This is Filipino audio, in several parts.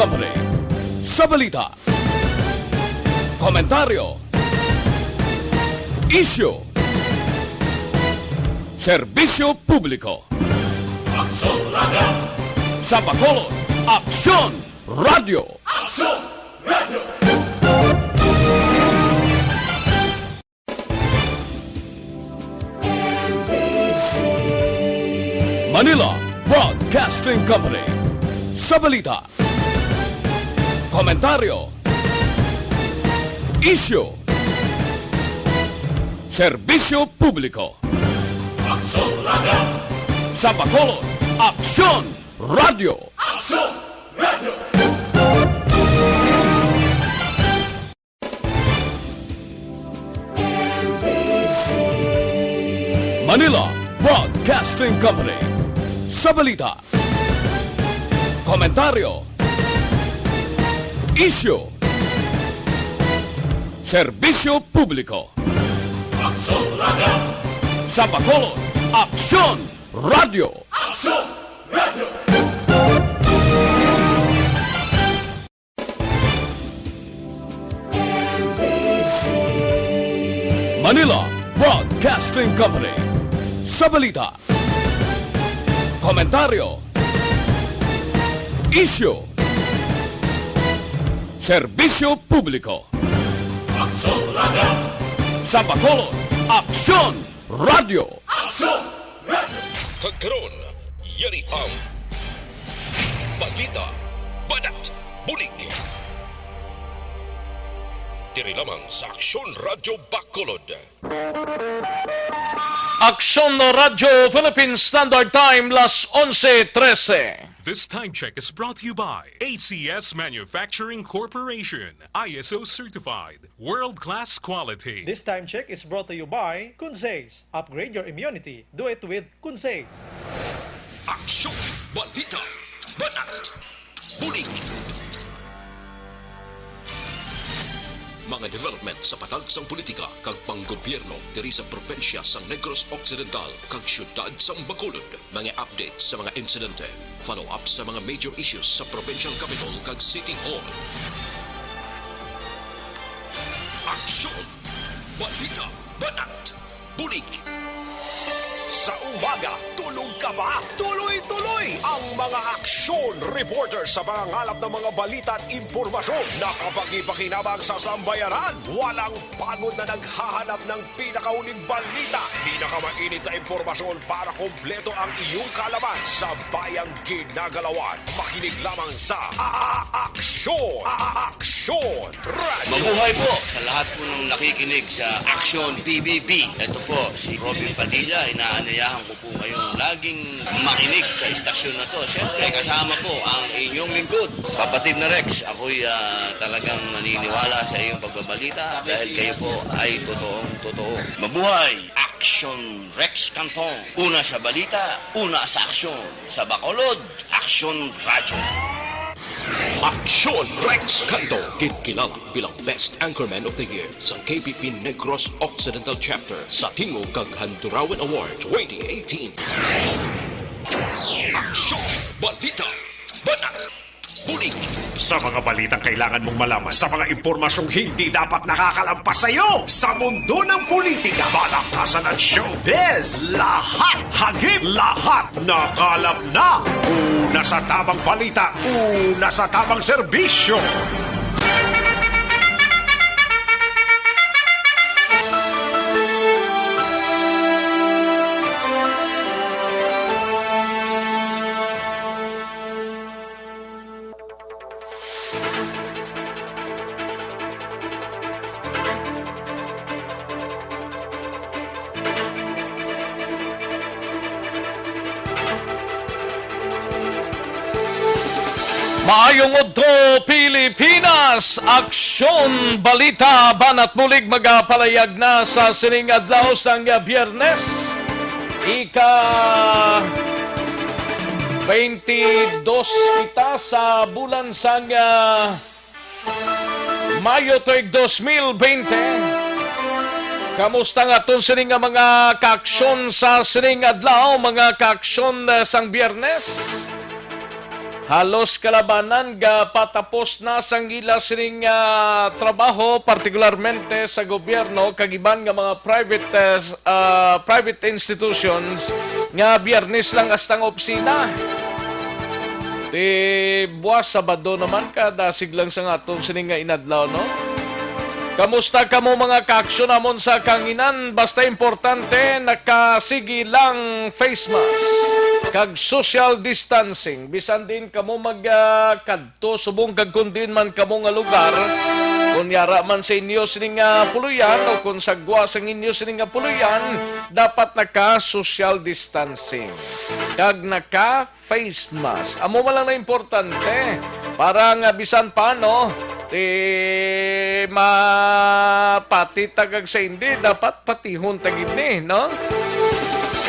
Company. Sa balita, komentaryo, isyu, serbisyo publiko. Aksyon Radio! Sa Bacolod, Aksyon Radio! Aksyon Radio! Manila Broadcasting Company. Sa balita, komentaryo, isyu, serbisyo publiko. Aksyon Radio! Sa Bacolod, Aksyon Radio! Aksyon Radio! Manila Broadcasting Company. Sa balita, komentaryo, isyu, serbisyo publiko. Aksyon Radio! Sa Bacolod, Aksyon Radio! Aksyon Radio! Manila Broadcasting Company. Sa balita, komentaryo, isyu, serbisyo publiko. Aksyon Radio! Sa Bacolod, Aksyon Radio! Aksyon Radio! Kagkaroon, yari ang balita, badat, bulig. Diri lamang sa Aksyon Radio Bacolod. Aksyon Radio Philippine Standard Time, las 11:13. This time check is brought to you by ACS Manufacturing Corporation, ISO certified, world-class quality. This time check is brought to you by Kunsays. Upgrade your immunity. Do it with Kunsays. Aksyon, balita, badat, bulig. Mga development sa patagsang politika kag panggobyerno diri sa probinsya sang Negros Occidental kag syudad sang Bacolod. Mga update sa mga insidente, follow-up sa mga major issues sa provincial capital kag City Hall. Aksyon, balita, banat, bulig. Sa umaga, tulog ka ba? Tuloy-tuloy ang mga aksyon reporter sa mga ngalap ng mga balita at impormasyon na kapag-ipakinabang sa sambayaran. Walang pagod na naghahanap ng pinakauling balita. Pinakamainit na impormasyon para kompleto ang iyong kalaman sa bayang ginagalawan. Makinig lamang sa Aksyon! Aksyon Radio! Mabuhay po sa lahat po ng nakikinig sa Aksyon PBB. Ito po si Robin Padilla. Inaanayahan ko po kayong laging makinig sa istasyon na to. Siyempre, kasama po ang inyong lingkod. Kapatid na Rex, ako'y talagang naniniwala sa iyong pagbabalita dahil kayo po ay totoong-totoo. Mabuhay! Aksyon Rex Canton. Una sa balita, una sa aksyon. Sa Bacolod, Aksyon Radio. Aksyon Rex Canto, kinkilala bilang Best Anchorman of the Year sa KPP Negros Occidental Chapter sa Tingog kag Handurawan Award 2018. Aksyon, balita, banat, bulig. Sa mga balitang kailangan mong malaman, sa mga impormasyong hindi dapat nakakalampas sa iyo, sa mundo ng politika, balakasan at showbiz, lahat, hagip, lahat, nakalap na. Una sa tamang balita, una sa tamang serbisyo. Maayong udto Pilipinas, Aksyon Balita Banat Mulig magapalayag na sa sining adlaw sang Biyernes, ika 22 kita sa bulan sang Mayo tuig 2020. Kamusta nga itong sining mga kaaksyon sa sining adlaw, mga kaaksyon sang Biyernes? halos kalabanan ga patapos na sang ila sining trabaho, partikularmente sa gobyerno kagiban nga mga private institutions nga biyernes lang astang opisina. Ti buwas Sabado naman kada siglang sa atong sining nga inadlaw, no? Kamusta kamo mga kaaksyon namon sa kanginan? Basta importante nakasigi lang face mask kag social distancing. Bisan din kamo magkadto subong kag kun din man kamo nga lugar. Kung yara man sa inyo sining puluyan o kung sagwa sa inyo sining puluyan, dapat naka-social distancing. Kag naka-face mask. Amo man lang na importante para nga bisan paano mapati tagag sa hindi, dapat patihon tagid ni, no?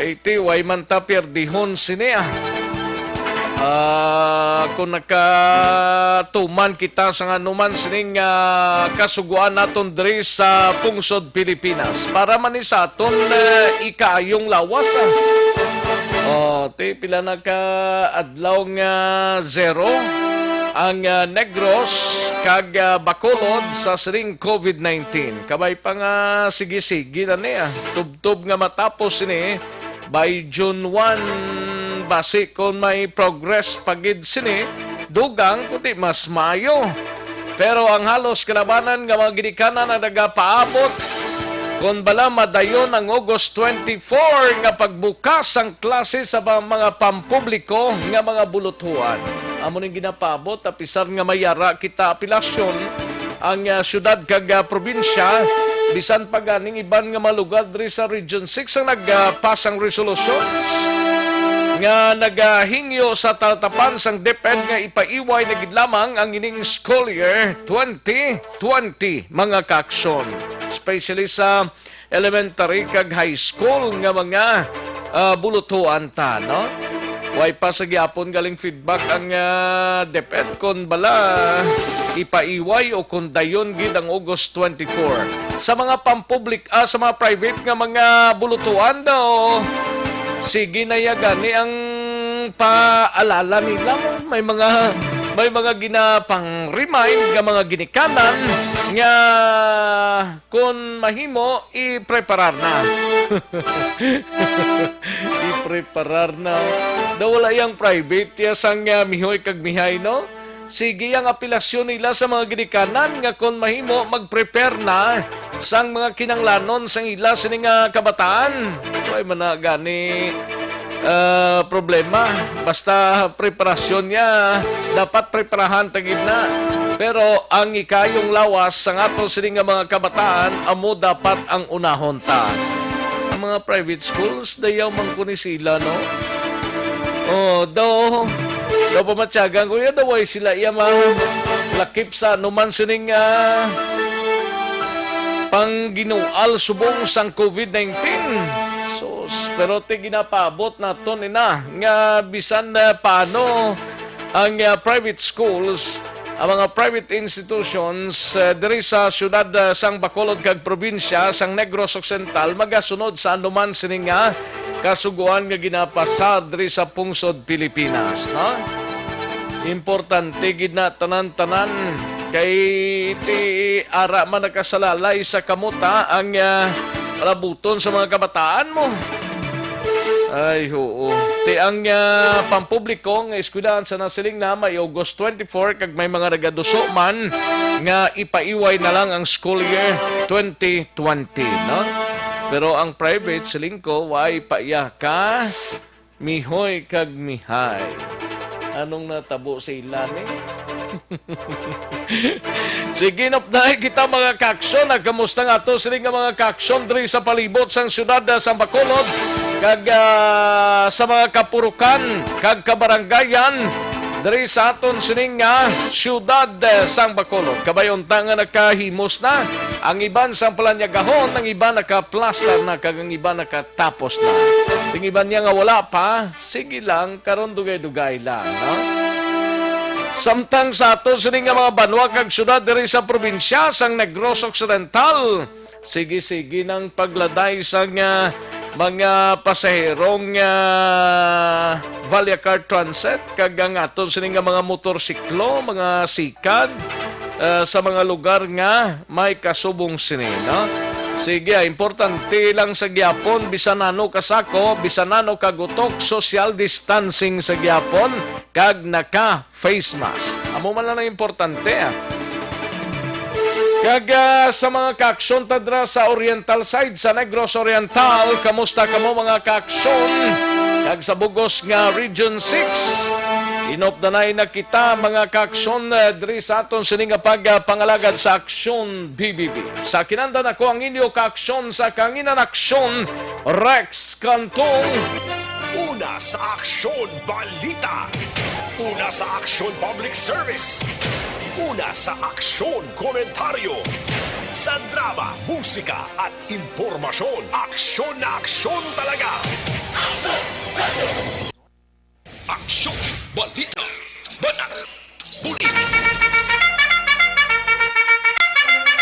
Iti, way man ta perdihon sini kung nakatuman kita sa anuman sining kasuguan naton diri sa pungsod Pilipinas para man sa aton ikaayong lawas. Pila na ka adlaw nga zero ang Negros kag Bacolod sa siring COVID-19. Kabay pa nga sige-sige na niya. Tub-tub nga matapos ini by June 1 base kung may progress pagid sini dugang kundi mas Mayo. Pero ang halos kalabanan nga mga ginikanan na nagapaabot kung bala madayon ang August 24 nga pagbukas ang klase sa mga pampubliko nga mga bulutuan. Amo ning ginapabot apisar nga mayara kita apelasyon ang syudad kag probinsya bisan pa ganing iban nga malugad diri sa Region 6 ang nagpasang resolutions nga nagahingyo sa tatapan sang DepEd nga ipaiway na gid lamang ang ining school year 2020 mga kaaksyon, especially sa elementary kag high school nga mga bulutuan ta, no? Way pa sa gyapon galing feedback ang DepEd kon bala ipaiway o kung dayon gid ang August 24 sa mga pampublic sa mga private nga mga bulutuan daw. Sige na ya gani ang paalala nila, may mga ginapang remind nga mga ginikanan nga kung mahimo i-preparar na. I-preparar na. Daw wala yang private ya sang mihoy kag mihay, no? Sige ang apelasyon nila sa mga ginikanan nga kung mahimo mag-prepare na sang mga kinanglanon sang ila sining kabataan. Ay man gani problema. Basta preparasyon niya, dapat preparahan tagid na. Pero ang ikayong lawas sang ato sining mga kabataan, amo dapat ang unahon ta. Ang mga private schools, dayaw man kuni sila, no? Daw pamatyagan ko yan, daw ay sila iya lakip sa anuman sining pangginual subong sang COVID-19. Pero ginapabot naton ina nga bisan paano ang private schools, ang mga private institutions diri sa syudad sang Bacolod kag probinsya sang Negros Occidental magasunod sa anuman sining kasuguan nga ginapasar diri sa pungsod Pilipinas, no? Importante gid na tanan-tanan kay ti ara man nakasalalay sa kamuta ang palabuton sa mga kabataan mo. Ay, oo. Ti ang pampubliko nga eskwelahan sa nasiling na may August 24 kag may mga nagaduso man nga ipaiway na lang ang school year 2020, no? Pero ang private siling ko way paiya ka mihoy kag mihay. Anong natabo sa ilan Sige napday kita mga kaaksyon. Kamusta nga to siling mga kaaksyon diri sa palibot sang syudad sa Bacolod kag sa mga kapurukan kag kabarangayan diri sa aton sining syudad sang Bacolod. Kabayon ta nga nakahimos na ang iban sang palanyagahon, ang iban naka-plaster na kag ang iban nakatapos na. Ang iban niya nga wala pa, sige lang karon dugay-dugay lang, no? Samtang sa ato sining mga banwa kag syudad diri sa probinsya sang Negros Occidental, sige-sige nang pagladay sang mga pasaherong Valyacar Transit kag ang aton sini nga mga motorsiklo, mga sikad sa mga lugar nga may kasubong sini, no? Sige, importante lang sa gyapon bisan ano kasako, bisan ano kagutok, social distancing sa gyapon kag naka face mask. Amo man lang ang importante. Kag sa mga kaaksyon tadra sa Oriental side, sa Negros Oriental, kamusta kamo mga kaaksyon? Kag sa Bugos nga Region 6, inopdanay na kita mga kaaksyon diri sa aton sini nga pagpangalagad sa Aksyon BBB. Sa kinandan ako ang inyo kaaksyon sa Kanginan Aksyon, Rex Cantong. Una sa Aksyon Balita. Una sa Aksyon Public Service. Una sa Aksyon Komentaryo. Sa drama, musika at impormasyon, aksyon na aksyon talaga. Aksyon Balita. Banat. Huli.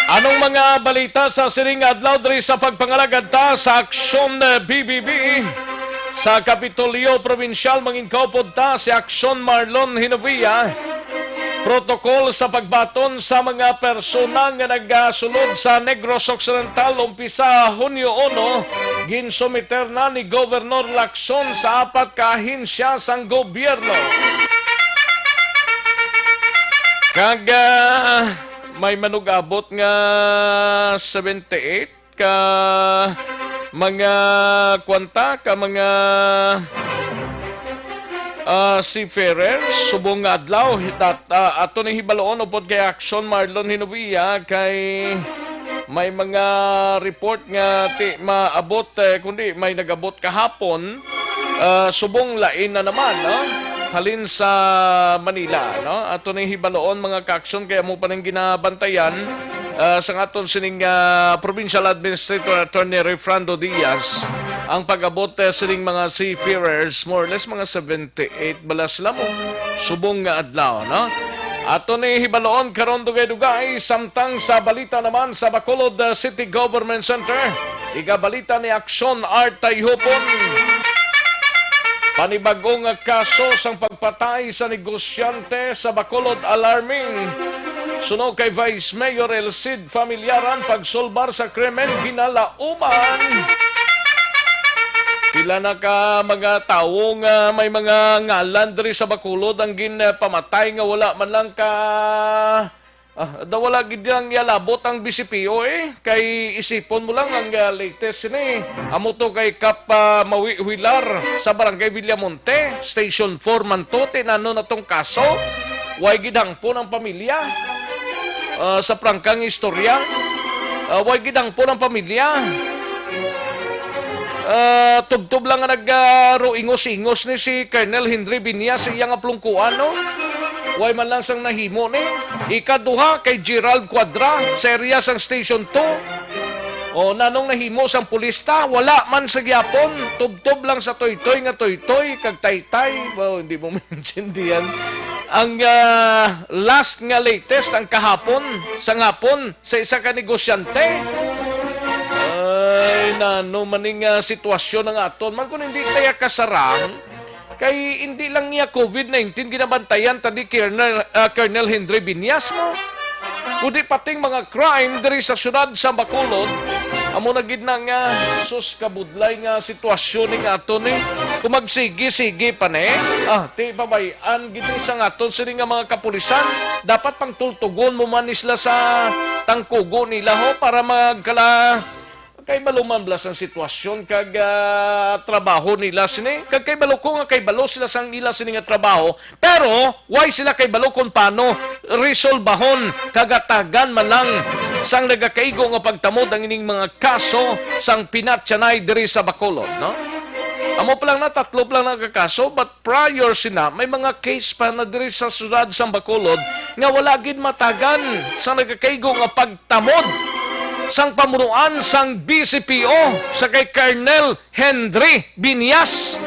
Anong mga balita sa sining adlaw diri sa pagpangalagad ta sa Aksyon BBB? Sa Kapitolyo Provincial mangingkawpod ta si Aksyon Marlon Hinovia. Protokol sa pagbaton sa mga persona nga nagasulod sa Negros Occidental umpisa Hunyo 1, ginsumiter na ni Governor Lacson sa 4 ka ahinsya sang gobyerno. Kag may manugabot nga 78 ka mga kwanta ka mga seafarers subong nga adlaw ato ni hibaloon upod kay Aksyon Marlon Hinovia kay may mga report nga maabot kundi may nagabot kahapon subong lain na naman, no? Halin sa Manila, no? Ato ni hibaloon mga kaaksyon kaya mo pa nang ginabantayan sa aton sining Provincial Administrator Attorney Refrando Diaz ang pag-abot sining mga seafarers, more or less mga 78 balas lamo subong nga adlaw, no? Ato ni hibaloon karon dugay-dugay samtang sa balita naman sa Bacolod City Government Center, igabalita ni Aksyon Art Tayhopon. Panibagong kaso sang pagpatay sa negosyante sa Bacolod alarming. Sunog kay Vice Mayor El Cid Familiaran pagsulbar sa krimen ginalauman. Pila na ka mga tawo nga may mga ngalan diri sa Bacolod ang ginpamatay nga wala man lang ka wala gid ang yalabot ang BCPO kay isipon mo lang ang latest ni amo to kay Kap Mawiwilar sa Barangay Villamonte Station 4 man to tinano na tong kaso way gidang po ng pamilya sa prangkang istorya way gidang po ng pamilya tubtob lang nga nagruingos-ingos ni si Colonel Henry Binyas sa iyang aplungkuan, no? Way man lang sang nahimo ni. Ikaduha kay Gerald Quadra sa area sang Station 2. O nanong nahimo sang pulista, wala man sa gyapon. Tubtob lang sa toy-toy nga toy-toy kag tay-tay. Wow, hindi mo maintindihan. Ang last nga latest ang kahapon, sang hapon sa isa ka negosyante. Ay, nano maning sitwasyon ng aton. Man kung hindi tayo kasarang, kay hindi lang niya COVID-19 ginabantayan tadi Colonel Henry Binyas mo. Kundi pating mga crime diri sa syudad sa Bacolod, amo na gid nang sus kabudlay nga sitwasyon ning aton ni. Kung magsigi-sige pa ni, ti babayan gid sa aton sini nga mga kapulisan, dapat pang tultugon mo man isla sa tangkugo nila ho para magkala kay maluman blas ang sitwasyon kag trabaho nila sini kag kay balo ko nga kay balo sila sang ila sini nga trabaho pero why sila kay balo kung paano resolbahon kagatagan man lang sang nagakaigo nga pagtamod ang ining mga kaso sang pinatyanay diri sa Bacolod, no? Amo pa lang na tatlo pa lang nagakaso but prior sina may mga case pa na diri sa syudad sa Bacolod nga wala gid matagan sang nagakaigo nga pagtamod sang pamunuan sang BCPO sa kay Colonel Henry Binyas.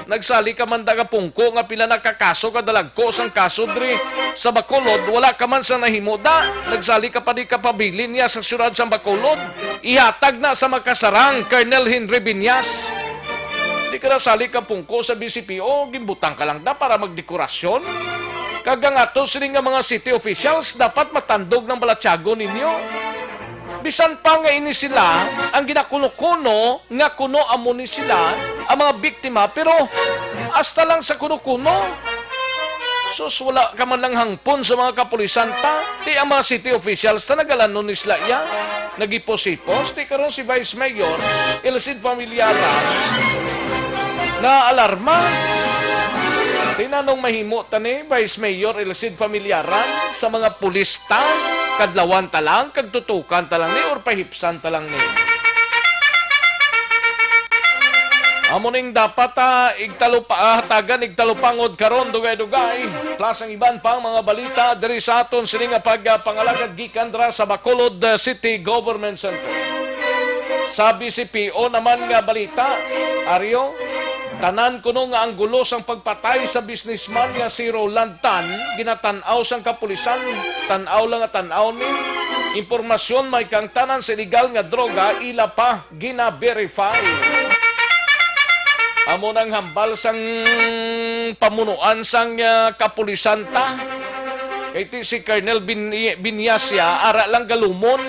nagsali ka man daga pungko nga pila nakakaso kadalagko sang kaso diri sa Bacolod, wala ka man sa nahimo da. Nagsali ka pa di kapabilin niya sa syudad sa Bacolod. Ihatag na sa makasarang Colonel Henry Binyas. Di ka nasali ka pungko sa BCPO, gimbutang ka lang da para magdekorasyon. Kagang ato sila nga mga city officials dapat matandog ng balatyago ninyo. Bisan pa nga ini sila ang ginakuno-kuno nga kuno amo ni sila ang mga biktima pero hasta lang sa kuno-kuno. Sus, wala ka man lang hangpon sa mga kapulisan ta. Di ang mga city officials ta nagalanon ni sila ya. Nagiposipos. Di karon si Vice Mayor Ilcid Familiara na alarma. Tinanong mahimo tani Vice Mayor Ilcid Familiaran sa mga pulista, kadlawan ta lang, kagtutukan ta lang ni or pahipsan ta lang ni. Amo ning dapat igtalupangod karon dugay-dugay. Plus ang iban pang mga balita diri sa aton sini nga pagpangalagad gikan dra sa Bacolod City Government Center. Sa BCPO naman nga balita, Aryo, tanan kuno nga ang gulos ang pagpatay sa businessman nga si Roland Tan, ginatan-aw sang kapulisan, tan-aw lang nga tan-aw ni. Impormasyon may kang tanan sa illegal nga droga, ila pa gina-verify. Amo nang hambal sang pamunuan sang kapulisan ta. Kay ti si Colonel Binyasya, ara lang galumon.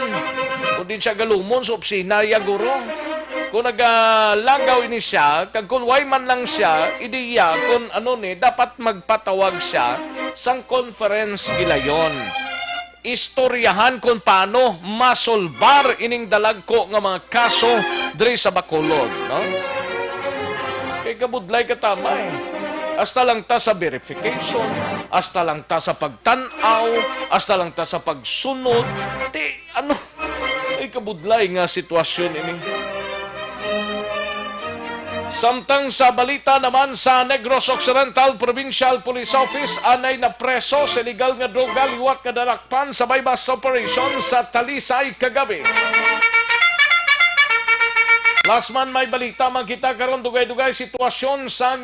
Kung din siya galumon sa opisina ya guro. Kung nagalagaw ini siya, kag kung way man lang siya, ideya kung ano ni, dapat magpatawag siya sang conference gilayon. Istoryahan kung paano masolbar ining dalagko nga mga kaso diri sa Bacolod, no? Kay kabudlay katama eh. Hasta lang ta sa verification, hasta lang ta sa pagtanaw, hasta lang ta sa pagsunod. Di, ano, ay kabudlay nga sitwasyon ini. Samtang sa balita naman sa Negros Occidental Provincial Police Office, anay na preso sa illegal nga droga liwat nga dalakpan sa bypass operation sa Talisay kagabi. Last man may balita makita karon dugay-dugay sitwasyon sang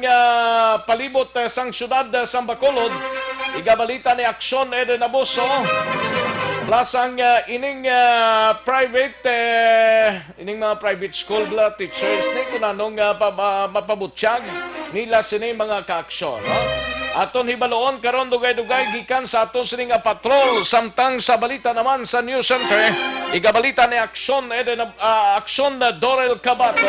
palibot sang syudad sa Bacolod. Igabalita ni Aksyon Eden Abuso. Plus ang ining mga private school bla teachers ni kunanong mapabutsyag nila sini mga kaaksyon, no? Aton hibaloon karon dugay-dugay gikan sa aton sini nga patrol. Samtang sa balita naman sa News Center, igabalita ni Aksyon Dorel Cabato.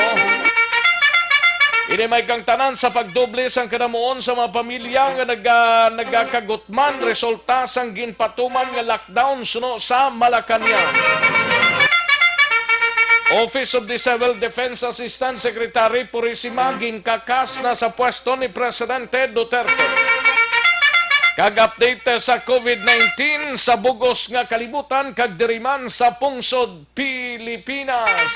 Ini may kang tanan sa pagdoble sang kanamuon sa mga pamilya nga nagakagutman resulta sang ginpatuman nga lockdown suno sa Malacañang. Office of the Civil Defense Assistant Secretary Purisima ginkakas na sa pwesto ni Presidente Duterte. Kag-update sa COVID-19 sa bugos nga kalibutan kag diriman sa pungsod Pilipinas.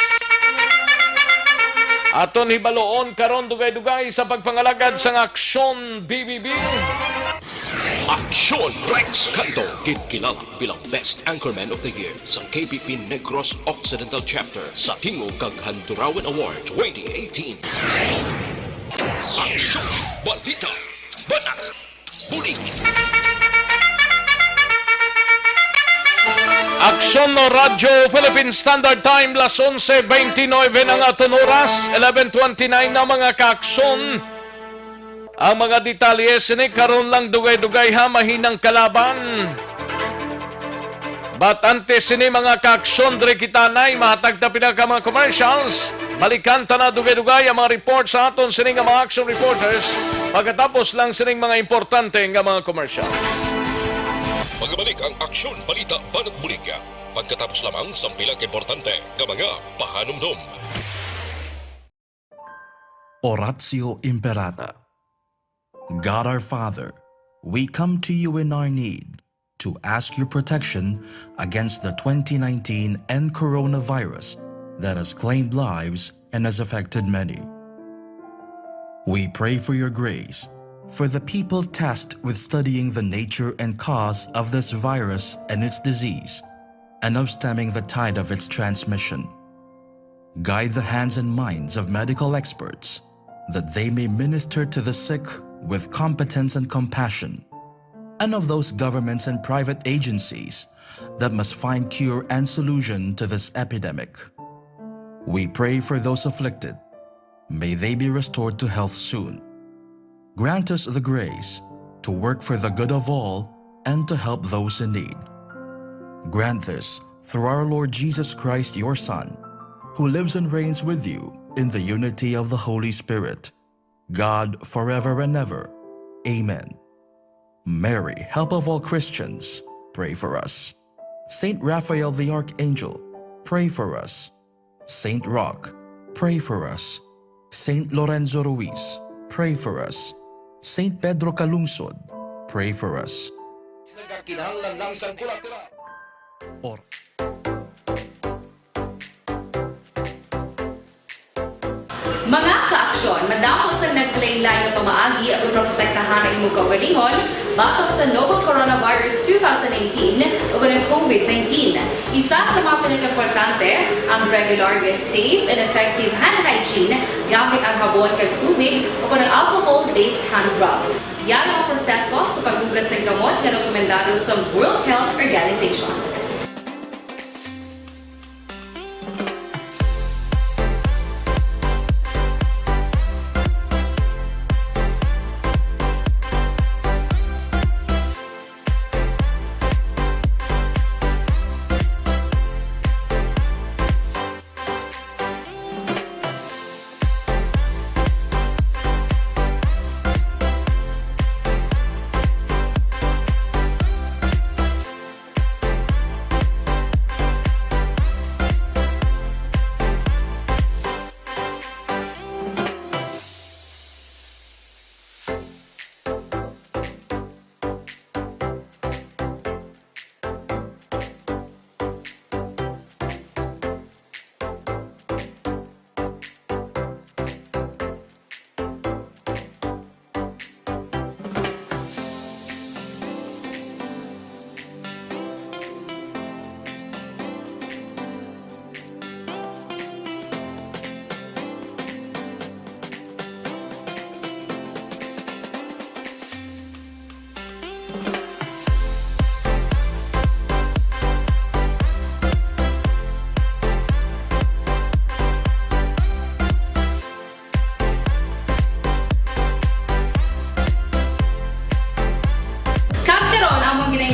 Aton hibaloon karon dugay-dugay sa pagpangalagad sang Aksyon BBB. Aksyon Rex Canto, kinakilala bilang Best Anchorman of the Year sa KBP Negros Occidental Chapter sa Tingog kag Handurawan Award 2018. Aksyon Balita Banat Bulig. Aksyon no Radyo Philippine Standard Time las 11:29 ng aton oras, 11:29 na mga kaaksyon. Ang mga detalye sini karon lang dugay-dugay ha mahinang kalaban. But antes sini mga kaaksyon diri kita nay mahatag ta pila ka mga commercials. Balikan ta na dugay-dugay ang mga report sa aton sini nga mga action reporters. Pagkatapos lang sining mga importante nga mga commercials. Magbalik ang Aksyon Balita Banat Bulig. Pagkatapos lamang sa pilang importante nga mga pahanumdum. Oratio Imperata. God our Father, we come to you in our need to ask your protection against the 2019 and coronavirus that has claimed lives and has affected many. We pray for your grace for the people tasked with studying the nature and cause of this virus and its disease, and of stemming the tide of its transmission. Guide the hands and minds of medical experts that they may minister to the sick with competence and compassion, and of those governments and private agencies that must find cure and solution to this epidemic. We pray for those afflicted. May they be restored to health soon. Grant us the grace to work for the good of all and to help those in need. Grant this through our Lord Jesus Christ, your Son, who lives and reigns with you in the unity of the Holy Spirit, God forever and ever. Amen. Mary, help of all Christians, pray for us. Saint Raphael the Archangel, pray for us. Saint Roch, pray for us. Saint Lorenzo Ruiz, pray for us. Saint Pedro Calungsod, pray for us. Or Mga ka-aksyon, madapos ang nagpalaylay na pamaagi at protektahan ang imong kaugalingon batok sa novel coronavirus 2018 o ng COVID-19. Isa sa mga pinaka-importante ang regular, safe, and effective hand hygiene gamit ang habon kag tubig o ng alcohol-based hand rub. Yan ang proseso sa paghugas ng gamot na rekomendado sa World Health Organization.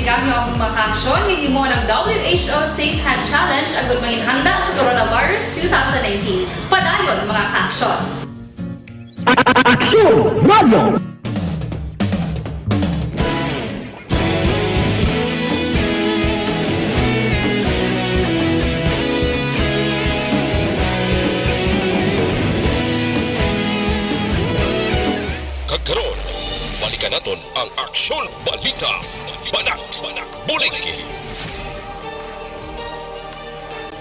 Gamyo ang makaksyon, hindi mo ng WHO Safe Hand Challenge agad mahinhanda sa coronavirus 2019. Padayon mga kaaksyon! Aksyon Radio! Kagkaroon, balikan natin ang Aksyon Balita. Banat, bulig.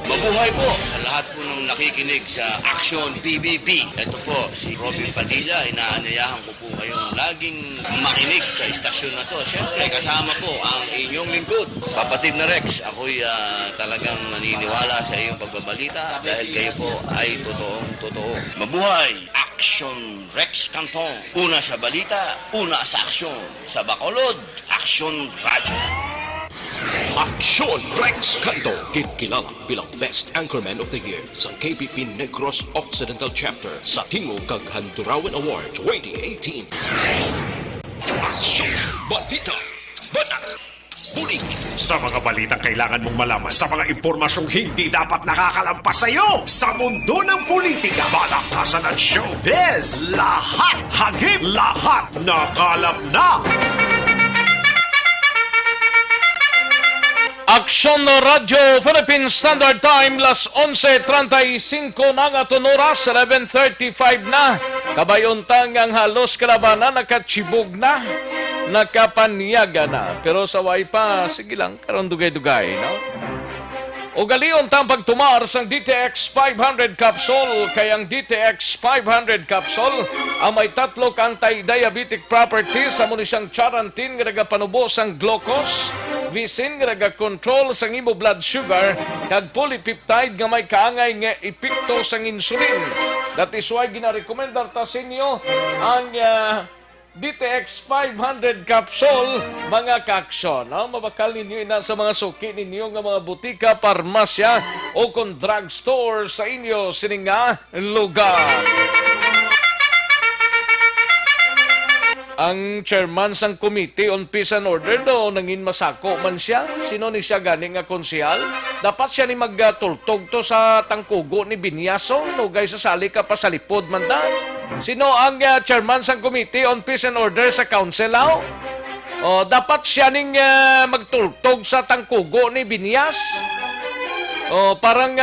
Mabuhay po sa lahat po ng nakikinig sa Action PBB. Ito po, si Robin Padilla. Inaanyayahan ko po kayong laging makinig sa istasyon na to. Siyempre, kasama po ang inyong lingkod. Kapatid na Rex, ako'y talagang naniniwala sa iyong pagbabalita dahil kayo po ay totoong-totoo. Mabuhay! Action Rex Canton. Una sa balita, una sa aksyon. Sa Bacolod, Action Radio. Aksyon Rex Canto, kilala bilang Best Anchorman of the Year sa KPP Negros Occidental Chapter sa Tingog kag Handurawan Award 2018. Aksyon Balita. Banat. Bulig. Sa mga balitang kailangan mong malaman, sa mga impormasyong hindi dapat nakakalampas sa iyo, sa mundo ng politika, balakasan at showbiz, lahat hagip, lahat nakalap na. Aksyon Radio Philippine Standard Time, las 11:35 na nga oras, 11:35 na. Kabayontang ang halos kalabanan, nakachibog na, nakapanyaga na. Pero sa way pa, sige lang, karon dugay-dugay, no? O galion tang pagtumar sang DTX 500 capsule, kayang DTX 500 capsule ang may 3 anti-diabetic properties sa muna siyang charantin nga nagapanubos ang glucose, visin nga nagakontrol sang imo blood sugar, kag polypeptide nga may kaangay nga epekto sang insulin. That is why gina-recommendar ta sa inyo ang DTX 500 capsule, mga ka-aksyon. Mabakal ninyo ina sa mga suki ninyo nga mga butika, parmasya o kung drugstore sa inyo sininga lugar. Ang chairman sang Committee on Peace and Order do nangin masako man siya. Sino ni siya gani nga konsehal? Dapat siya ni magtultog to sa tangkugo ni Binyaso. No guys, sasali ka pa sa lipod man da. Sino ang chairman sang Committee on Peace and Order sa Council? Dapat siya ning magtultog sa tangkugo ni Binyas. Parang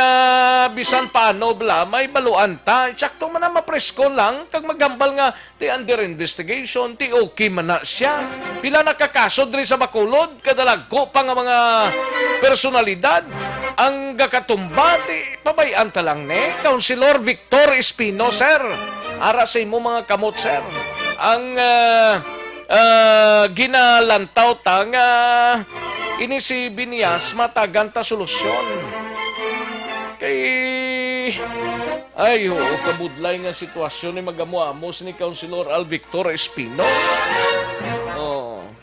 bisan paano bla, may baluan ta. Tsakto man na mapresko lang, kag magambal nga, ti under investigation, ti okay man na siya. Pila nakakasod rin sa Bacolod, kadalagko pa nga mga personalidad. Ang gakatumba, ti pabayaan ta lang ne, Councilor Victor Espino, sir. Ara sa imo mga kamot, sir. Ang ginalantaw ta nga ini si Binyas mataganta solusyon. Kay kabudlay nga sitwasyon ni magamuamos ni Councilor Al Victor Espino.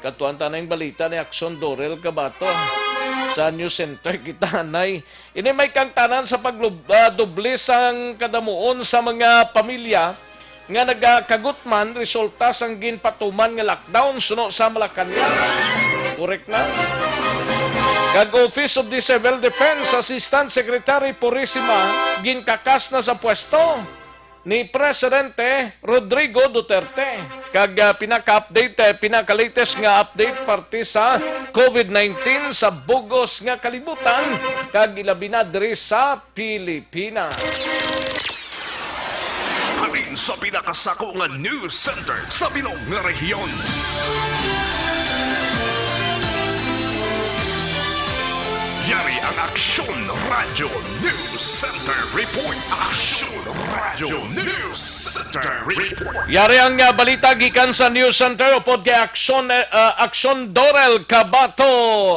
Katuan tanay balita ni Action Dorel Cabato sa News Center kita nay. Ini may kang tanan sa pagdoble sang kadamuon sa mga pamilya nga nagakagutman resulta sang ginpatuman nga lockdown suno sa Malacanang. Correct na? Kag Office of the Civil Defense Assistant Secretary Purisima ginkakas na sa pwesto ni Presidente Rodrigo Duterte. Kag pinaka-latest nga update parte sa COVID-19 sa bugos nga kalibutan kag ilabi na diri sa Pilipinas. Alin sa pinakasako nga news center sa bilog nga rehiyon. Yari ang Aksyon Radio News Center Report. Aksyon Radio News Center Report. Yari ang balita gikan sa News Center upod kay Aksyon Dorel Cabato.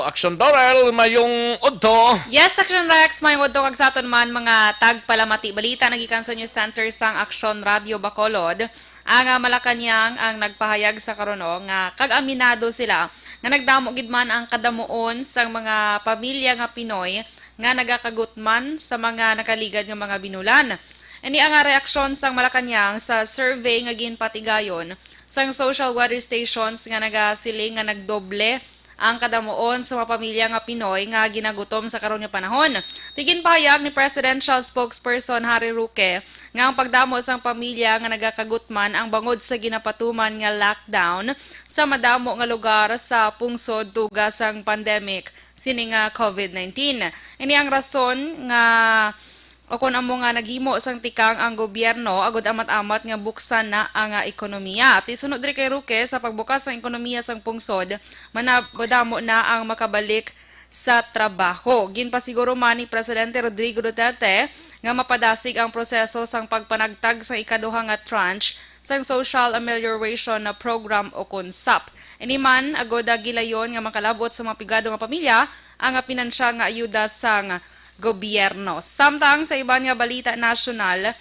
Aksyon Dorel, mayong udto. Yes, Aksyon Rex, mayong udto kag saton man mga tagpalamati balita nagikan sa News Center sang Aksyon Radio Bacolod. Ang Malacanang ang nagpahayag sa karon nga kag-aminado sila nga nagdamo gid man ang kadamuon sang mga pamilya nga Pinoy nga nagakagutman sa mga nakaligad nga mga binulan. Ini ang reaksyon sang Malacanang sa survey nga ginpatigayon sang social weather stations nga nagasiling nga nagdoble ang kadamuon sa mga pamilya nga Pinoy nga ginagutom sa karon nga panahon. Tigin pahayag ni Presidential Spokesperson Harry Roque nga ang pagdamo sang pamilya nga nagakagutman ang bangod sa ginapatuman nga lockdown sa madamo nga lugar sa pungsod tugas sang pandemic sini nga COVID-19. Ini ang rason nga o kung amo nga naghimo sang tikang ang gobyerno agod amat-amat nga buksan na ang ekonomiya. At isunod diri kay Roque sa pagbukas ng ekonomiya sang pungsod, manabadamo na ang makabalik sa trabaho. Ginpasiguro man ni Presidente Rodrigo Duterte nga mapadasig ang proseso sang pagpanagtag sa ikaduha nga tranche sang Social Amelioration Program o KUNSAP. Ini man agod gilayon nga makalabot sa mga pigado nga pamilya ang pinansyal nga ayuda sang gobyerno. Samtang sa iba nga balita nasyonal,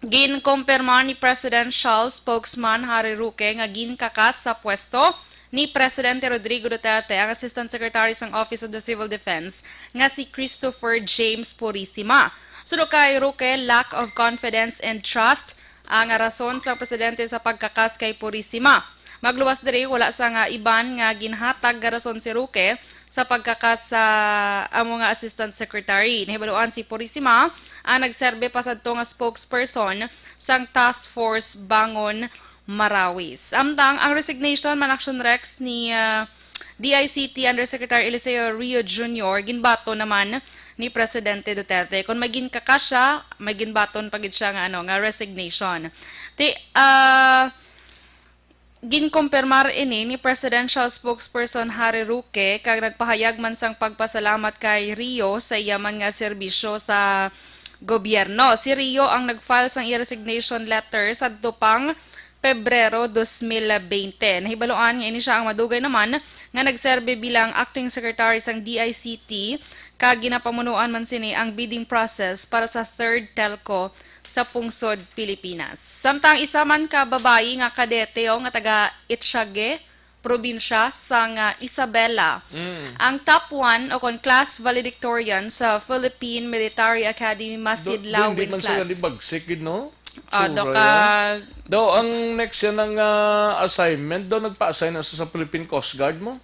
ginkumpirma ni Presidential Spokesman Harry Roque nga ginkakas sa pwesto ni Presidente Rodrigo Duterte ang Assistant Secretary sang Office of the Civil Defense nga si Christopher James Purisima. Suno kay Roque, lack of confidence and trust ang rason sa presidente sa pagkakas kay Purisima. Magluwas diri wala sa nga iban nga ginhatag nga rason si Roque sa pagkakas sa amo nga Assistant Secretary. Nahibaluan si Purisima ang nagserbe pa sadto nga spokesperson sang Task Force Bangon Marawis. Amtang ang resignation man Action Rex ni DICT Undersecretary Eliseo Rio Jr. ginbato naman ni Presidente Duterte. Kung maging kakasya, may ginbaton pagid siya nga resignation. Ginkumpirmar ini ni Presidential Spokesperson Harry Roque kag nagpahayag man sang pagpasalamat kay Rio sa iyaman nga serbisyo sa gobyerno. Si Rio ang nagfile sang resignation letter sa pang Pebrero 2020. Nahibaluan nga ini siya ang madugay naman nga nagserbe bilang acting secretary sang DICT kag ginapamunuan man sini ang bidding process para sa third telco sa pungsod Pilipinas. Samtang isa man ka babayi nga kadete nga taga Ittiague, probinsya sang Isabela. Ang top 1 o kon class valedictorian sa Philippine Military Academy Masidlawin Hindi man class. sila libagsik, no? Do ang next yan ng assignment, nagpa-assign na sa Philippine Coast Guard mo?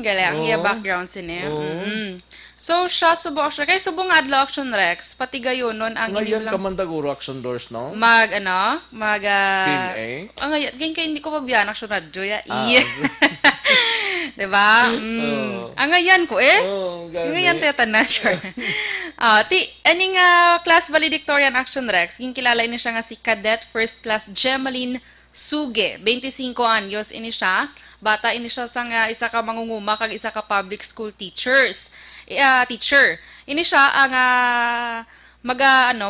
Galang iya background sini. So siya subok siya kay subong adlaw action Rex pati gayonon ang Ngayon ka man daguro action doors, no? PMA. Ngayon kay hindi ko pagbiyan action radyo ya. Diba? Ang ngayon ko ngayon tayo sure. Aning class valedictorian action Rex, kilala ini siya nga si Cadet First Class Gemaline Suge, 25 anyos ini siya. Bata ini siya sang isa ka mangunguma kag isa ka public school teacher. Ini siya ang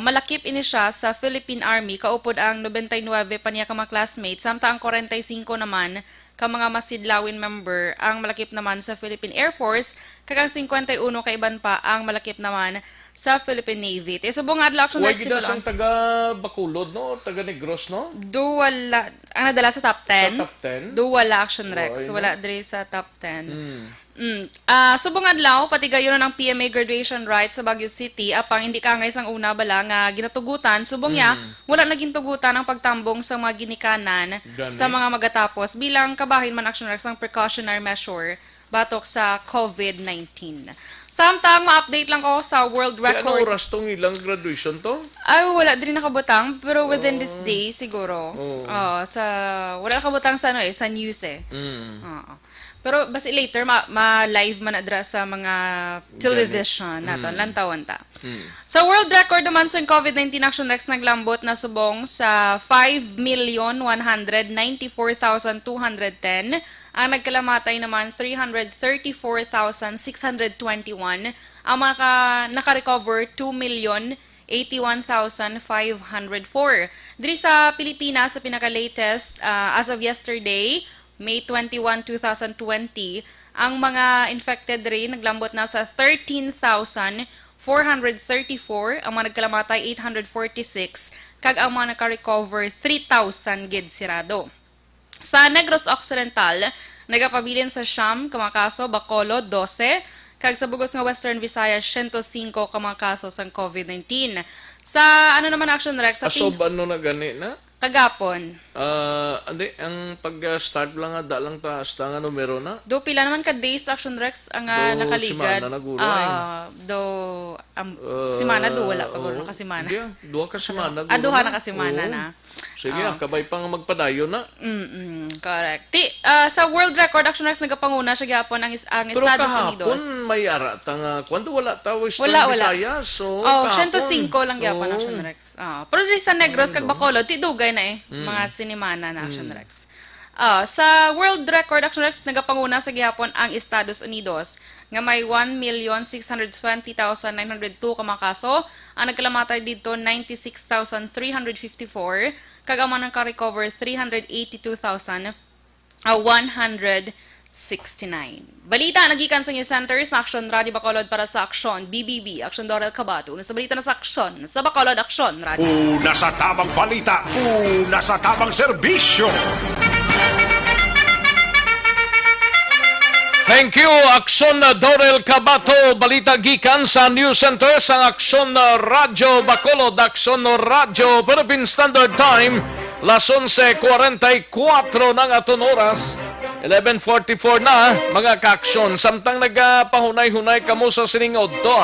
malakip ini siya sa Philippine Army, kaupod ang 99 pa niya ka mga classmates, samtang ang 45 naman ka mga masidlawin member ang malakip naman sa Philippine Air Force, kag ang 51 ka iban pa ang malakip naman sa Philippine Navy. Subong adlaw action Huwag gina sang taga Bacolod, no? Taga Negros, no? Wala. Ang nadala sa top 10? Sa top 10? Wala action Rex. Wala diri sa top 10. Subong adlaw, pati gayon ng PMA graduation rites sa Baguio City, apang hindi ka ngay sang una bala nga ginatugutan, subong ya, wala naging tugutan ang pagtambong sa mga ginikanan sa mga magatapos bilang kabahin man action Rex ang precautionary measure batok sa COVID-19. Samtang ma-update lang ko sa world record. Ano oras tong ilang graduation to? Ay, wala din nakabutang, pero within this day siguro. Wala nakabutang sa sa news Pero basta later ma-live man adra sa mga television naton lantawan ta. Sa world record naman sa COVID-19 Action Rex naglambot na subong sa 5,194,210. Ang nagkalamatay naman 334,621. Ang mga naka-recover 2,081,504. Diri sa Pilipinas sa pinaka-latest as of yesterday, May 21, 2020, ang mga infected rin naglambot na sa 13,434, ang mga nagkalamatay 846, kag ang mga naka-recover 3,000 gid sirado. Sa Negros Occidental, nagapabilin sa Siam ka mga kaso, Bacolod 12, kag sa bugos nga Western Visayas 105 ka mga kaso sang COVID-19. Sa naman action Rex sa ano na gani na? Kagapon. Ang pag-start lang dalang taas nga numero na. Pila naman ka days action Rex ang nakaligad. Simana na guro simana wala pa guro nakasimana. Duha ka simana. Duha na kasimana na. Sige, kabay pang magpadayon na. Correct. Sa world record action Rex nagapanguna siya gyapon ang Estados Unidos. Pero kahapon may ara kwando wala tawo Western Visayas. So 105 lang gyapon action Rex. Pero sa Negros kag Bacolod tidugay na mga sinimana na action Rex. Sa world record action Rex nagapanguna sa gyapon ang Estados Unidos nga may 1,620,902 ka mga kaso. Ang nagkalamatay dito 96,354 kag ang mga naka-recover 382,169. Balita nagikan sa News Center sa Action Radio Bacolod para sa Action BBB Action Dorel Cabato. Sa balita na sa Action sa Bacolod Action Radio. Una sa tamang balita, una sa tamang serbisyo. Thank you, Action Dorel Cabato. Balita gikan sa News Center sa Action Radio Bacolod, Action Radio Philippine Standard Time, las 11:44 ng aton oras, 11:44 na, mga ka-aksyon. Samtang nagpahunay-hunay kamo sa siningod to,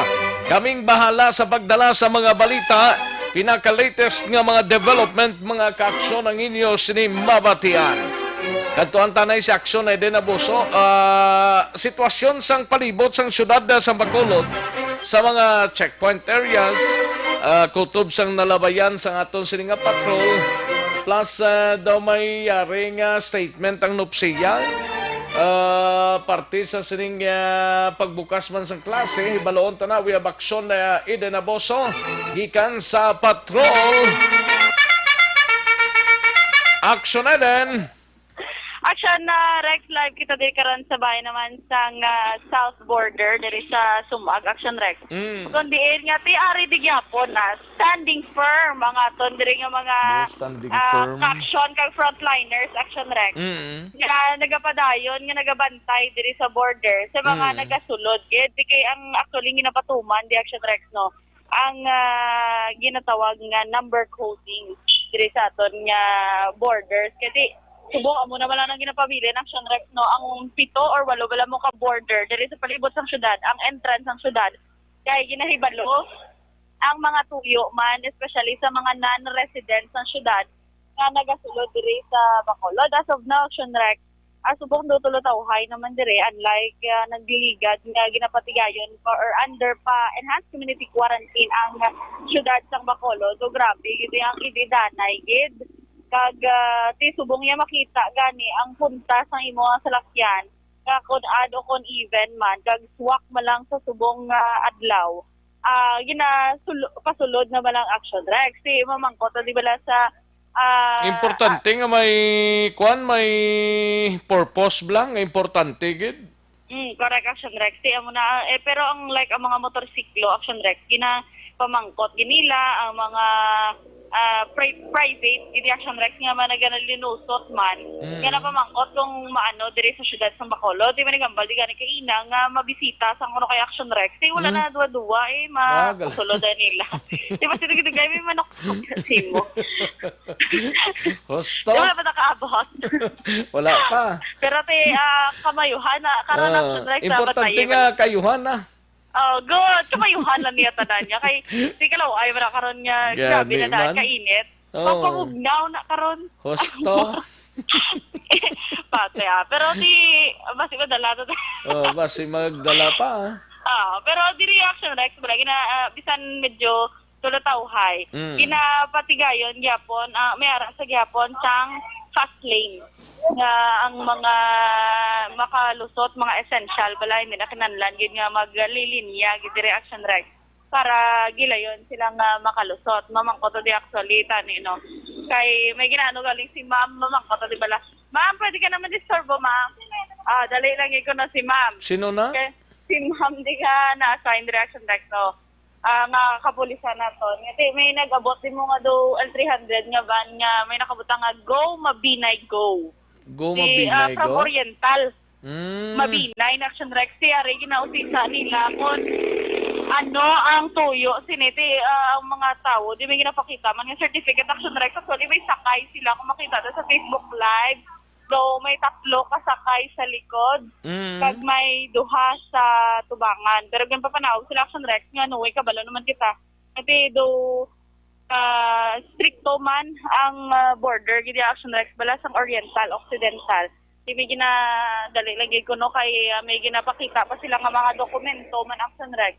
kaming bahala sa pagdala sa mga balita, pinaka-latest nga mga development, mga ka-aksyon ang inyo sinimabatian. Kantuan tanay si aksyon ay din abuso. Sitwasyon sang palibot sang syudad sa Bacolod sa mga checkpoint areas, kutob sang nalabayan sang aton sininga patrol, plus daw may yaring statement ang nupsiya, parte sa sining pagbukas man sang klase, baloon tanawi ab aksyon na iden abuso gikan sa patrol. Aksyon na din. action na Rex live kita din karon sa bahay naman sa south border diri sa Sumag action Rex. Kung diin nga ti ari di gyapon na standing firm mga ton diri nga mga action kag frontliners action Rex. Nga nagapadayon nga nagabantay diri sa border sa mga nagasulod gid di kay ang actually ginapatuman di action Rex no. Ang ginatawag nga number coding diri sa aton nga borders kasi subok amo na wala nang ginapabilin action Rex no ang 7 or 8 wala mo ka border diri sa palibot sang syudad ang entrance sang syudad kay ginahibalo ang mga tuyo man especially sa mga non-residents ng syudad nga nagasulod diri sa Bacolod as of now action Rex subok do tulo tawhay naman diri unlike nagdiligad nga ginapatigayon or under pa enhanced community quarantine ang syudad sang Bacolod so grabe gid ang ididanay gid kag ti subong niya makita gani ang punta sa imo nga salakyan kung ad o kon even man kag swak malang sa subong adlaw pasulod na malang action Rex si mamangkot di bala sa importante nga may may purpose lang importante gid. Correct action Rex si amo na pero ang like ang mga motorsiklo action Rex gina pamangkot ginila ang mga private gidi action Rex nga man naganalinusot man nga pamangkot kung maano diri sa syudad sa Bacolod di man gambal di gani kay ina nga mabisita sa kuno kay action Rex di wala na duwa masulod nila di ba sino gid gay may manok simo hosto wala pa nakaabot wala pa pero te kamayuhan na karon action Rex importante nga kayuhan na. Oh, good. Kamayuhan lang niya tanan niya. Kay, di ka lang, ay mara karon niya, grabe na kainit. Papamugnaw na karon. Hosto. Pate pero basi magdala to. Basi magdala pa. Pero di reaction Rex, balagi na, bisan medyo tulatawhay. Ginapatigayon, gyapon, may ara sa gyapon, sang fast lane. Nga ang mga makalusot, mga essential balay nila kinanlan yun nga maglilinya gid reaction Rex para gilayon silang makalusot mamangkot di actually tani no kay may ginaano galing si ma'am mamangkot di bala ma'am pwede ka naman disturbo ma'am dali lang ko na si ma'am sino na okay. Si ma'am di ka na-assign reaction Rex no nga kapulisan naton kasi may nag-abot din mo nga do L300 nga van nga may nakabutang nga go Mabinay go Mabinay from go? Oriental. Mabinay na action Rex. Ari ginausisa nila kung ano ang tuyo. Siniti ang mga tao. Di may ginapakita. Man yung certificate action Rex. Actually may sakay sila. Kung makita doon sa Facebook Live. So may 3 kasakay sa likod. Kag may 2 sa tubangan. Pero ganun pa panawag sila action Rex. Nga nuwi kabalo naman kita. Kasi stricto man ang border gidi action Rex bala sang Oriental Occidental di may ginadali lagi ko no kay may ginapakita pa sila nga mga dokumento man action Rex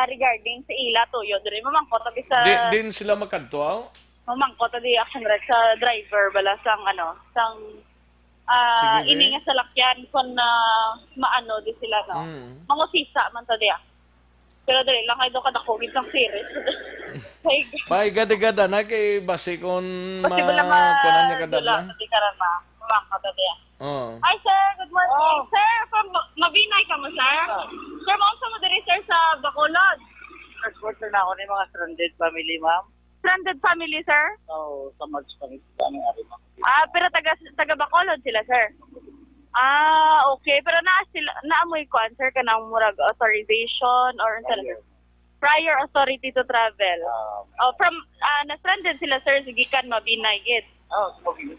regarding sa ila tuyo diri mamangkot tabi sa din sila makadto mamangkot di action Rex sa driver bala sang sang ini nga salakyan kon maano di sila no mangusisa man ta diya pero dali lang kayo kadakogit ng series. Pay gada-gada na kay basi kon kunan niya kadala. Hindi ka rin Hi sir, good morning. Sir, from Mabinay ka mo sir? Sir, maunsa mo diri sir sa Bacolod? First quarter na ako ni mga stranded family ma'am. Stranded family sir? Sa March kami ari ma'am. Pero taga Bacolod sila sir? Okay. Pero naamoy ko, sir, ka ng murag authorization or prior authority to travel. From, na-stranded sila, sir, sige kan Mabinay, git.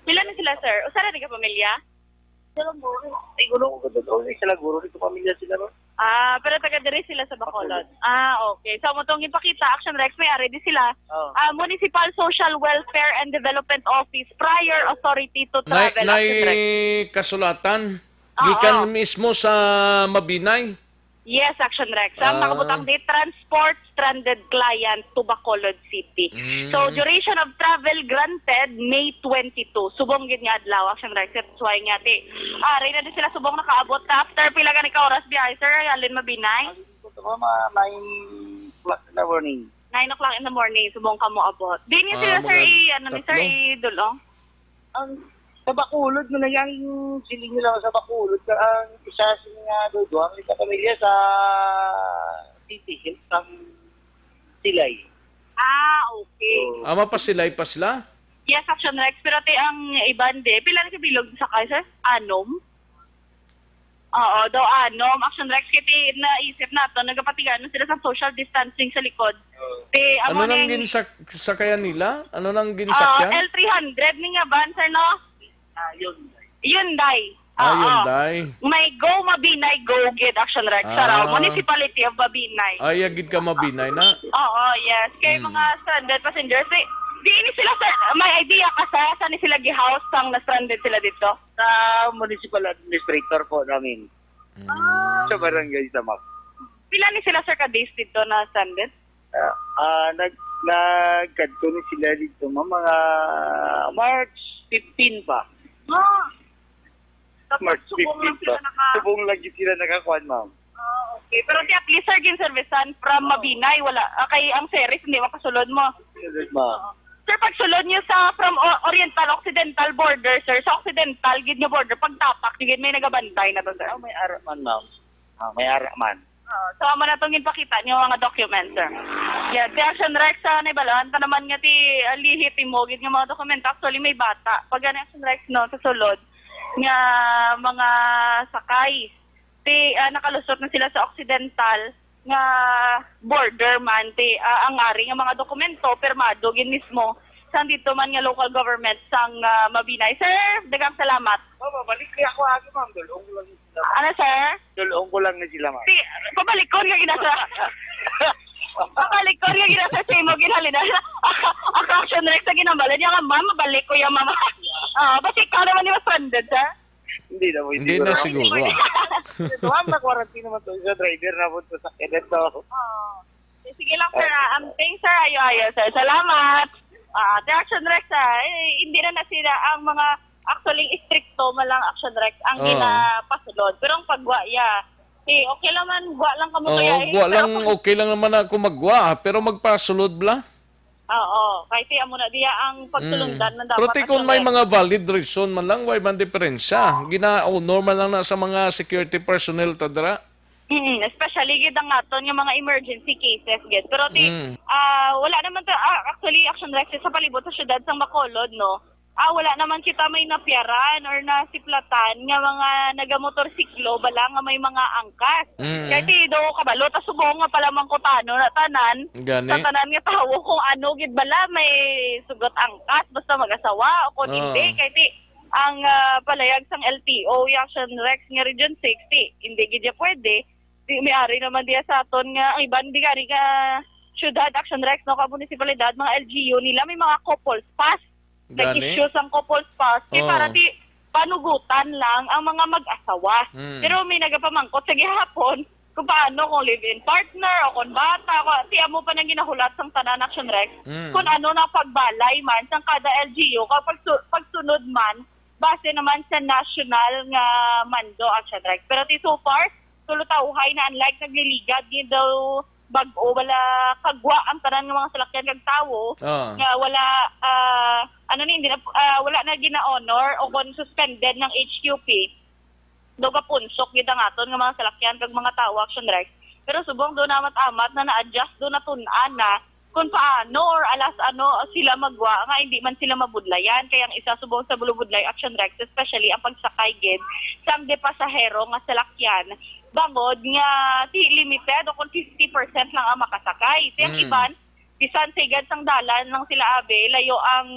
Pila na sila, sir? Usa na ka pamilya? Siguro ko doon sila guro dito pamilya sila ron. Pero taga diri sila sa Bacolod. Okay. So mo tong ipakita Action Rex may ready sila. Municipal Social Welfare and Development Office prior authority to travel. Nay kasulatan gikan mismo sa Mabinay. Yes, Action Rex. Ang nakabutang di transport stranded client to Bacolod City. So, duration of travel granted May 22. Subong gid nga adlaw, Action Rex. That's why nga ti. Ray na din sila subong nakaabot na after pila ka oras biyahe, sir? Alin Mabinay? 9 o'clock in the morning. 9 o'clock in the morning, subong ka mo abot. Di niya sila, sir, ni Sir Idol, Sa Bacolod, mo nagyang siling nila sa Bacolod, ang isa nga doon, ang isa pamilya sa City Hills, ang Silay. Okay. Ama pa sila? Yes, Action Rex. Pero ang iban de, pila na kabilog sa kay, sir? Anom? Oo, daw anom. Action Rex, kaya naisip nato, nagapatigan sila sa social distancing sa likod. Ano nang ginsakayan nila? Ano nang ginsakyan? L300 ni nga ban, sir, no? Hyundai. Hyundai. May Go Mabinay Go Gid Action Rex. Municipality of Mabinay. Ay, agid ka Mabinay na? Oo, yes. Kaya mga stranded passengers, di ini sila, sir, may idea ka saan ni sila gi-house sang na-stranded sila dito? Sa municipal administrator po namin. Sa barangay Samak. Pila ni sila, sir, ka-days dito na stranded? Nagkanto ni sila dito, mga March 15 pa. March 15 pa. Subong lagi sila nakakuan, ma'am. Okay. Pero at least, sir, gin-servicean from Mabinay, wala. Kay ang series, hindi makasulod mo. Sir, pag sulod nyo from Oriental-Occidental border, sir, sa Occidental, gid nyo border, pag tapak, gid may nagabantay na to, sir. May ara man, ma'am. May ara man. So, amo na itong ginpakita nyo mga documents, sir. Yeah, the Action Rex, naibalaan, ta naman nga lihit mo, gid nga mga documents. Actually, may bata. Pag ang Action Rex, no, sa sulod, nga mga sakay, nakalusot na sila sa Occidental, nga border man ang ari nga mga dokumento permado gin mismo sang dito man nga local government sang Mabinay. Sir, daghang salamat. Balik kaya ako agi, ma'am. Dulong ko lang na sila. Ano, sir? Dulong ko lang na sila, ma'am. Pabalikon nga ginasa. Pabalikon nga ginasa sa imo ginhalina. Ako Action Rex sa ginambalad niya nga, ma'am, mabalik ko yung mama. Basta ikaw naman yung stranded, sir? Hindi na siguro. Ma'am, na-quarantine naman to sa driver na po sa kailan to. Sige lang, sir. Thanks, sir. Ayo, sir. Salamat. The Action Rex, hindi na sila ang mga actually stricto malang Action Rex ang ginapasulod. Pero ang pagwa, okay lang man, gwa lang kamo kaya. Gwa lang, okay lang naman ako magwa, pero magpasulod bla. Oo, kahit amo na diya ang pagsulundan na dapat. Pero kung may mga valid reason man lang, why man diferensya? Normal lang na sa mga security personnel tadra. Especially gid ang aton yung mga emergency cases gid. Pero wala naman actually Action Rex sa palibot sa syudad sang Bacolod, no. Wala naman kita may napiaran or nasiplatan nga mga nagamotorsiklo bala nga may mga angkas. Kahit do kabalo ta subong nga pala man kutano na tanan. Sa tanan nga tawo kung ano gid bala may sugot angkas basta mag-asawa o kung hindi kahit ang palayag sang LTO Action Rex nga Region 60 hindi gid pwede. May ari naman diya sa aton nga ang iban di gani ka syudad Action Rex no ka munisipalidad mga LGU nila may mga couples pass. Nag-issue sang couples pass para panugutan lang ang mga mag-asawa. Pero may nagapamangkot sa gihapon kung paano kung live-in partner o kung bata. Tiyan mo pa nang ginahulat sang tanan Action Rex kung ano na pagbalay man sang kada LGU kapag pagsunod man base naman sa national nga mando Action Rex. Pero so far, tulutauhay na unlike nagliligad din daw bag-o wala kagwa ang tanan ng mga salakyan kag tawo nga wala wala na gina-honor o kon suspended ng HQP do kapunsok gid ang aton nga mga salakyan kag mga tawo Action Rex. Pero subong do namat-amat na na-adjust do natun-an na kung paano or alas sila magwa nga hindi man sila mabudlayan kaya ang isa subong sa bulubudlay Action Rex especially ang pagsakay gid sang de pasahero nga salakyan bangod nga limited o kung 50% lang ang makasakay. Ang iban bisan sigad sang dalan lang sila abe layo ang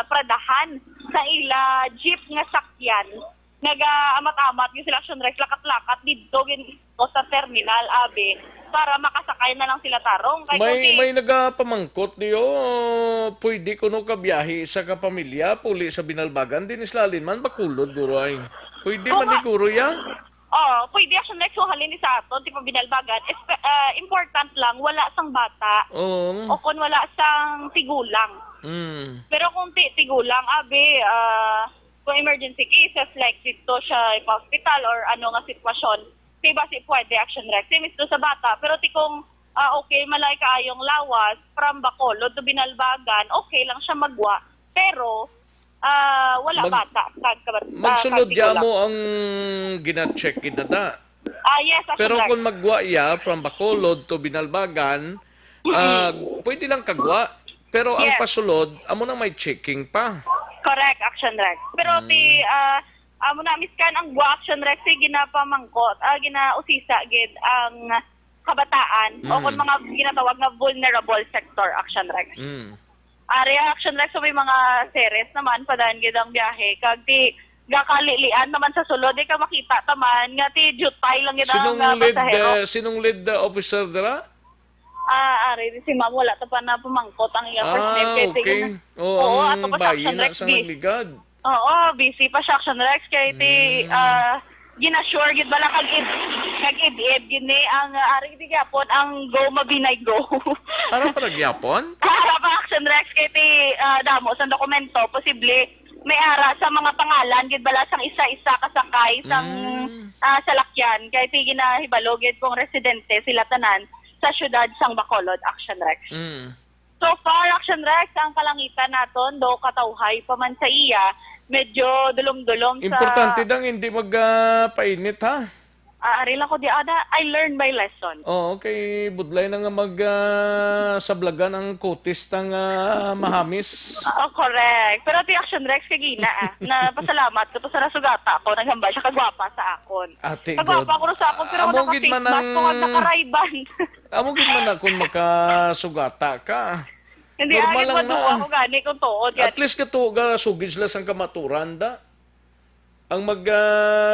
pradahan sa ila jeep nga sakyan amat-amat yung sila Action Rex lakat-lakat dito sa terminal abe para makasakay na lang sila tarong. May nagapamangkot diyo, pwede ko no kabiyahe sa kapamilya, puli sa Binalbagan, din islalin man, Bacolod, guray. Pwede man ni guro yan? Pwede Action Rex so halin sa aton, tipo Binalbagan. Important lang, wala sang bata. O kung wala sang tigulang. Pero kung tigulang, kung emergency cases like dito siya hospital or ano nga sitwasyon, basi pwede Action Rex. Misto sa bata. Pero kung okay, malay kaayong lawas from Bacolod to Binalbagan, okay lang siya magwa. Pero Wala bata. Magsunod ya mo ang gina-check idada. Yes, Pero Rex. kung magwa ya from Bacolod to Binalbagan, pwede lang kagwa. Pero ang Yes. pasulod, amo na may checking pa. Correct, Action Rex. Pero amo na miskan ang gwa Action Rex ginapamangkot, ginausisa gid ang kabataan o kung mga ginatawag na vulnerable sector Action Rex. Area Action Rex so may mga series naman padayon gid ang biyahe kag ti gakalilian naman sa sulod di ka makita taman nga ti jutay lang gid ang pasahero. Sinong lead officer dira? Ari si Ma'am wala ta pa na pamangkot ang iya first name kay okay. Ang bayi na sa nagligad. Oo, busy pa siya Action Rex kay ti ginasure gid bala kag-id gini ang ari ti gyapon ang go mabinay go. Ara pa gyapon? Ara pa Action Rex kay ti damo sa dokumento posible may ara sa mga pangalan gid bala sang isa-isa kasakay sang salakyan kay ti ginahibalo gid kung residente sila tanan sa syudad sang Bacolod Action Rex. So far Action Rex ang kalangitan naton do katawhay pa man sa iya medyo dulom-dulom sa Importante dang hindi magpainit ha. Ari lang ko di ada I learned my lesson. Okay, budlay na nga sablagan ang kutis tang mahamis. Correct. Pero ti Action Rex kagina na pasalamat ko sa nasugata ako naghambal siya kagwapa sa akon. Kagwapa ko sa akon pero naka-face mask ko nakarayban. Amo gid man akong makasugata ka. Hindi agad maduwa ko gani kung tuod. At least katuga sugid sila sang kamaturan da. Ang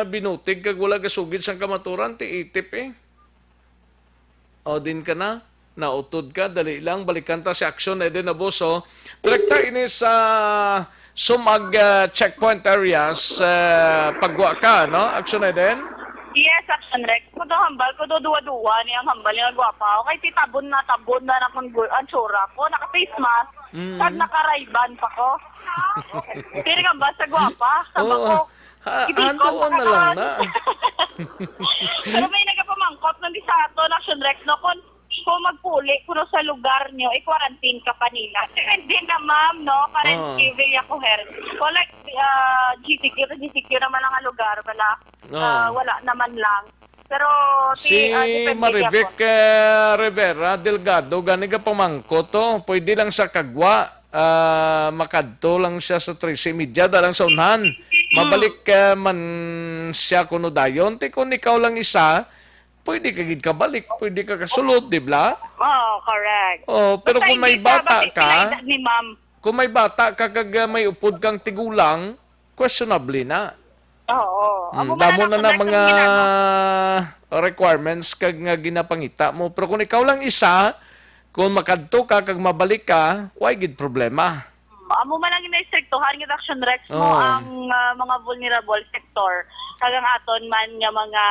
binutig kag wala gasugid sang kamaturan ti itip O din ka na, nautod ka, dali lang balikan ta si Action Eden Abuso. Direkta ini sa Sumag checkpoint areas pagwa ka, no? Action Eden? Yes, Action Rex. Kudo hambal, kudo duwa-duwa niyang hambal niya gwapa. Okay, ti tabon na nakon ang tsura ko, naka-face mask, at naka-rayban pa ko. Tiri ka ba sa gwapa? Sama ko. Antuon na lang na. Pero may nagapamangkot ng di sa ato, Action Rex, no? Kung magpuli, kuno sa lugar niyo, i-quarantine ka pa nila. Hindi na, ma'am, no? Currently, very ako her. So, like, GCQ naman ang lugar, wala naman lang. Pero, si Marivic Rivera Delgado, gani ka pamangko to. Pwede lang sa kagwa. Makadto lang siya sa 13:30 dalang sa unhan. Mabalik man siya kuno dayon. Kung ikaw lang isa, pwede ka gid kabalik, pwede ka kasulod, di ba? Correct. Pero kung may bata ka, ni ma'am. Kung may bata ka kag may upod kang tigulang, questionable na. Oo. Damo na mga requirements kag nga ginapangita mo. Pero kung ikaw lang isa, kung makadto ka kag mabalik ka, why gid problema? Amo man ang ina-strictohan ng Action Rex mo ang mga vulnerable sector. Kagang aton man nga mga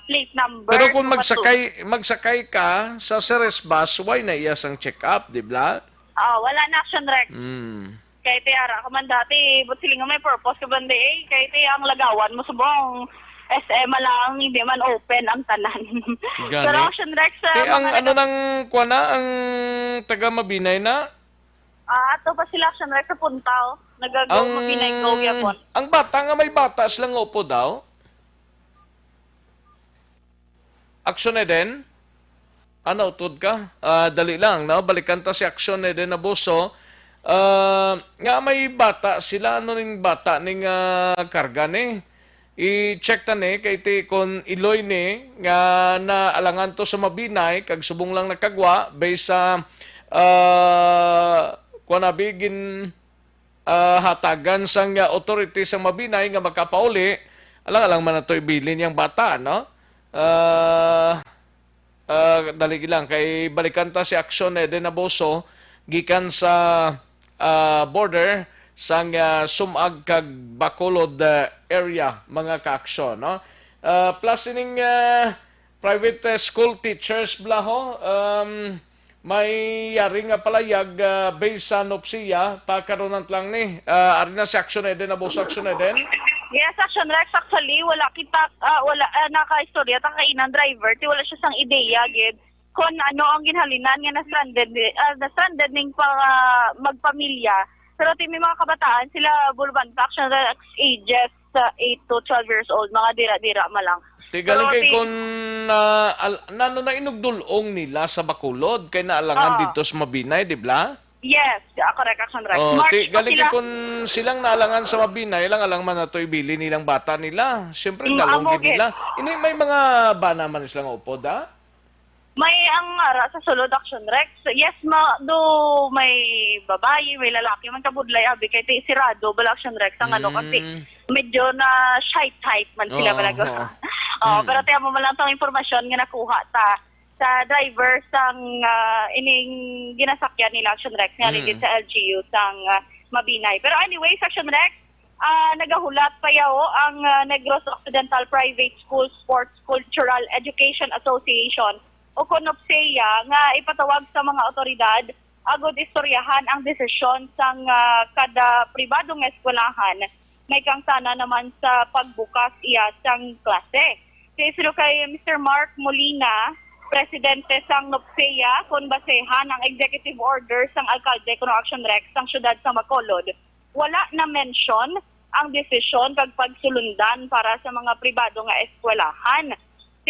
plate number. Pero kung magsakay ka sa Ceres bus, why na iya sang check-up, di ba? Wala na Action Rex. Kaya ti ara ka man dati, but sila nga may purpose ka banda kaya ti ang lagawan mo subong SM lang, hindi man open ang tanan. Pero Action Rex, ang ano nang kuana, ang taga Mabinay na? Ato pa sila Action Rex sa puntaw. Nagagaw Mabinay go yapon. Ang bata nga may bata silang upo daw? Action Eden? Ano, utod ka? Dali lang, no? Balikan ta si Action Eden Abuso. Nga may bata sila, ano ning bata ning karga ni? I-check ta ni, kay ti kon iloy ni, nga naalangan to sa Mabinay, kag subong lang nakagwa, based sa kunabigin hatagan sang authority sa Mabinay nga makapauli, alang man na to ibilin yung bata, no? Dali lang, kay balikan ta si Action Eden Abuso, gikan sa border sang Sumag kag Bacolod area, mga ka-aksyon, no? Plus ining private school teachers blaho, may yari nga palayag based sa NOPSIA, pakaronan lang ni. Ari na si Action Eden Abuso. Action Eden? Yes, Action Rex. Actually, wala kita, naka-istorya, kainan driver, ti wala siya sang ideya, gid. Kung ano ang ginhalinan nga na-stranded ning magpamilya, Pero may mga kabataan, sila bulban pa action ages 8 to 12 years old, mga dira-dira malang. Tigaling kay kung nano na inugdulong nila sa Bacolod, kay naalangan dito sa Mabinay, di ba? Yes, correct, action rec. Galing kay kung silang naalangan sa Mabinay, alang man na ito ibili nilang bata nila. Siyempre, dalawin nila. May mga ba naman silang upod, ha? May ang sa sulod action rec. Yes, may babae, may lalaki, man kabudlay, abi kay sirado, bala action rec, ang kasi medyo na shy type man sila balago. Pero tiyan mo lang itong informasyon nga nakuha sa driver sang ining ginasakyan nila Action Rex nga rigid sa LGU sang Mabinay. Pero anyway, sa Action Rex, nagahulat pa yaw ang Negros Occidental Private School Sports Cultural Education Association o CONOPSEA nga ipatawag sa mga otoridad agod istoryahan ang desisyon sang kada pribadong eskwelahan may kangsana naman sa pagbukas iya sang klase. Sino kay Mr. Mark Molina, Presidente sang NOPSEA, kung basehan ang executive order sang alkalde kuno Action Rex sang syudad sa Bacolod, wala na mention ang desisyon kag pagsulundan para sa mga pribado nga eskwelahan.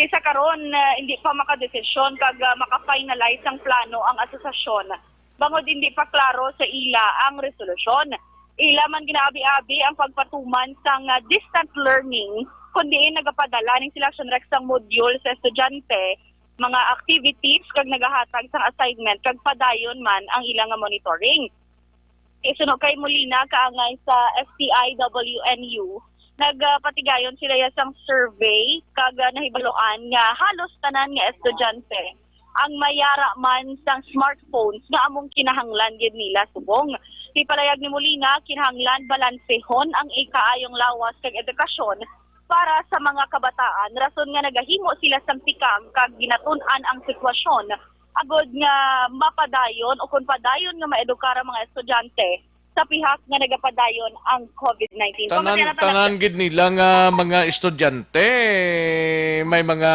Sa karon hindi pa makadesisyon kag maka-finalize ang plano ang asosasyon. Bangod hindi pa klaro sa ila ang resolusyon. Ila man ginaabi-abi ang pagpatuman sang distant learning kundi nagapadala ning sila Action Rex sang module sa estudyante, mga activities kag nagahatag sang assignment kag padayon man ang ilang monitoring. Isuno kay Molina kaangay sa FTIWNU, nagpatigayon sila sang survey kag nahibaloan nga halos tanan nga estudyante ang mayara man sang smartphones nga among kinahanglan gid nila subong. Ipalayag ni Molina kinahanglan balansehon ang ikaayong lawas kag edukasyon para sa mga kabataan, rason nga nagahimo sila sang tikang kag ginatun-an ang sitwasyon agod nga mapadayon o kung padayon nga maedukar ang mga estudyante sa pihak nga nagapadayon ang COVID-19. Tanan gid nila nga mga estudyante may mga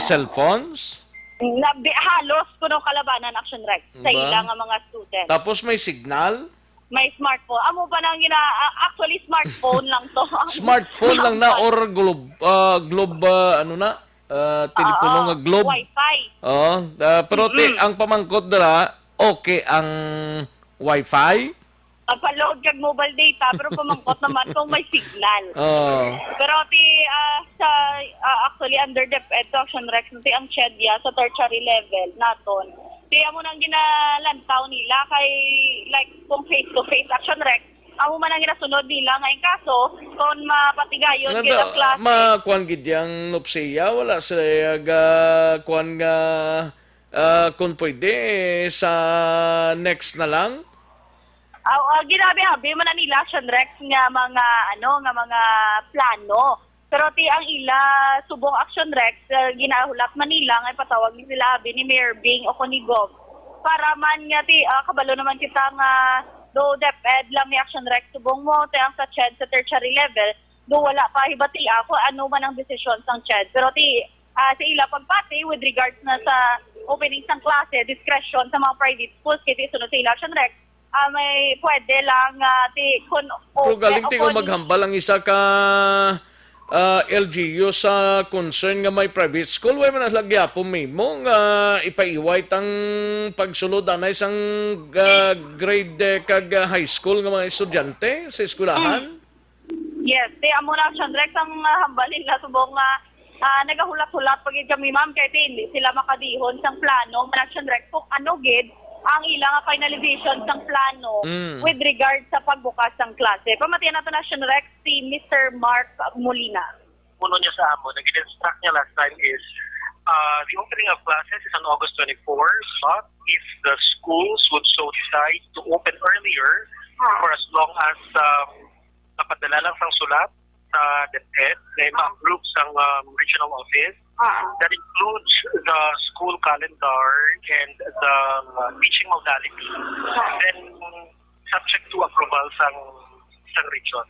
cellphones? Halos kuno kalabanan Action Rex sa ilang nga mga student. Tapos may signal? May smartphone. Amo pa nang actually smartphone lang to. Smartphone lang na or telepono nga globe. Wi-Fi. Pero ang pamangkot dara okay ang Wi-Fi. Paload kag mobile data pero pamangkot naman kung may signal. Pero actually under the Action Rex ang CHEDIA sa tertiary level naton. Kaya mo nang ginalantaw nila kay like kung face-to-face Action Rex, amo man ang ginasunod nila ngayong kaso kung mapatigayon gid ang klase. Makuan gid yang NOPSEA wala sa kuan nga kung pwede sa next na lang. Ginabi-habi man na nila Action Rex nga mga plano. Pero ang ila subong Action Rex ginahulak man nila nga ipatawag ni sila ni Mayor Bing o Conigov para man nga kabalo naman kita nga do DepEd lang ni Action Rex subong mo ang sa CHED sa tertiary level do wala pa hibati ako ano man ang desisyon sang CHED. Pero sa ila pagpati with regards na sa opening sang klase, discretion sa mga private schools kiti sunod sa ila Action Rex may pwede lang kung galing ko maghambal ang isa ka LGU sa concern nga may private school, way man naslagya po mo nga ipaiwait ang pagsulod na isang grade kag high school nga mga estudyante sa eskwelahan? Yes, amo na Action Rex ang hambalin na subong nagahulat-hulat pag kami ma'am kay hindi sila makadihon sang plano man Action Rex kung ano gid ang ilang finalization ng plano with regard sa pagbukas ng klase. Pamatiyan natin na Action Rex si Mr. Mark Molina. Puno niya sa amo, nag-instruct niya last time is the opening of classes is on August 24. But if the schools would so decide to open earlier for as long as napadala lang sang sulat sa DepEd na ma-approve sang regional office. That includes the school calendar and the teaching modality. Then, subject to approval sang region.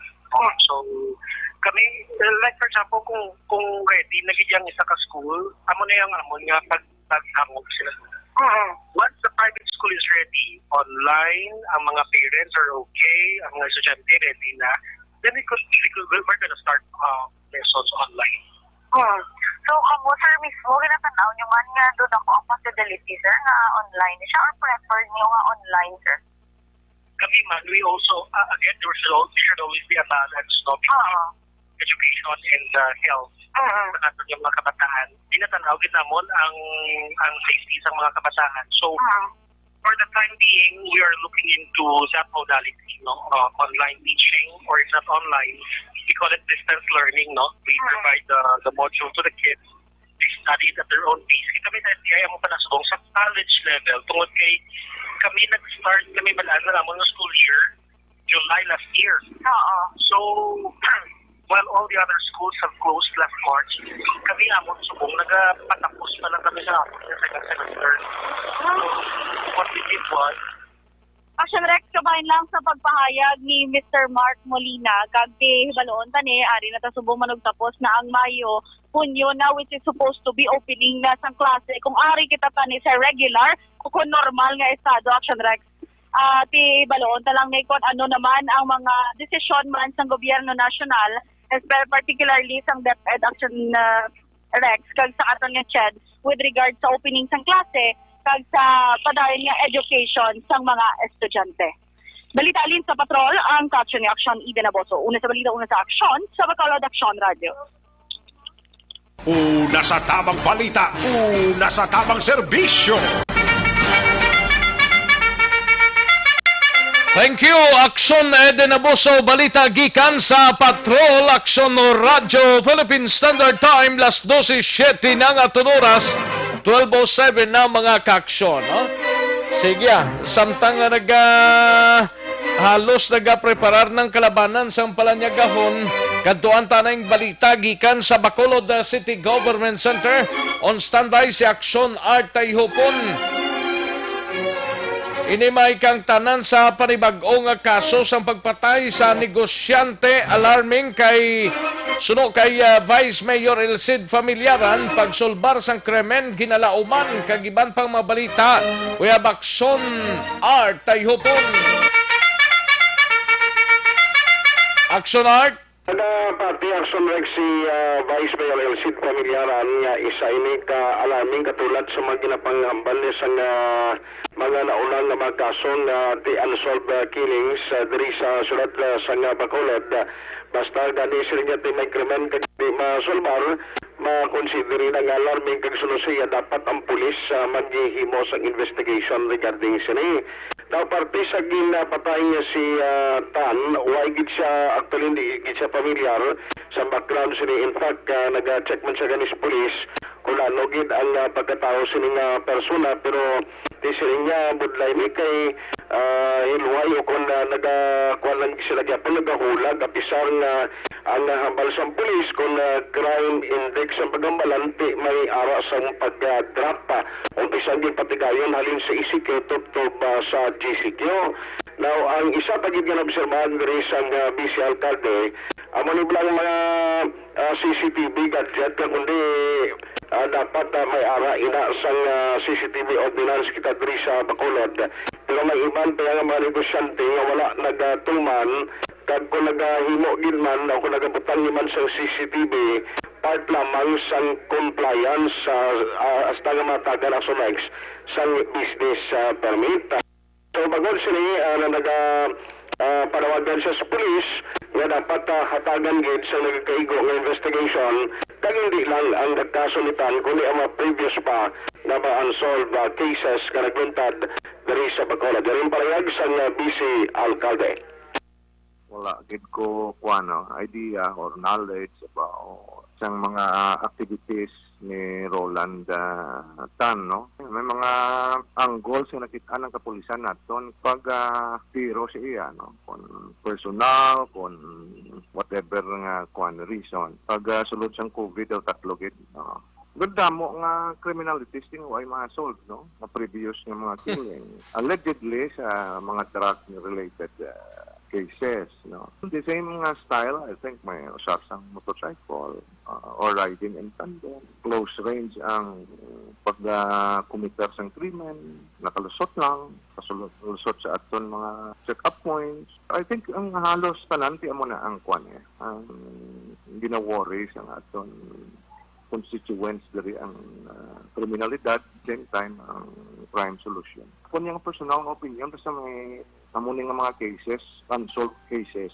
So, kami, like for example, kung ready, nagiging isa ka school, amo na yung amon nga pag-hangog sila. Once the private school is ready, online, ang mga parents are okay, ang mga estudyante ready na, then we're gonna start lessons online. So, sir, mismo, ginatanaw nyo man nga doon ako ang possibility, sir, na online siya or prefer nyo nga online, sir? Kami man, we also, again, there should always be a balance between education and health. Sa ato yung mga kabataan, tinatanaw ginamon ang safety sa mga kabataan. So, for the time being, we are looking into that modality, online teaching, or if not online, we call it distance learning, We provide the module to the kids. They study it at their own pace. Kami sa STI, ang panasubong sa college level, tungod kay kami nag-start, kami malaan na ng school year, July last year. So, while all the other schools have closed last March, kami amon subong nagapatapos pa lang kami sa second semester. So, what we did was, Action Rex, kabahin lang sa pagpahayag ni Mr. Mark Molina, kagdi baloon tani, ari na tasubong manugtapos na ang Mayo, Hunyo na, which is supposed to be opening na sang klase. Kung ari kita tani sa regular, o kung normal nga estado, Action Rex. Ti baloon talang may kung ano naman ang mga desisyon man sa gobyerno nasyonal, particularly sa DepEd Action Rex, kag sa aton nga CHED, with regard sa opening sang klase, kag sa padayon nga education sang mga estudyante. Balita alin sa patrol, ang caption ni Action Eden Aboso. Una sa balita, una sa aksyon, sa Bacolod Action Radio. Una sa tamang balita, una sa tamang serbisyo. Thank you, Action Eden Aboso. Balita gikan sa Patrol Action Radio, Philippine Standard Time, las 12:07 ng atong oras, 12:07 na mga ka-aksyon. Sige, samtang halos nagapreparar ng kalabanan sa palanyagahon, kadtuan tanang balita gikan sa Bacolod City Government Center. On standby si Action Art Tayhopon. Inimay kang tanan sa panibag-ong kaso sa pagpatay sa negosyante, alarming kay Vice Mayor Elcid Familiaran, pagsulbar sang krimen ginalauman, kagiban pang mabalita, Kuya Bakson Art Tayhopon. Action Art? Pati Action Rex si Vice Mayor Elcid Familiaran nga isa ini ka-alarming katulad sa mga ginapanghambal sa mga naunang nga mga kaso na the unsolved killings diri sa sulat sa Bacolod. Basta gani sila nga may krimen kag di masulbar, makonsideri ng alarming kag sunusiya dapat ang pulis maghihimo sa investigation regarding sini. Now, parte sa ginapatay niya si Tan, why gid siya, actually hindi gid siya familiar sa background sini. In fact, nag-check man siya ganis police kung ano gid ang pagkatao sini nga persona, pero di sila niya budlay ni kay hilway o kung nagakuha lang sila gyapon nagahulag, apisar nga ang hambal sa pulis kung crime index ang pagambalan may ara sa pag-drop pa. Umpisang gipatigayon halin sa ECQ tubtob sa GCQ. Now, ang isa pagid nga obserbahan diri sa BC Alcalde, amo ni lang mga CCTV gadget nga kundi dapat may ara ina sang CCTV ordinance kita diri sa Bacolod. Pero may iban pa nga mga negosyante nga wala nagatuman, kag kung nagahimo gid man o kung nagabutang man sa CCTV, part lamang sang compliance hasta nga matagal Action Rex sang business permit. So bagod sini na panawagan siya sa police nga dapat hatagan gid sa nagkaigo nga investigation, kag hindi lang ang nagkasulitan kundi ang mga previous pa na unsolved cases nga nagluntad diri sa Bacolod. Diri parayag sa BC Alcalde. Wala gid ko idea or knowledge about sang mga activities ni Roland Tan, no? May mga anggol sa nakita ng kapulisan naton pag biro siya, no? Kung personal, kung whatever nga reason. Pag sulod sang COVID o tatlo gid, no? Ganda mo nga criminalities ting ay ma-solve, no? Na previous nga mga killing. Allegedly sa mga drug related cases. No? The same style, I think may usar sang motorcycle or riding in tandem. Close range ang pag-committer sang krimen, nakalusot lang, kasusot sa aton mga check-up points. I think ang halos tanan, tiyan mo na ang kwan ang gina-worry sa aton constituents dari ang kriminalidad, same time ang crime solution. Kung yung personal opinion, basta may namuning ng mga cases, unsolved cases,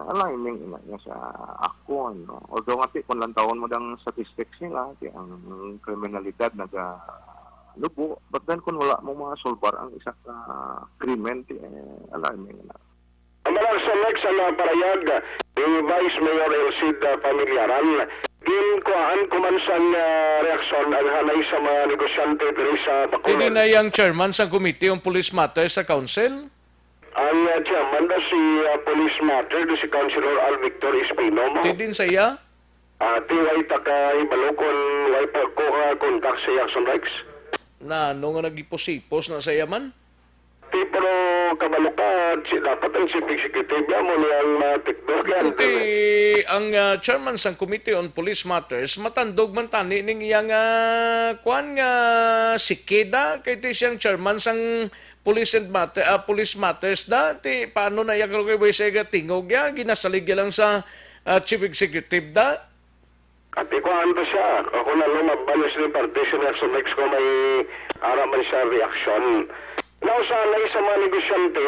aligning ina niya sa ako. No? Although nga kung lang taon mo ng statistics nila, ang kriminalidad lubo, but then kung wala mo mga solvar ang isa ka krimen, aligning ina. Amalang sa next na parayag, ni Vice Mayor Elcid Familiaran, ginkuhaan kumansang reaksyon ang hanay sa mga negosyante diri sa Bacolod. Hindi na yung chairman sa Committee on Police Matters sa Council? Ang chairman na si Police Matter, si Councilor Al Victor Espino mo. Tidin sa iya? Tiway balokon, way pagkuha-kontak sa Jackson Rex. Na, ano nga nag-iposipos na sa yaman? Pero kabalukad, dapat ang chief executive mo niyang tikdok yan. Kuti, ang chairman sa Committee on Police Matters, matandog man tani ning iyang kuan nga sikida, kay ti siyang chairman sang Police Matters da, ti paano na iyang kagawin sa tingog ya, ginasalig lang sa chief executive da. At ikuhaan pa siya, ako na lumabalos ni partition sa next ko may araman siya reaction. Nausanay sa mga negosyante,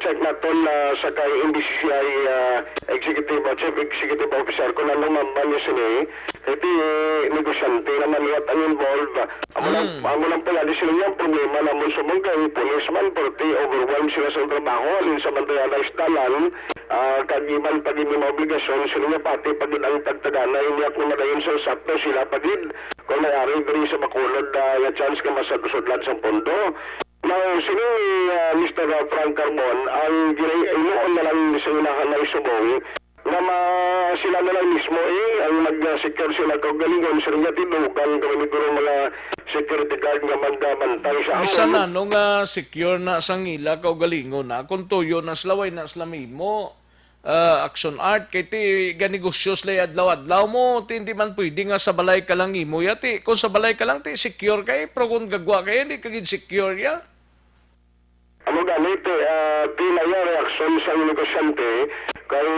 check natin sa kay NBCCI Executive Chief Executive Officer kung anong mambanyo sila iti negosyante naman liwat ang involved. Amo lang pala di sila yung problema naman sumugay policeman porque overwhelmed sila sa trabaho alin sa bantayan na istalan kagiban pagin yung obligasyon sila nga pati pagin ang tagtagana iniyak na madayon sa sakto sila pagin kung mayari diri sa Bacolod yung chance ka masadusudlan sa punto. Now, sino Mr. Frank Carbon, ang inoon na lang sa unahan na isubong, na sila na lang mismo ang mag-secure sila kagalingon sa ringa tinukan kami niguro mga security guard nga magdabantay sa amon. Bisa na nung secure na sang ila kagalingon na, kung tuyo na slaway na slamimo, action art, kay ti ganegosyo slay adlaw-adlaw mo, hindi man pwede nga sa balay ka lang imo yati. Kung sa balay ka lang, ti secure kay, pero kung gagwa kayo, hindi kagid secure ya. Ano ganit, pinaya reaksyon sa negosyante, kay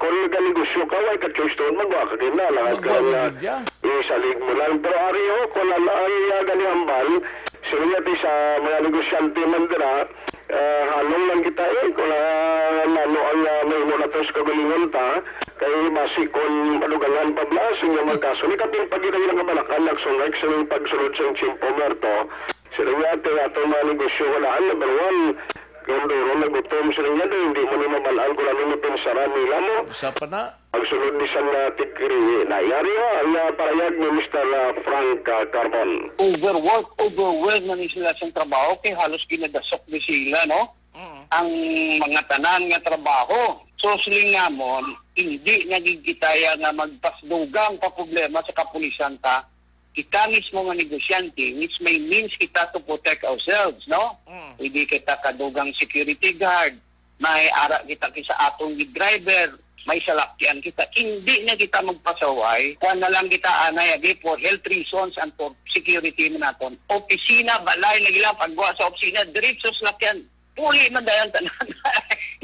kung ganegosyo ka, ay ka-choice doon, magwa ka din na, lahat ka na isalig mo lang. Pero ariyo, kung ay ganihambal, sila sa mga negosyante mandira, halong lang kita kung nano ang may monatos kagalingon ta, kay masikon malugangan pablas, yung magkaso. Ni kapil pag-inay ng kabalakan, nagsunag sa pagsunod sa Chimpo Merto, sila nga ato mga negosyo walaan, number one, kung doon nagutom sila nga doon, hindi mo ni mamalaan kung ano mo pinsaran nila mo. Isa pa na. Pagsunod ni San Tigri, nayari ho, ang parayag ni Mr. Frank Carbon. Overwhelmed na ni sila sa trabaho, kaya halos ginadasok ni sila, no? Ang mga tanan nga trabaho. So, sila nga mo, hindi nagigitaya na magpasdugang pa problema sa kapulisan ta, kita mismo nga negosyante, which may means kita to protect ourselves, no? Hindi kita kadugang security guard, may ara kita kisa atong driver, may salakyan kita. Hindi na kita magpasaway, kung na lang kita anay for health reasons and for security na natin. Opisina, balay na ilang paggawa sa opisina, diretso salakyan. Puli man dayan tanan.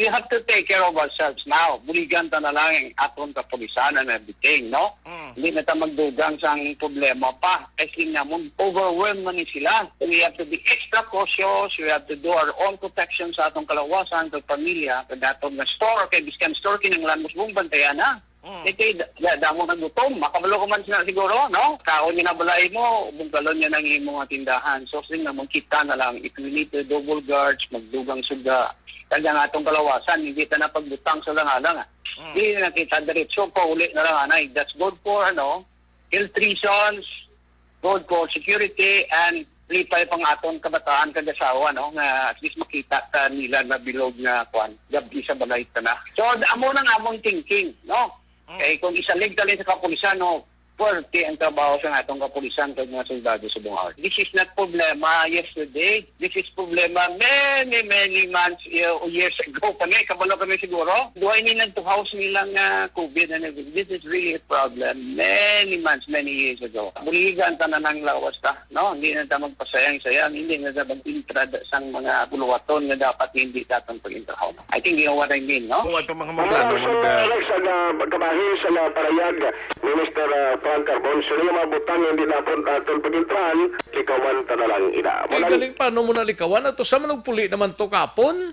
You have to take care of ourselves now. Buligan ta na lang ang atong kapulisan and everything, no? Hindi na ta magdugang sang problema pa. Kasi nga mo, overwhelmed man ni sila. We have to be extra cautious. We have to do our own protection sa atong kalawasan, sa pamilya, kada atong na store, kay biskan store kinanglan mo bantayan na. Kay damo ng gutom, makabalo ko man sila siguro, no? Kaon niya na balay mo, bungkalon niya ng imong tindahan. So, sing na kita na lang, if we need to double guards, magdugang suga, kaya nga atong kalawasan, hindi ta na pagbutang sa langalang. Hindi na kita diretso pa uli na lang, anay. That's good for, health reasons, good for security, and lipay pang atong kabataan kagasawa, no? Nga at least makita ka nila na bilog na kwan, gabi sa balay ta na. So, amo nang among thinking, no? Kaya kung isalig talin sa kapulisan, no, puwerte ang trabaho sa atong kapulisan kag mga soldado sa buong. This is not problema yesterday. This is problema many months or years ago. Kabalo kami siguro. Duay ni to house nilang COVID and everything. This is really a problem many months, many years ago. Buligan ta na ng lawas ta, no? Hindi na ta magpasayang-sayang, hindi na ta mag-intra sang mga buluwaton na dapat hindi datang pag-intrahaw. I think you know what I mean, no? Kung ito mga plano Alex, magkabahin sa parayag ni Mr. Frank Carbon, sila yung mga butang hindi dapat atong pag-intrahan, likawan ta na lang ina. Galing paano mo nalikawan? Ito sa manugpuli naman to kapon?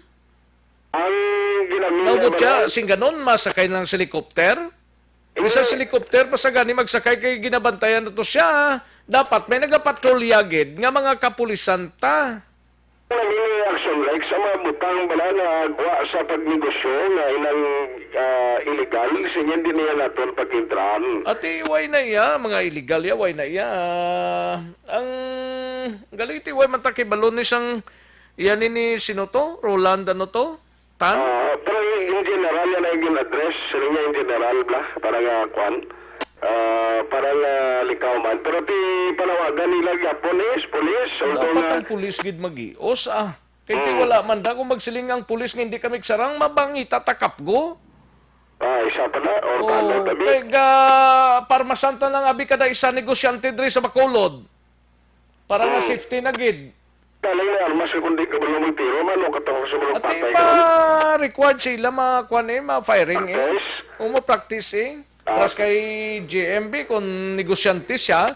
Ang ginamit Naubot siya, sing ganon, masakay lang sa helikopter? Isa sa helikopter, pasagani magsakay kay ginabantayan na to siya. Dapat may nagapatrolyagid nga mga kapulisan ta. Action like sa mga butang bala na gawa sa pagnegosyo na ilang illegal, sinyan din niya natin pag-intrahan. At iway na iya, mga illegal ya, way na iya. Ang galit iway mataki balon ni siyang iyan ni sino to? Roland ano to? Tan? Pero in general yan ay gin-address, sila niya in general ba? Parang kwan. Parang likaw man. Pero ti panawagan nila police. Dapat ang pulis gid mag-ios Kaya wala man da kung magsiling ang pulis nga hindi kami sarang mabangi tatakap go. Isa pa na. Or Pega parmasanta lang abi kada isa negosyante diri sa Bacolod. Para nga safety na gid. Talang na armas kundi ka ba magtiro man o katong sa mga patay ka. Required sila ma-firing o ma-practice Tapos kay GMB, kung negosyante siya,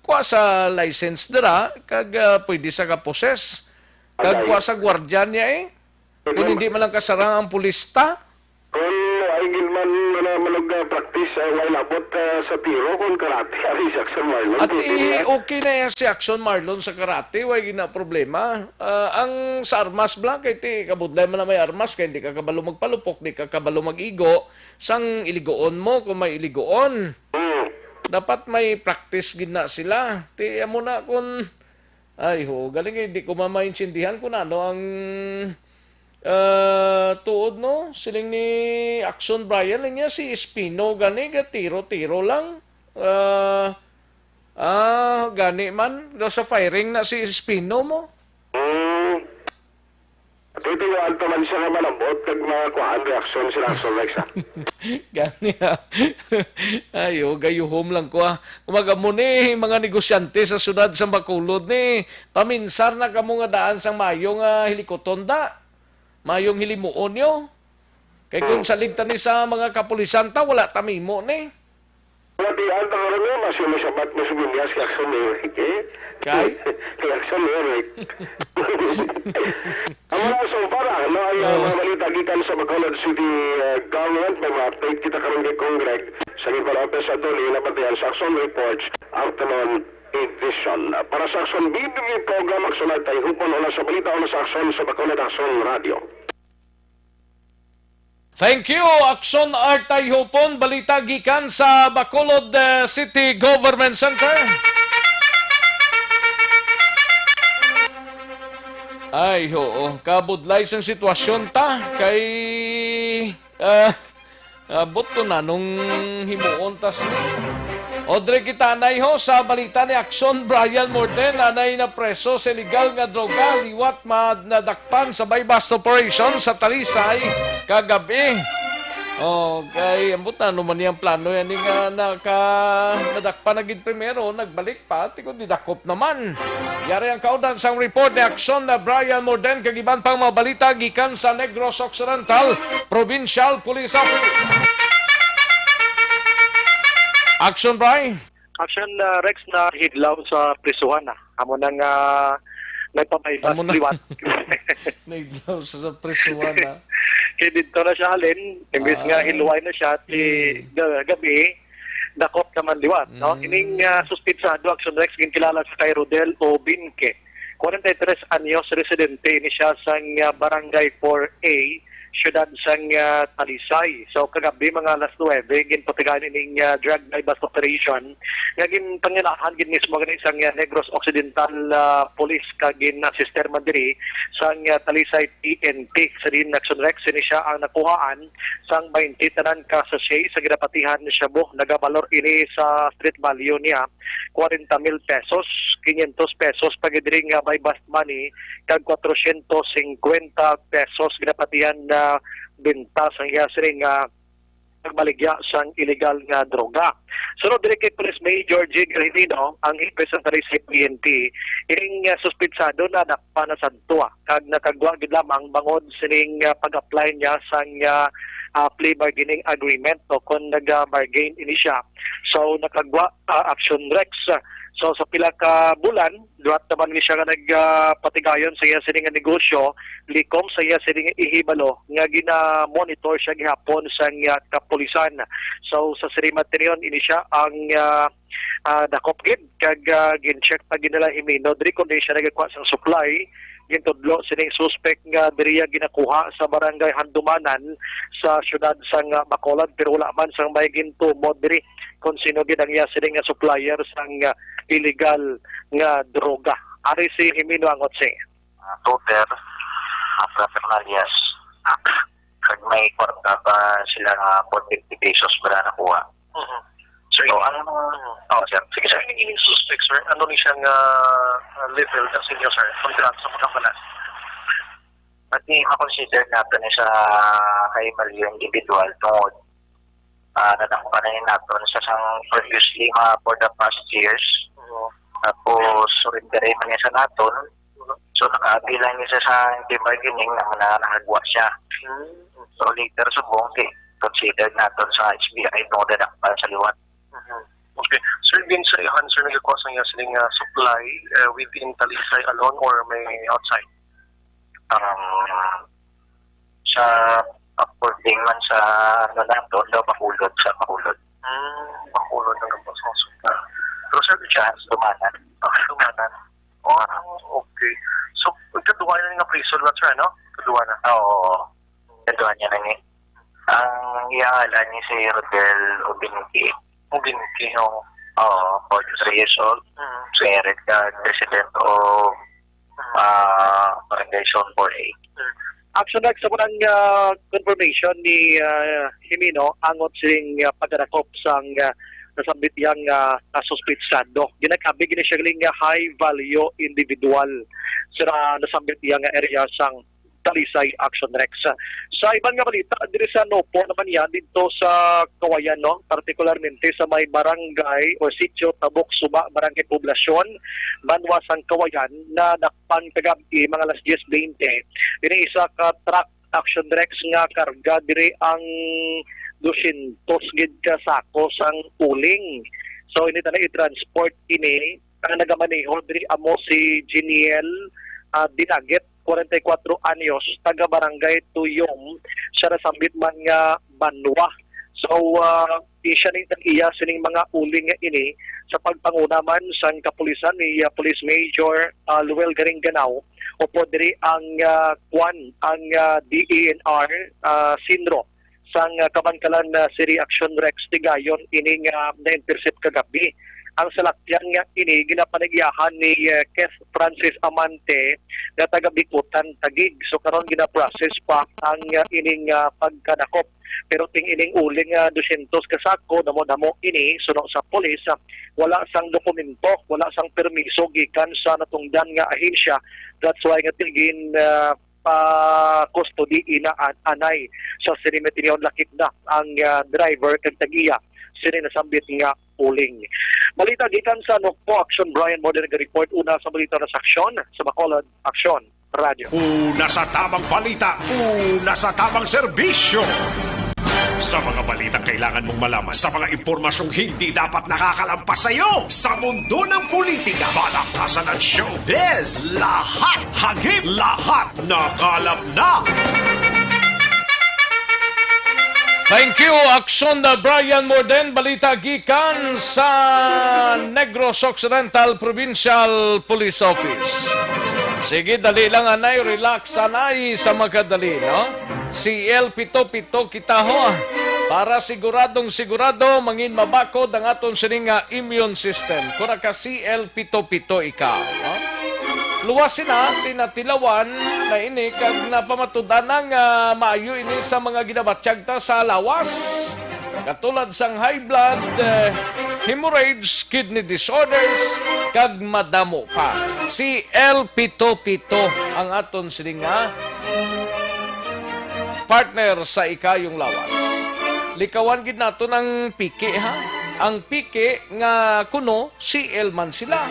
kuha sa license dira, kag pwede sa kaposes. Kag kuha sa gwardiyan niya Kung hindi man lang kasarang ang pulista. Kung ay man practice, wala labot sa tiro, kung karate, ay si Action Marlon. At okay na yan si Action Marlon sa karate, wala gina problema. Ang sa armas blank, kaya kabudlay mo na may armas, kaya hindi ka kabalo magpalupok, hindi ka kabalo mag-igo, sang iligoon mo kung may iligoon. Dapat may practice gina sila. Tiya mo na kung, galing hindi ko mamaintindihan kung ano ang tuod no siling ni Action Brian lang niya si Espino gani tiro-tiro lang gani man sa firing na si Espino mo titiwaan to man siya nga malambot kag mga kuhaan reaksyon sila Action Rex gani gayuhom lang ko umaga mo ni mga negosyante sa syudad sa Bacolod ni paminsar na kamo nga daan sang mayong helikotonda mayong hilimuon nyo. Kaya kung saligtan ni sa mga kapulisan ta, wala tamimo ni. Wala di ang tangaran nyo, masimusabat mo suminyas kay Action Eric Kay? Kay Action Eric. Ang mga para, ay mga balita gikan sa Bacolod City Government, may mga update kita karon kay Congreg sa Gipalapes sa Duli na batayan sa Action Reports, afternoon edition. Para sa Action BBB program, magsunod tayo hupon una sa balita una sa Action sa Bacolod Action Radio. Thank you, Action Artay Hupon. Balita gikan sa Bacolod City Government Center. Kabudlay sa sitwasyon ta. Kay, buto na nung himuon tas ni. Audrey Kitanay sa balita ni Action Brian Morden, anay na preso sa illegal nga droga, liwat nadakpan sa bypass operation sa Talisay kagabi. Kay ambot na naman yung plano yan nga nadakpan na gid primero, nagbalik pa, tikod didakop naman. Yari ang kaudan sang report ni Action na Brian Morden, kagiban pang mga balita gikan sa Negros Occidental Provincial Police Office. Action, Brian. Action, Rex, na hidlaw sa prisuhan na. Amo nang nagpapaybas liwat. Nahidlaw sa prisuhan na. Kaya dito na siya halin, imbis nga hiluway na siya, gabi, dakop naman liwat. No? Ining suspitsado, Action Rex, ginkilala sa kay Rodel Obinke. 43 anyos residente ni siya sa Barangay 4A syudad sang Talisay. So kagabi mga alas 9 ginpatigan ining drug buy-bust operation nga ginpanginahan gid mismo gani sang Negros Occidental Police kag gin-assister man diri sang Talisay PNP. Sa din Action Rex ini siya ang nakuhaan sang 20 tanan ka sachet sa ginapatihan ni Shabu. Nagabalor ini sa street value niya 40,000 pesos, 500 pesos pag diri nga buy-bust money kag 450 pesos ginapatihan na benta sa iya siring nagbaligya sang illegal nga droga. Sunod diri kay Police Major J. Garino, ang hipes sa Talisay PNP, ining suspitsado na nakpa na sadto kag nakagwa gid lamang bangod sining pag-apply niya sang plea bargaining agreement o kung nag-bargain ini siya. So nakagwa Action Rex. So sa pila ka bulan, duhat naman ni siya nga nagpatigayon sa iya sining negosyo, likom sa iya sining ihibalo nga gina-monitor siya gihapon sa kapulisan. So sa serimaterion ini siya ang dakop gid kag gin-check pa ginala himino diri kun siya nagakuha sang supply gintudlo sining suspect nga diriya ginakuha sa barangay Handumanan sa syudad sang Bacolod pero wala man sang may gintumo diri kung sino gid ang iya sining supplier sang illegal nga droga. Ari si Himino Angotse. Toter, Fernalias, kag may kwarta pa sila nga 450 pesos para nakuha. Sir, so, sir. Sige, sir. Ining suspect, sir, ano ni siyang level ng senior, sir, kontrato sa pagkapalas? At i-consider natin sa kay Mario individual tungod nadangpanan natin sa sang previously for the past years. Tapos surrender man niya sa naton. So nakaabilan niya sa bargaining na nakagwa siya. So later subong consider natin sa HBI no dadakpan sa liwat. Okay. Sir, din sa ihan, sir, nagkakuha sa niya siling supply within Talisay alone or may outside? Sa according man sa ano natin, daw Bacolod sa Bacolod. Bacolod ng gabas ng supply. Pero sir, chance dumanan. Dumanan. Okay. So, kaduwa na nga prison na, sir, no? Kaduwa na? Oo. Kaduwa niya na niya. Ang iyangalan niya si Rodel Obinki. Obinki, no? Oo, 43 years old. Married ka, resident of Barangay Zone 4A. Action Rex, sa munang confirmation ni Himino, angot siling pagdadakop sang nasambit yang suspitsado. Ginagkabi gini siya galing high value individual sa nasambit yang area sang Talisay Action Rex. Sa ibang nga balita, diri sa Nopo naman yan dito sa Kawayan, no? Partikularmente sa may barangay o sitio Tabok Suba, Barangay Poblasyon, Banwasang Kawayan na nakpan kagabi mga alas 10:20. Diri isa ka truck Action Rex nga karga diri ang 200 gid ka sako sang uling. So ini na i-transport ini ang nagamaneho diri amo si Geniel Dinagit, 44 anyos, taga Barangay Tuyong, siya nasambit man nga Banwa. So siya ning iya sining mga uling nga ini sa pagpanguna man sang kapulisan ni Police Major Luel Garinganao opo diri ang ang DENR Sinro sang kabankalan na si Action Rex Tigayon ining na-intercept kagabi. Ang salakyan nga ini ginapanagyahan ni Keith Francis Amante na taga Bikutan Tagig. So karon gina-process pa ang ining pagkanakop. Pero ting ining uling 200 kasako damo-damo ini suno sa pulis, wala sang dokumento, wala sang permiso gikan sa natungdan nga ahensya. That's why nga tigin pa-custody ina anay sa sinimeteryon lakip na ang driver kag tagiya sini nasambit nga uling. Balita gikan sa Nokpo Action, Brian Modern report una sa balita na sa Action sa Bacolod Action Radio. Una sa tamang balita, una sa tamang serbisyo. Sa mga balitang kailangan mong malaman, sa mga impormasyong hindi dapat nakakalampas sa iyo, sa mundo ng politika, balakasan at showbiz, lahat hagip, lahat nakalap na. Thank you, Action na Brian Morden. Balita gikan sa Negros Occidental Provincial Police Office. Sige, dali lang anay, relax anay sa makadali, no? Si L77 kita ho, para siguradong sigurado mangin mabakod ang aton sining immune system. Kura ka si L77 ikaw, no? Luwasin na, tinatilawan na ini kag napamatudan ng maayo ini sa mga ginabatsyag ta sa lawas. Katulad sang high blood, hemorrhage, kidney disorders, kag madamo pa. Si L77 ang aton sininga partner sa ikayong lawas. Likawan gid nato ng piki ha. Ang piki nga kuno si L man sila.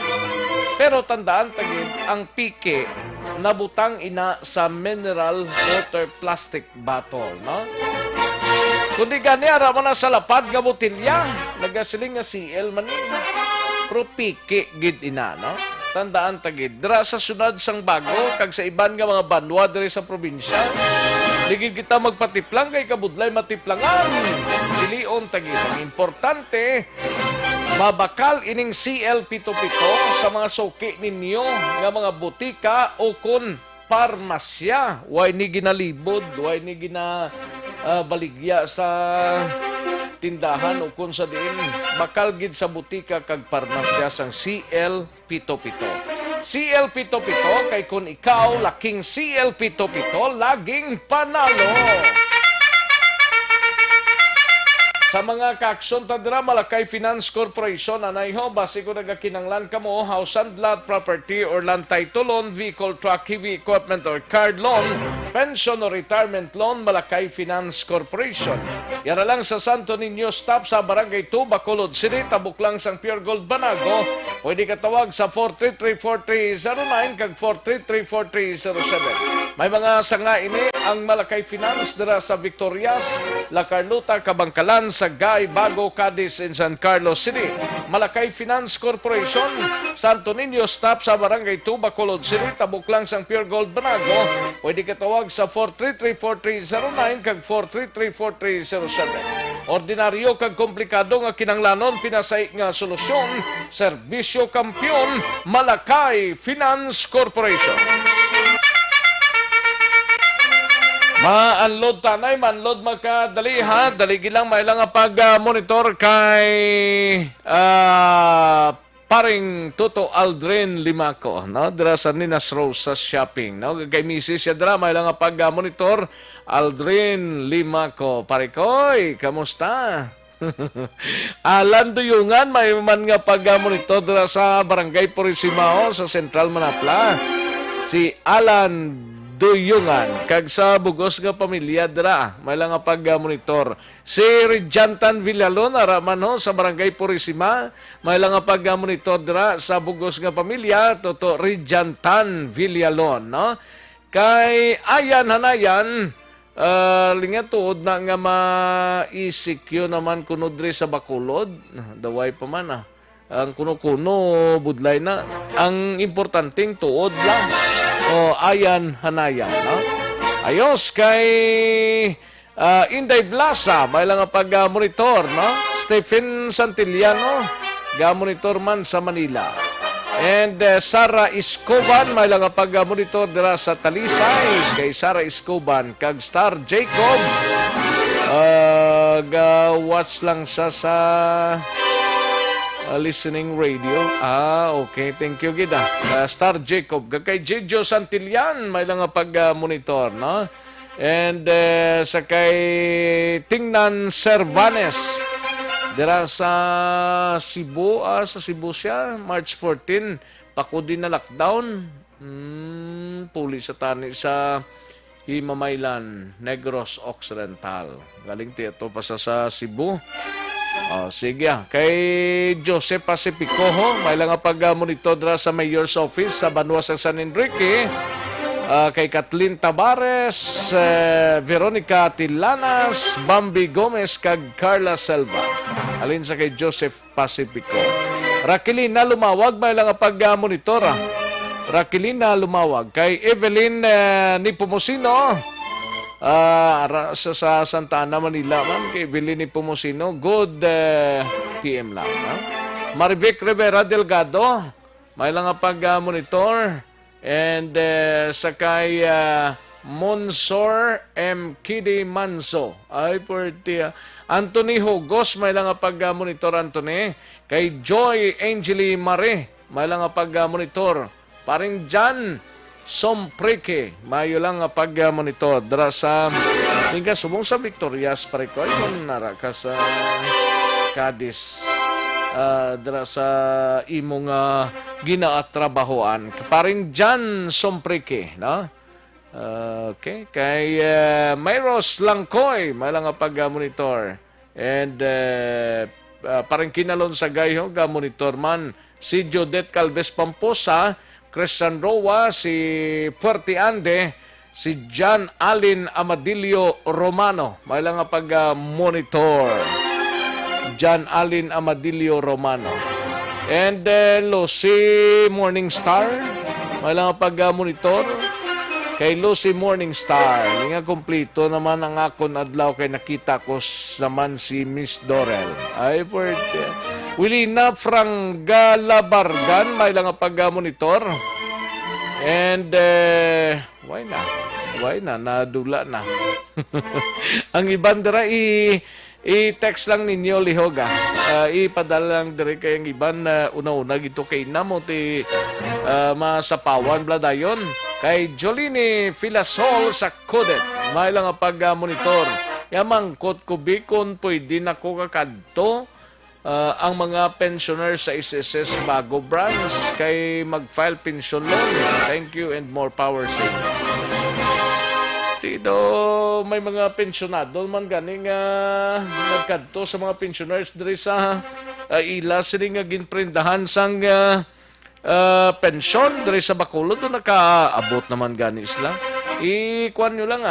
Pero tandaan tagid ang piki nabutang ina sa mineral water plastic bottle, no? Kundi gani ara mo na sa lapad nga botilya, nagasiling nga CL man ni. Pero piki gid ina, no? Tandaan tagid dira sa sunod sang Bago kag sa iban nga mga banwa diri sa probinsya. Digid kita magpatiplang kay kabudlay matiplangan. Dilion tagid ang importante mabakal ining CL77 sa mga suki ninyo nga mga butika o kun parmasya. Way ni ginalibod, way ni baligya sa tindahan o kung sa diin bakal gid sa butika kag parmasya sang CL77. CL77 kay kung ikaw laking CL77 laging panalo. Sa mga kaakson tadra Malakay Finance Corporation anay ho basi ko nagakinanglan kamo house and lot property or land title loan, vehicle, truck, heavy equipment or card loan, pension or retirement loan, Malakay Finance Corporation. Yara lang sa Santo Niño stop sa Barangay 2 Bacolod City, tabuk lang sang Pure Gold Banago. Pwede ka tawag sa 433-4309 kag 433-4307. May mga sanga ini ang Malakay Finance dira sa Victorias, La Carlota, Kabangkalan, Sagay, Bago, Cadiz, in San Carlos City. Malakay Finance Corporation, Santo Niño stop sa Barangay 2 Bacolod City, tabuk lang sang Pure Gold Banago. Pwede ka tawag sa 433-4309 kag 433-4307. Ordinaryo kag komplikado nga kinanglanon pinasay nga solusyon, serbisyo kampyon, Malakay Finance Corporation. Ma-unload tanay, ma-unload magkadali ha. Daligi lang, may lang pag-monitor kay paring Toto Aldrin Limaco, no? Dira sa Ninas Rosas Shopping, no? Kay Mrs. siya dira, may lang pag-monitor Aldrin Limaco. Parikoy, kamusta? Alan Duyungan, may man nga pag-monitor dira sa Barangay Purisima sa Central Manapla. Si Alan Duyungan kag sa bugos nga pamilya dira may lang nga pag-monitor. Si Rijantan Villalon ara man ho sa Barangay Purisima may lang nga pag-monitor dira sa bugos nga pamilya Toto Rijantan Villalon, no? Kay Ayan Hanayan linga tuod na nga ma-ECQ naman kuno diri sa Bacolod, daway pa man ang kuno-kuno budlay na. Ang importanteng tuod lang. O Ayan Hanayan, no? Ayos kay Inday Blasa, may lang pag-monitor, no? Stephen Santillano, ga-monitor man sa Manila. And Sara Escoban, may lang pag-monitor dira sa Talisay. Kay Sara Escoban, kag Star Jacob, ga-watch lang sa listening radio. Okay. Thank you, Gida. Star Jacob. Kay Jejo Santillan, may lang pag-monitor, no? And sa kay Tingnan Cervanes, dira sa Cebu, sa Cebu siya, March 14, pako din na lockdown. Puli sa tani sa Himamaylan, Negros Occidental. Galing tito pa sa Cebu. Sige kay Joseph Pacifico ho, may lang pag-monitor dra sa Mayor's Office sa Banwa sa San Enrique. Kay Kathleen Tabares, Veronica Tilanas, Bambi Gomez kag Carla Selva. Alin sa kay Joseph Pacifico. Raquelina Lumawag, may lang pag-monitor. Raquelina Lumawag kay Evelyn Nipomucino. Sa Santa Ana, Manila man, kay Evelyn Nipomucino. Good PM lang. Marivic Rivera Delgado, may lang pag-monitor. And sakay Monsor M. Kidi Manso. Ay, pwerte. Anthony Hugos, may lang pag-monitor, Anthony. Kay Joy Angeli Mare, may lang pag-monitor. Paring Jan Somprike, mayo lang pag-monitor. Dara sa, hingga subong sa Victorias, pare ko, ay naraka sa Cadiz. Dara sa imong ginaatrabahoan. Paring Jan Somprike, no? Okay, kay Myros Langkoy, may lang pag-monitor. And parang kinalon sa gayo, ga-monitor man si Jodette Calves Pamposa, Christian Roa, si Puerte Ande, si John Alin Amadilio Romano, may lang pag-monitor. John Alin Amadilio Romano. And Lucy Morningstar, may lang pag-monitor. Kay Lucy Morningstar, nga kompleto naman ang akon adlaw kay nakita ko naman si Miss Dorel. Ay, pwede. Wilina Frangalabargan, may lang pag-monitor. And, why na, nadula na. Ang iban dira, i-text lang ninyo, Lihoga. Ipadala lang dira kay ang iban na una-una gito kay namo ti masapawan bladayon. Kay Jolini Filasol sa Codet, may lang pag-monitor. Yamangkot ko bikon, pwede na ko kakadto ang mga pensioner sa SSS Bago Branch kay mag-file pension loan. Thank you and more power sa inyo. Tito, may mga pensionado man ganing nagkadto sa mga pensioners diri sa ila sining ginprindahan sang pensyon diri sa Bacolod, doon nakaabot naman gani sila. I-kuan nyo lang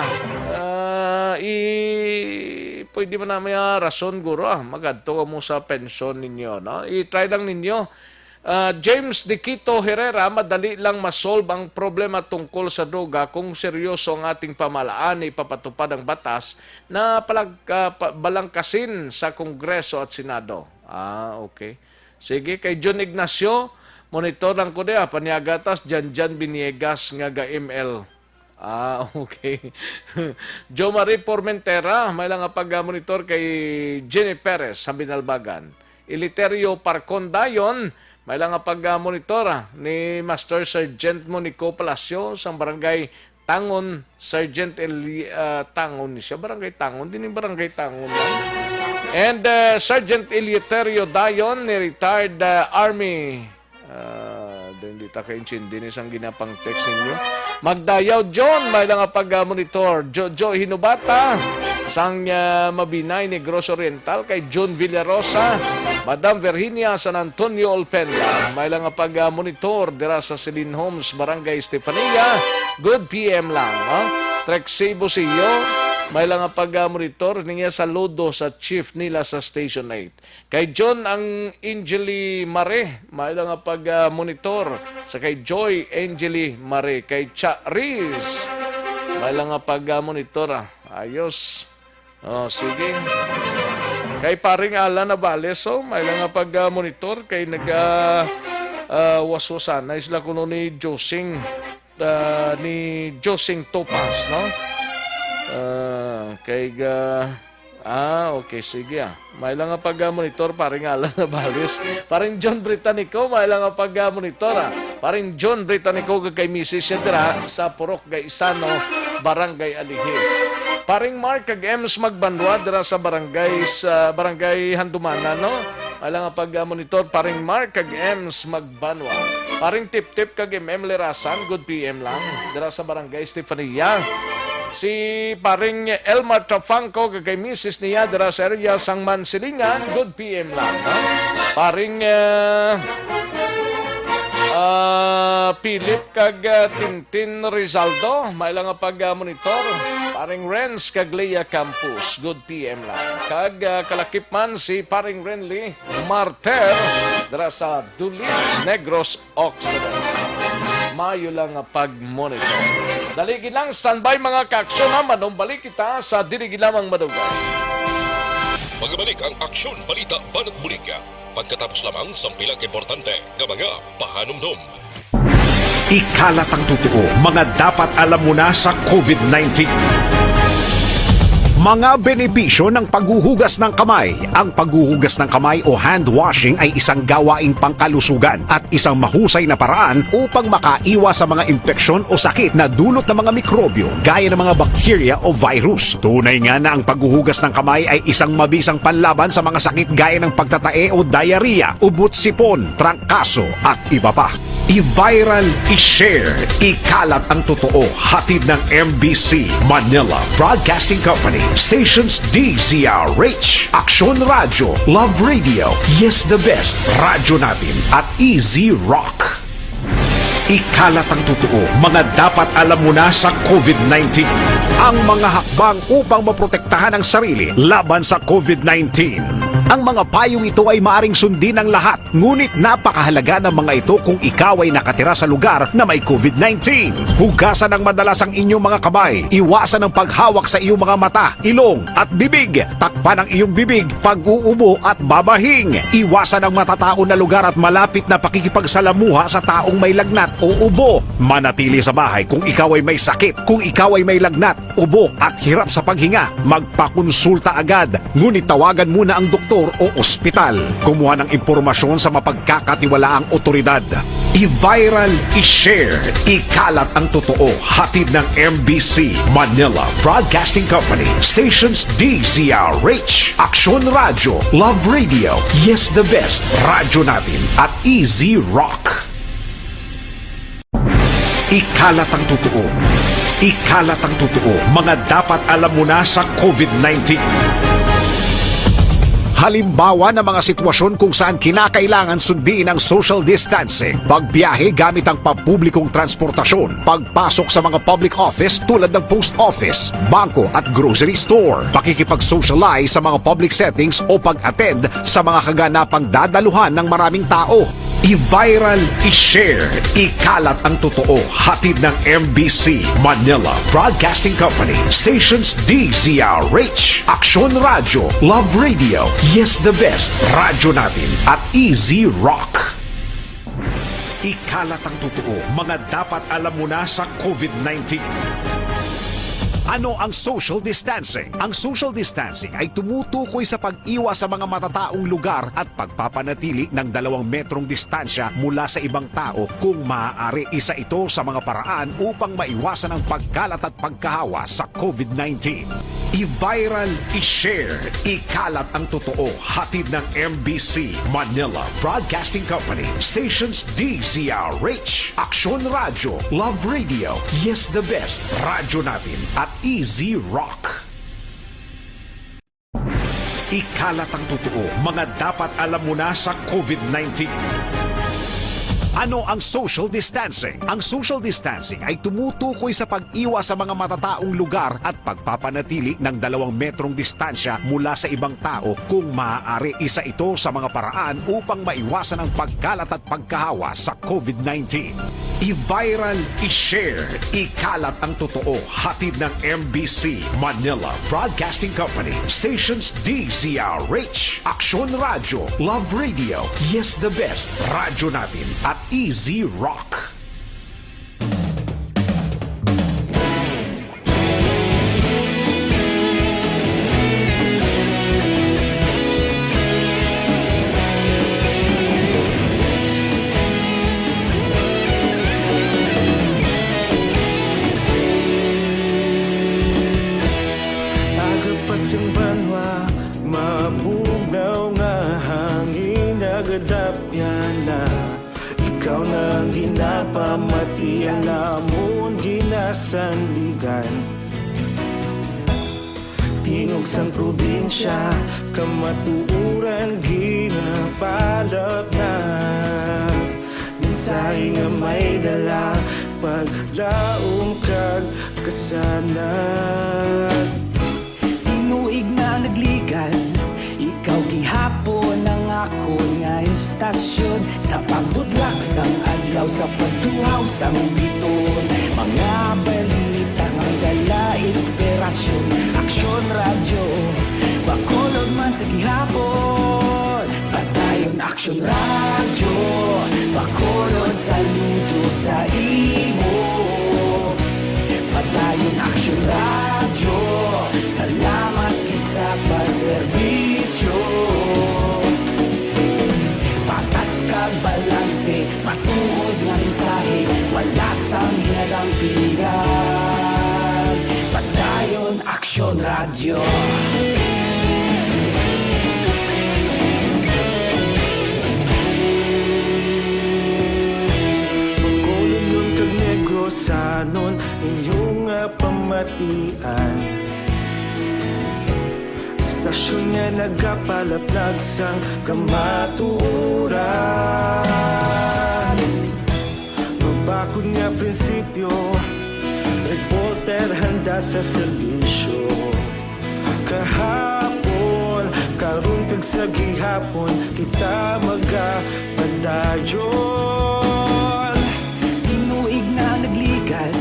pwede man na may rason guro magadto mo sa pensyon ninyo, no? I-try lang ninyo. James Diquito Herrera, madali lang masolve ang problema tungkol sa droga kung seryoso ang ating pamahalaan ipapatupad ang batas na balangkasin sa Kongreso at Senado. Okay. Sige, kay John Ignacio, monitor lang ko diya, paniagatas, Janjan Biniegas nga ga-ML. Okay. Jo Marie Formentera, may lang pag-monitor kay Jenny Perez sa Binalbagan. Iliterio Parcondayon, may lang pag-monitor ni Master Sergeant Monico Palacio sa barangay Tangon, Sergeant Tangon siya, barangay Tangon, din yung barangay Tangon yan. And Sergeant Eleuterio Dayon, ni retired Army. Hindi ta kaintindi ni sang ginapang text ninyo. Magdayaw John, may lang pag-monitor. Jojo Hinubata, sang Mabinay, Negros Oriental, kay John Villarosa, Madam Virginia San Antonio Olpenda, may lang pag-monitor dira sa Celine Homes, Barangay Estefania. Good PM lang. Trexie Busillo, may lang pag-monitor niya sa lodo sa chief nila sa Station 8. Kay John ang Angeli Mare, may lang pag-monitor. Sa kay Joy Angeli Mare. Kay Cha Riz, may lang pag-monitor. Ayos. Sige. Kay paring Alan Navales, may lang pag-monitor. Kay waswasan na isla kuno ni Josing Topaz, no? Okay, sige May lang pag-monitor, paring Alan Navales. Paring John Britannico, may lang pag-monitor. Paring John Britannico kay Mrs. Yadra sa Purok Gaisano, Barangay Alihis. Paring Mark kag Ems Magbanwa dira sa Barangay Handumana, no? May lang pag-monitor, paring Mark kag Ems Magbanwa. Paring Tip-Tip kag Emily Rasan, good PM lang dira sa Barangay Estefania. Si paring Elmar Trafanco kay Mrs. niya dira sa area Sangman Silingan, good PM lang, no? Paring Philip kag Tintin Rizaldo, may lang pag-monitor. Paring Renz kag Leia Campus, good PM lang. Kag kalakip man si paring Renly Marter dira sa Duli, Negros Occident. Mayo lang pag-monitor. Daligin lang, standby mga kaaksyon na manumbalik kita sa Dirigi Lamang Madugay. Magbalik ang Aksyon Balita Banat Bulig. Pagkatapos lamang sa pilang importante ng mga pahanumdum. Ikalat ang totoo, mga dapat alam mo na sa COVID-19. Mga benepisyo ng paghuhugas ng kamay. Ang paghuhugas ng kamay o hand washing ay isang gawaing pangkalusugan at isang mahusay na paraan upang makaiwas sa mga impeksyon o sakit na dulot ng mga mikrobyo gaya ng mga bakterya o virus. Tunay nga na ang paghuhugas ng kamay ay isang mabisang panlaban sa mga sakit gaya ng pagtatae o diarrhea, ubot-sipon, trangkaso at iba pa. I-viral, i-share, ikalat ang totoo. Hatid ng MBC Manila Broadcasting Company, stations DZRH, Aksyon Radio, Love Radio, Yes the Best, Radyo Natin at Easy Rock. Ikalat ang totoo, mga dapat alam mo na sa COVID-19. Ang mga hakbang upang maprotektahan ang sarili laban sa COVID-19. Ang mga payong ito ay maaring sundin ng lahat, ngunit napakahalaga ng mga ito kung ikaw ay nakatira sa lugar na may COVID-19. Hugasan ng madalas ang inyong mga kamay, iwasan ang paghawak sa iyong mga mata, ilong at bibig, takpan ang iyong bibig pag-uubo at babahing, iwasan ang matataon na lugar at malapit na pakikipagsalamuha sa taong may lagnat o ubo. Manatili sa bahay kung ikaw ay may sakit, kung ikaw ay may lagnat, ubo at hirap sa paghinga, magpakonsulta agad, ngunit tawagan muna ang doktor o ospital. Kumuha ng impormasyon sa mapagkakatiwalaang otoridad. I-viral, i-share, ikalat ang totoo. Hatid ng MBC Manila Broadcasting Company, stations DZRH, Aksyon Radio, Love Radio, Yes the Best, Radyo Natin at Easy Rock. Ikalat ang totoo. Ikalat ang totoo, mga dapat alam mo na sa COVID-19. Halimbawa ng mga sitwasyon kung saan kinakailangan sundin ang social distancing, pagbiyahe gamit ang pampublikong transportasyon, pagpasok sa mga public office tulad ng post office, bangko at grocery store, pakikipag-socialize sa mga public settings o pag-attend sa mga kaganapang dadaluhan ng maraming tao. I-viral, i-share, ikalat ang totoo. Hatid ng MBC Manila Broadcasting Company, stations DZRH, Aksyon Radio, Love Radio, Yes the Best, Radyo Natin at Easy Rock. Ikalat ang totoo, mga dapat alam mo na sa COVID-19. Ano ang social distancing? Ang social distancing ay tumutukoy sa pag-iwas sa mga matataong lugar at pagpapanatili ng 2 metrong distansya mula sa ibang tao kung maaari. Isa ito sa mga paraan upang maiwasan ang pagkalat at pagkahawa sa COVID-19. I-viral, i-share, ikalat ang totoo. Hatid ng MBC Manila Broadcasting Company, stations DZRH, Aksyon Radio, Love Radio, Yes the Best, Radyo Natin at Easy Rock. Ikalat ang totoo, mga dapat alam mo na sa COVID-19. Ano ang social distancing? Ang social distancing ay tumutukoy sa pag-iwas sa mga matataong lugar at pagpapanatili ng 2 metrong distansya mula sa ibang tao kung maaari. Isa ito sa mga paraan upang maiwasan ang pagkalat at pagkahawa sa COVID-19. I-viral, i-share, ikalat ang totoo. Hatid ng MBC Manila Broadcasting Company, stations DZRH, Aksyon Radio, Love Radio, Yes the Best, Radyo Natin at Easy Rock. Agapasang banwa, mabugaw nga hangin, agadapyan na. Ikaw nang ginapamatian namon ginasandigan. Tingog sang probinsya, kamatuuran ginapalap na. Minsay nga may dala, paglaom kag kasanat. Tinuig na nagligan, ikaw gihapon ang ako nga istasyon. Sa pagbudlak sang adlaw, sa pagtuhaw sang biton, mga balita ang dala inspirasyon. Aksyon Radio, Bacolod man sa gihapon, patayon Aksyon Radio, Bacolod saludo sa iyo. matuod nga mensahe, wala sang hinadampigan. Padayon Aksyon Radio. Magkulunyon kag negrosanon inyong pamatian. Stasyon nga nagapalaplag sang kamaturan. Mabakod nga prinsipyo, reporter handa sa serbisyo. Kahapon, karong kag sa gihapon, kita magapadayon. Tinuig na nagligan,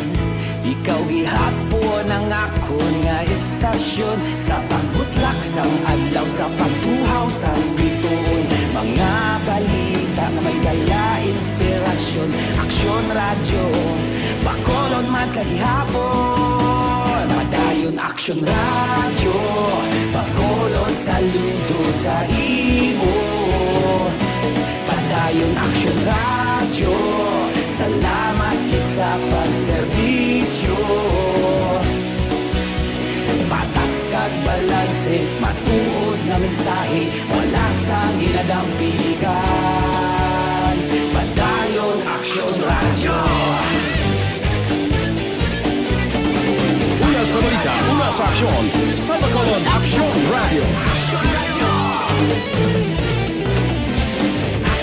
ikaw gihapon ang akon nga istasyon. Sa pagbutlak sang adlaw, sa pagtuhaw sang bituon, mga balita na may dala inspirasyon. Aksyon Radio, Bacolod man sa gihapon. Padayon Aksyon Radio, Bacolod saludo sa imo. Padayon Aksyon Radio, salamat kit sa pagserbisyo. Patas kag balanse, matuod na mensahe, wala sang ginadampigan. Padayon Aksyon Radio. Una sa balita, una sa aksyon, sa Bacolod Aksyon Radio.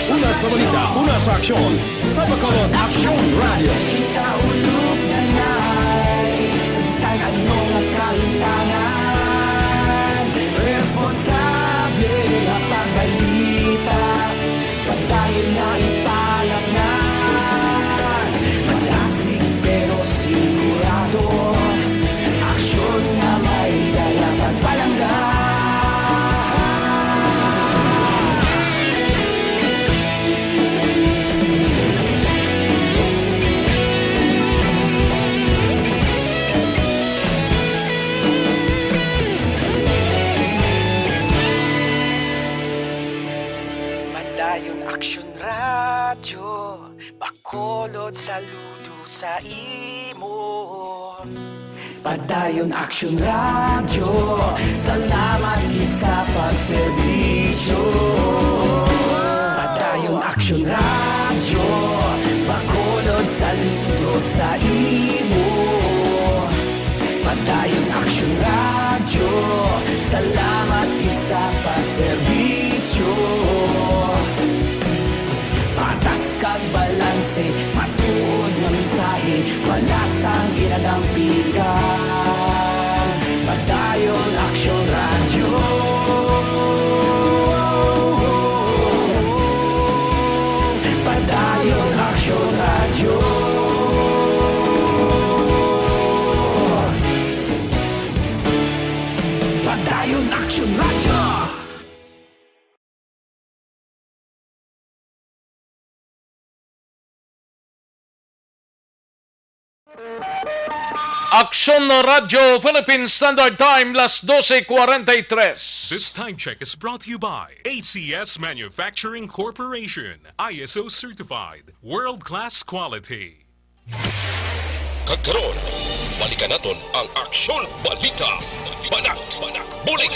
Una sa balita, una sa aksyon, sa Bacolod Aksyon Radio. Ikaulog na na'y sabisan anong nagkahintangan. Responsable na pagbalita, padayon na ipalaknan. Malasig pero sigurado, aksyon na may dala pagpalanggan. Padayon Aksyon Radio, Bacolod saludo sa imo. Padayon Aksyon Radio, salamat kit sa pagserbisyo. Padayon Aksyon Radio, Bacolod saludo sa imo. Padayon Aksyon Radio, salamat kit sa pagserbisyo. Patas kag balanse, matuod nga mensahe, wala sang ginadampigan. Padayon Aksyon Radio. Padayon Aksyon Radio. Padayon Aksyon Radio. Aksyon Radio Philippine Standard Time, las 12:43. This time check is brought to you by ACS Manufacturing Corporation, ISO certified, world-class quality. Kagkaroon, balikan natin ang Aksyon Balita. Banat, bulig.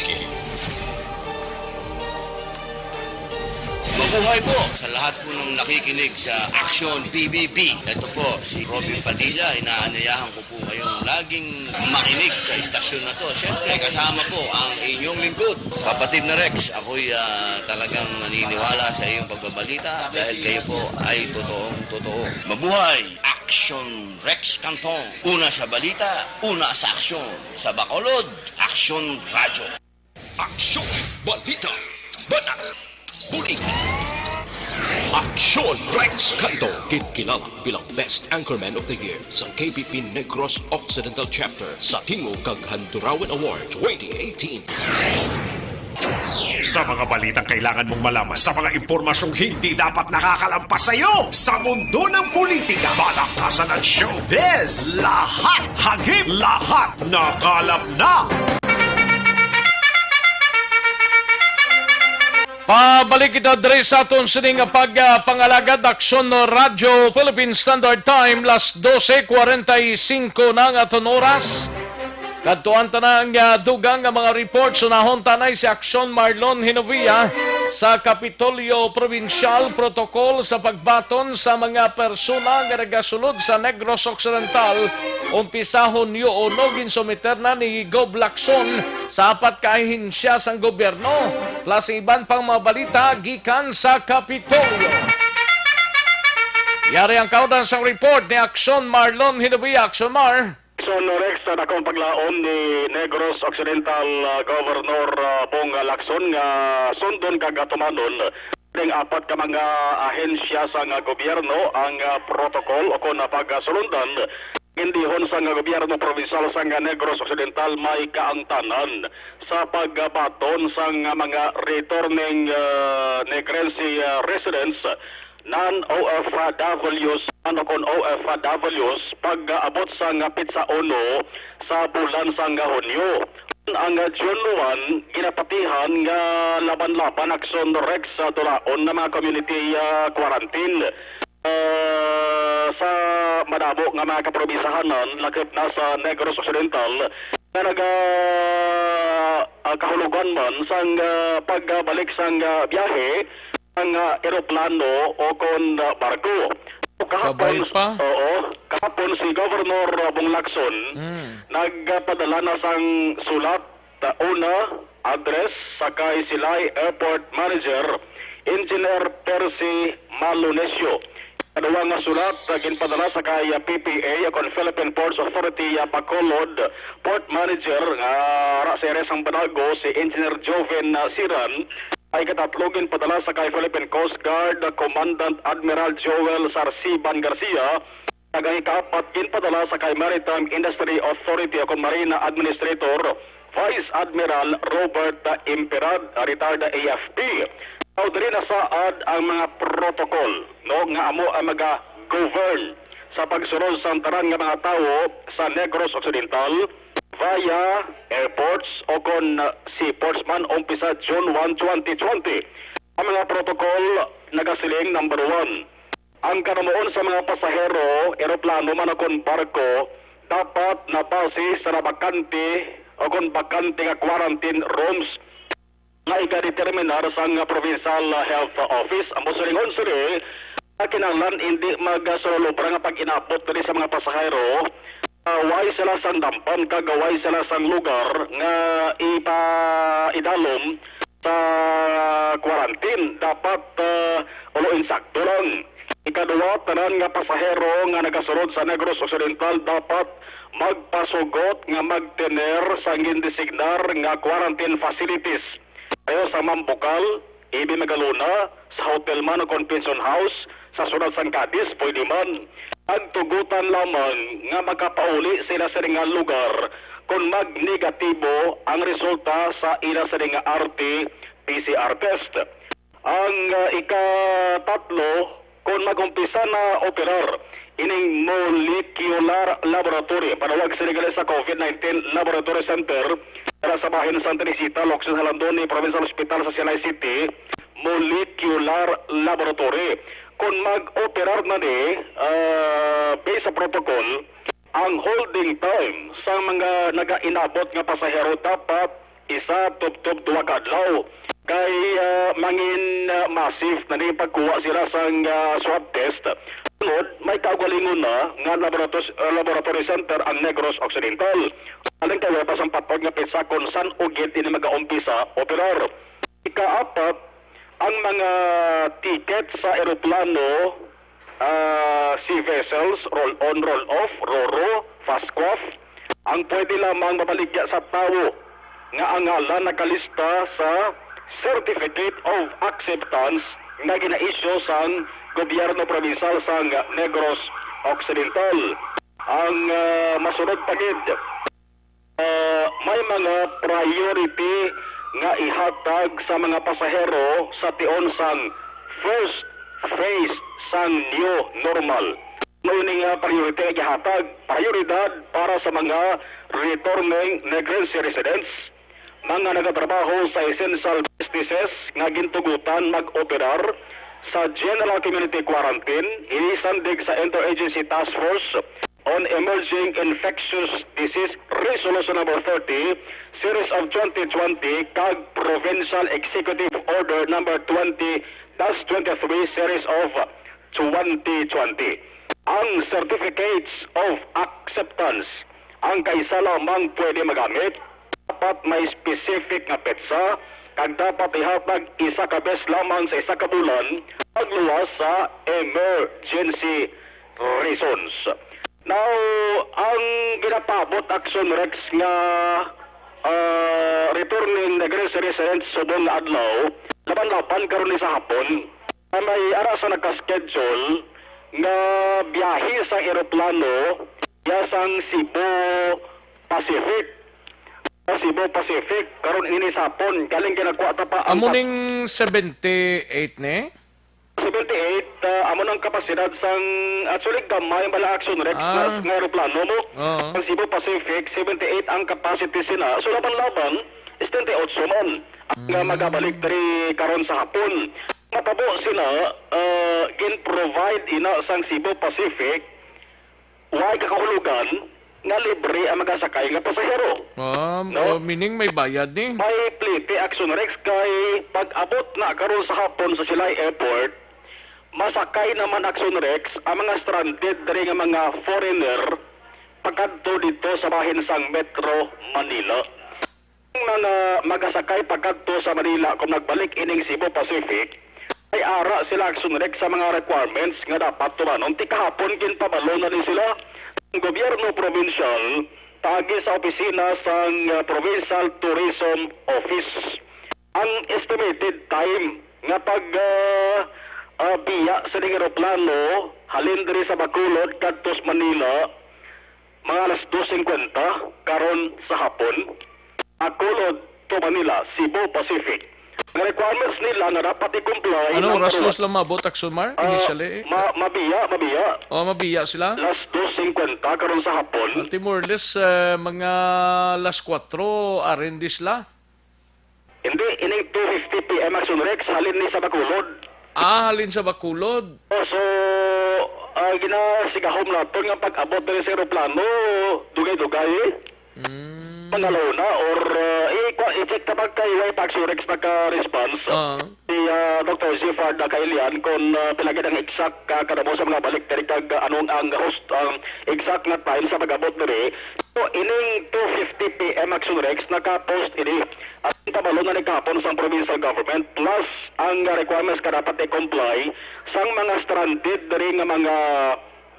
Mabuhay po sa lahat po ng nakikinig sa Aksyon PBB. Ito po si Robin Padilla. Inaanyayahan ko po kayong laging makinig sa istasyon na to. Siyempre kasama po ang inyong lingkod. Kapatid na Rex, ako'y talagang naniniwala sa iyong pagbabalita dahil kayo po ay totoong-totoo. Mabuhay! Aksyon Rex Canton. Una sa balita, una sa aksyon. Sa Bacolod, Aksyon Radio. Aksyon Balita. Banat. Bulig. Aksyon Rex Canto, kinilala bilang Best Anchorman of the Year sa KBP Negros Occidental Chapter sa Tingog kag Handurawan Award 2018. Sa mga balitang kailangan mong malaman, sa mga impormasyong hindi dapat nakakalampas sa iyo, sa mundo ng politika, balakasan at showbiz, lahat hagip, lahat nakalap na. Pabalik kita diri sa aton sining pagpangalagad aksyon no Radyo Philippine Standard Time las 12:45 na nga aton oras. Kadtuan tanang dugang nga mga reports unahon tanay si Aksyon Marlon Hinovia sa Kapitolyo Provincial Protocol sa pagbaton sa mga persona nga nagasulod sa Negros Occidental. Umpisahon yo ono ginsumiter na ni Gob Lacson sa apat ka ahinsya sang gobyerno. Plus iban pang mga balita gikan sa Kapitolyo. Yari ang kaudan sa report ni Aksyon Marlon Hinovia. Aksyon Mar. Rex sa dakong paglaom ni Negros Occidental Governor Bong Lacson nga sundon kag atumanon ding apat ka mga ahensya sa nga gobyerno ang protocol o kon pagsulundan indihon sa nga gobyerno provincial sa nga Negros Occidental may kaangtanan sa pagbaton sa nga mga returning Negrense residents non-OFWs kon OFWs pag-abot sa nga pitsa uno sa bulan sa nga Hunyo. Ang June 1 ginapatihan nga laban-laban aksyon Rex sa tulaon na mga community quarantine sa madabo nga mga kaprobisahanan lakip na sa Negros Occidental na kahulugan man sang pagbalik sang biyahe ang eroplano o kon barko. Kahapon si Governor Bong Lacson nagpadala na sang sulat una address sakay silay Airport Manager Engineer Percy Malunesio. Kadua nga sulat ginpadala sakay PPA kon Philippine Ports Authority Bacolod Port Manager nga Raseres ang Banago si Engineer Joven Siran. Ay katatlogin padala sa kay Philippine Coast Guard Commandant Admiral Joel Sarciban Garcia. Tagay kaapat ginpadala sa kay Maritime Industry Authority o Marina Administrator Vice Admiral Robert Imperad, retired AFP. Now diri na saad ang mga protocol no nga amo ang mag-govern sa pagsunod sa tanan nga mga tawo sa Negros Occidental via airports o kon seaports man umpisa June 1, 2020. Ang mga protocol nagasiling number 1. Ang kanamuon sa mga pasahero, eroplano man o kon barko, dapat napasi sa bakante o kon bakante nga quarantine rooms nga ika-determinar sa Provincial Health Office. Ang musulingon sila, kinahanglan hindi magsulubra nga pag-inapot diri sa mga pasahero. Way sila sang dampan kagaway sila sang lugar nga idalom sa quarantine dapat ulo insakto lang. Ikaduwa, tanan nga pasahero nga nagasunod sa Negros Occidental dapat magpasugot nga magtener sa gindesignar nga quarantine facilities. Ayo sa Mambukal, Ibi Magaluna, sa hotel man o convention house, sa sunod sang Cadiz, pwede man. Agtugutan lamang nga makapauli sila sa nga lugar kung mag-negatibo ang resulta sa ila sa nga RT-PCR test. Ang ikatatlo, kung mag-umpisa na operar ining molecular laboratory, panawag sa nga sa COVID-19 Laboratory Center para sa bahin ng Santa Teresita, Locsin Halandoni, Provincial Hospital sa Sinai City, molecular laboratory. Kung mag-operar na based sa protocol, ang holding time sa mga naga-inabot nga pasahero dapat isa tub-tub duwa kadlaw. Kay mangin massive na ni pagkuha sila sa swab test. Sunod, may kaugalingon na nga laboratory center ang Negros Occidental. Aling kayo pa sa patod nga pizza kung saan ugit ini mag-aumpisa operar. Ikaapat, ang mga ticket sa eroplano, sea vessels, roll-on, roll-off, RORO, FASQUAF, ang pwede lamang mabaligya sa tao nga ang ngalan nakalista sa Certificate of Acceptance na gina-issue sa gobyerno provincial sa Negros Occidental. Ang masunod pagid, may mga priority nga ihatag sa mga pasahero sa tion sang first phase sang new normal. Ngayon nga priority nga ihatag, prioridad para sa mga returning Negrense residents, mga nagatrabaho sa essential businesses nga gintugutan mag-operar sa General Community Quarantine inisandig sa Interagency Task Force on Emerging Infectious Disease Resolution number 30 Series of 2020 kag Provincial Executive Order number 20-23 Series of 2020. Ang certificates of acceptance ang kaisa lamang pwede magamit, dapat may specific nga petsa kag dapat ihatag isa ka beses lamang sa isa ka bulan pagluwas sa emergency reasons. Now, ang ginapabot Action Rex nga returning Negros residents subong nga adlaw, laban-laban karon ni sa hapon, na may ara sa naka-schedule nga biyahe sa eroplano yasang Cebu Pacific karon ini sa hapon galing kinagkuha ta pa amo ning 78 ne 78 amo nang kapasidad sang actually gamay bala Action Rex nga eroplano mo ang Cebu Pacific 78 ang capacity sina so laban-laban 78 man nga magabalik diri karon sa hapon matabo sila gin-provide ina sang Cebu Pacific way kakahulugan nga libre ang magasakay nga pasahero. Meaning may bayad ni? May plite Action Rex kay pag-abot na karon sa hapon sa Silay Airport, masakay naman Action Rex ang mga stranded diri nga mga foreigner pagkadto dito sa bahin sang Metro Manila. Ang mga magasakay pagkadto sa Manila kung nagbalik ining Cebu Pacific, ay ara sila Action Rex sa mga requirements nga dapat tumanon. Ti kahapon ginpabalo na din sila ang gobyerno provincial tagi sa opisina sang Provincial Tourism Office. Ang estimated time nga pag biya sa ning eroplano halin diri sa Bacolod kadto sa Manila mga alas 2:50 karon sa hapon. Bacolod to Manila, Cebu Pacific. Ang requirements nila nga dapat i-comply. Ano, oras lang mabot, Action Mar? Initially? Mabiya. Mabiya sila? Las 2:50 karon sa hapon. Timorles, mga las 4, arendis la? Hindi, ining 2:50 p.m. Action Rex, halin ni sa Bacolod. Halin sa Bacolod? So, ginasigahom natin nga pag-abot na sa aeroplano, dugay-dugay. Manalaw na or i-check tabag kay White Action Rex nagka-response si Dr. Zifard Kailian kung pilagid ang exact kadamo sa mga balik dari kag anong ang host ang exact nga time sa pag-abot diri. So ining 2:50 p.m. Action Rex naka-post ini at tabalo na ni kahapon sa provincial government plus ang requirements ka dapat i-comply sang mga stranded diri nga mga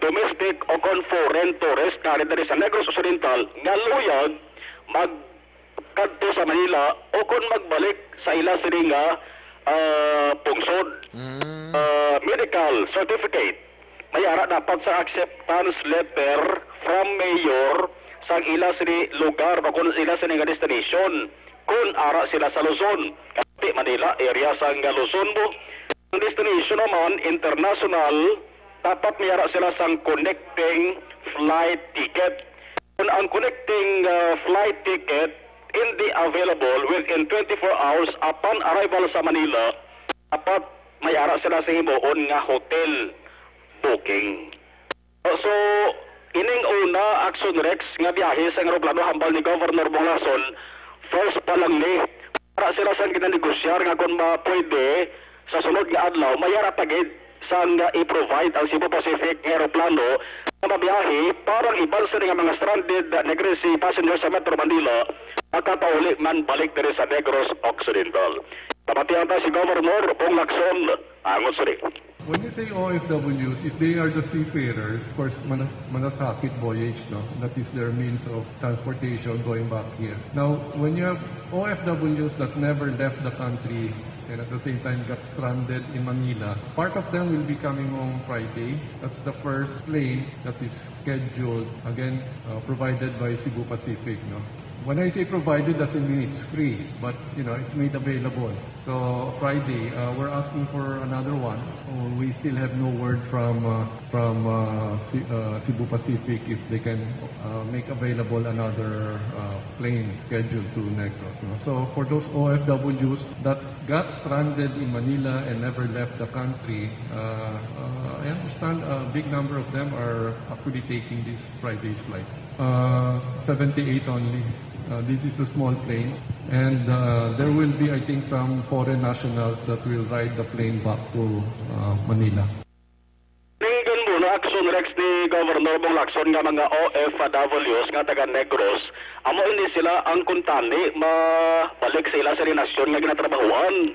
domestic o foreign tourist na diri sa Negros Occidental nga luyag magkadto sa Manila o kung magbalik sa ila sini nga pungsod. Medical certificate may ara dapat sa acceptance letter from mayor sa ila sini lugar o kung ila sini nga destination kung ara sila sa Luzon kasi Manila area sa nga Luzon mo ang destination naman international dapat may ara sila sang connecting flight ticket. Kung ang connecting flight ticket hindi available within 24 hours upon arrival sa Manila, dapat may ara sila sa himuon nga hotel booking. So, ining una Action Rex nga biyahe sa eroplano hambal ni Governor Bonglason, first pa lang ni para sila sa ginanegosyar nga kung pwede sa sunod nga adlaw, may ara pagid sang i-provide ang Cebu Pacific aeroplano na mabiyahe parang iban sa mga stranded Negros passengers sa Metro Manila makatauli man balik diri sa Negros Occidental. Pamatihan tayo si Governor Pong Lacson angon suri. When you say OFWs, if they are the seafarers, of course, manasakit voyage, no? That is their means of transportation going back here. Now, when you have OFWs that never left the country and at the same time got stranded in Manila, part of them will be coming home Friday. That's the first plane that is scheduled, again, provided by Cebu Pacific, no? When I say provided, doesn't mean it's free, but it's made available. So Friday, we're asking for another one. We still have no word from Cebu Pacific if they can make available another plane scheduled to Negros. So for those OFWs that got stranded in Manila and never left the country, I understand a big number of them are actually taking this Friday's flight. 78 only. This is a small plane, and there will be, I think, some foreign nationals that will ride the plane back to Manila. Tinggan mo na action Rex ni Governor Bong Lacson nga mga OFWs nga taga Negros, amo hindi sila ang kuntani mabalik sa ila sa rinasyon nga ginatrabahuan.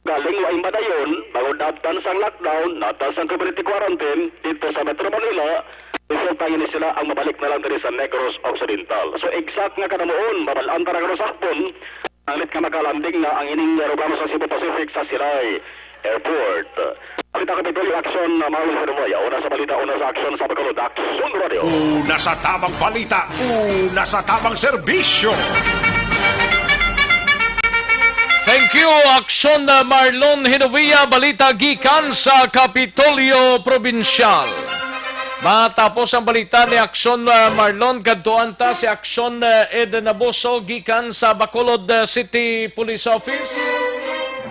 Galing wa imbadayon, bago daptan sang lockdown, natas ang community quarantine dito sa Metro Manila. Resultahin ni sila ang mabalik na lang diri sa Negros Occidental. So exact nga kanamoon, mabalaan tara karon sa hapon, anglit ka makalanding na ang ining aeroplano sa Cebu Pacific sa Silay Airport. Balita Kapitulo Action, Maul Hermoya. Una sa balita, una sa action sa Bacolod Action Radio. Una sa tamang balita, una sa tamang serbisyo. Thank you, Action Marlon Hinovia, balita gikan sa Kapitolyo Provincial. Matapos ang balita ni Action Marlon, kadtuan ta si Action Eden Abuso gikan sa Bacolod City Police Office.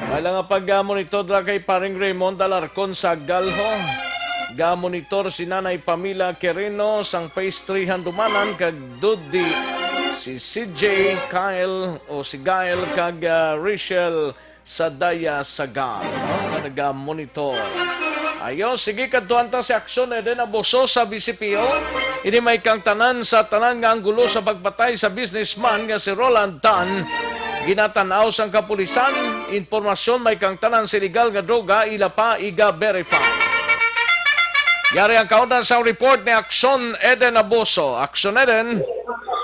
Wala nga pag-monitor na kay paring Raymond Alarcon sa Galho. Ga-monitor si Nanay Pamila Quirino sang Phase 3 Handumanan kag Dudi si CJ Kyle o si Gael kag Rachel Sadaya Sagal. Nag-monitor. Ayo, sige kadtuan ta si Action Eden Abuso sa BCPO. Ini may kang tanan sa tanan nga anggulo sa pagpatay sa businessman nga si Roland Tan. Ginatanaw sang kapulisan, informasyon may kang tanan sa illegal nga droga, ila pa iga-verify. Yari ang kaunan sa report ni Action Eden Abuso. Action Eden.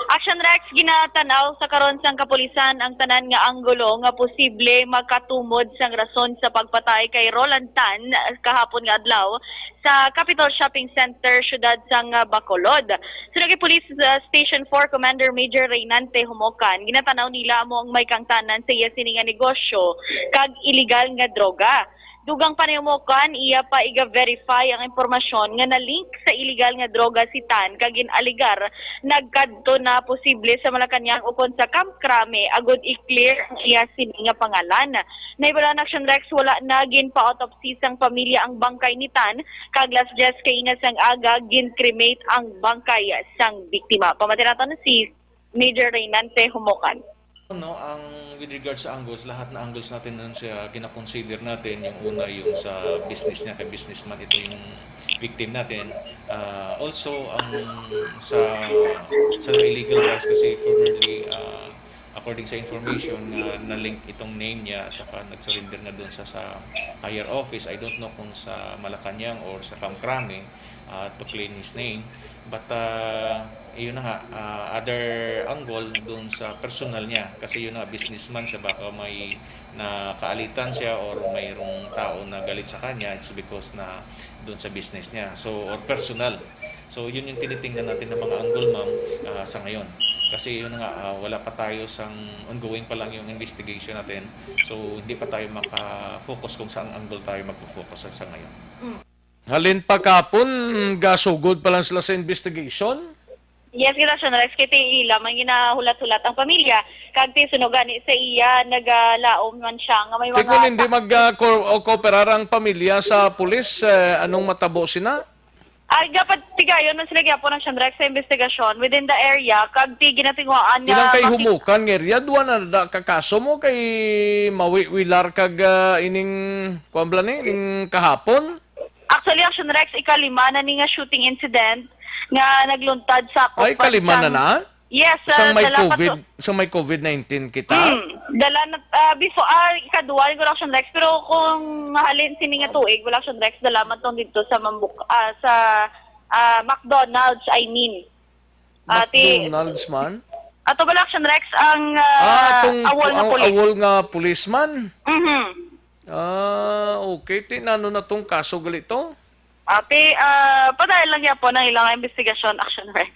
Action Rex, ginatanaw sa karon sang kapulisan ang tanan nga anggulo nga posible makatumod sang rason sa pagpatay kay Roland Tan kahapon nga adlaw sa Capitol Shopping Center, syudad sang Bacolod. Sunod kay Police Station 4 Commander Major Reynante Humocan, ginatanaw nila mo ang may kangtanan sa iya sini nga negosyo kag illegal nga droga. Dugang panimukan, iya pa iga-verify ang impormasyon nga na-link sa illegal nga droga si Tan kagin aligar nagkadto na posible sa Malacañang ukon sa Camp Crame agud i-clear ang iya sini nga pangalan. Naibalan Action Rex, wala na gin pa-autopsy sang pamilya ang bangkay ni Tan kag last just kay nga sang aga gin-cremate ang bangkay sang biktima. Pamatinatan si Major Reynante Humocan. Ang with regards sa angles, lahat na angles natin nun siya kinakonsider natin. Yung una yung sa business niya, kay businessman, ito yung victim natin. Also, ang sa illegal drugs kasi formerly, according sa information, na-link itong name niya at saka nag-surrender na doon sa higher office. I don't know kung sa Malacañang or sa Camp Crame to claim his name. But yun na nga, other angle doon sa personal niya. Kasi yun na, businessman siya, baka may nakaalitan siya or mayroong tao na galit sa kanya, it's because na doon sa business niya. So, or personal. So, yun yung tinitingnan natin ng mga angle, ma'am, sa ngayon. Kasi yun nga, wala pa tayo sang ongoing pa lang yung investigation natin. So, hindi pa tayo maka-focus kung saan angle tayo magpo-focus sa ngayon. Halin pa kapon, gasugod pa lang sila sa investigation? Yes, kita siya na-rex kiti ila, man ginahulat-hulat ang pamilya. Kag tinsunogani sa iya, nagalaom man siya. Nga may mga... Kung hindi mag-cooperar ang pamilya sa pulis, anong matabo sina? Ay, dapat tigayon man sila gyapon ang siya sa investigasyon within the area. Kag ti ginatingwaan nga... Ilang kay humukan ng area, duwa na kakaso mo kay mawiwilar kag ining ining kahapon? Actually, Action Rex, ikalima na ni nga shooting incident nga nagluntad sa ako. Ay, kalima na? Yes. Isang may COVID-19 kita? Dala na, before, ikaduwa yung Action Rex, pero kung mahalin sini nga tuig, wala Action Rex, dala man tong dito sa McDonald's, I mean. McDonald's man? Ato wala Action Rex, ang awol na police. Awol nga policeman? Mm-hmm. Okay. Tinano na tong kaso galito? Padahil lang niya po ng ilang investigasyon, action Rex.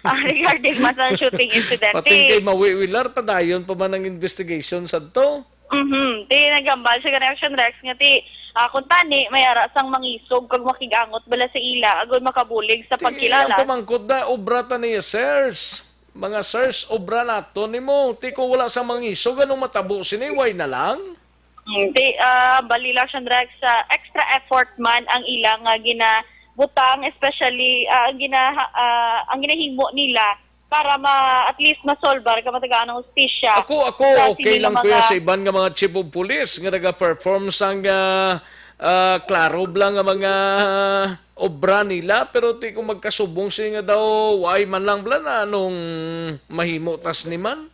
Regarding masan shooting incident. Pating kay mawiwilar pa dayon pa man ang investigation sa to. Nagambal siya ka action Rex nga kung tani may ara sang mangisog kag makigangot bala sa ila agud makabulig sa pagkilala. Ang pamangkot na obra ta niya, sirs. Mga sirs, obra nato nimo. Ti ko wala sa mangisog anong matabo siniway na lang. Balila action Rex extra effort man ang ilang ginabutang, especially ang ginahimo nila para at least masolbar ka matagaan ng hustisya. Ako okay lang kuya sa iban nga mga chief of police nga naga-perform sang klaro lang nga mga obra nila, pero ti kung magkasubong siya nga daw why man lang bla na anong mahimo tas ni man.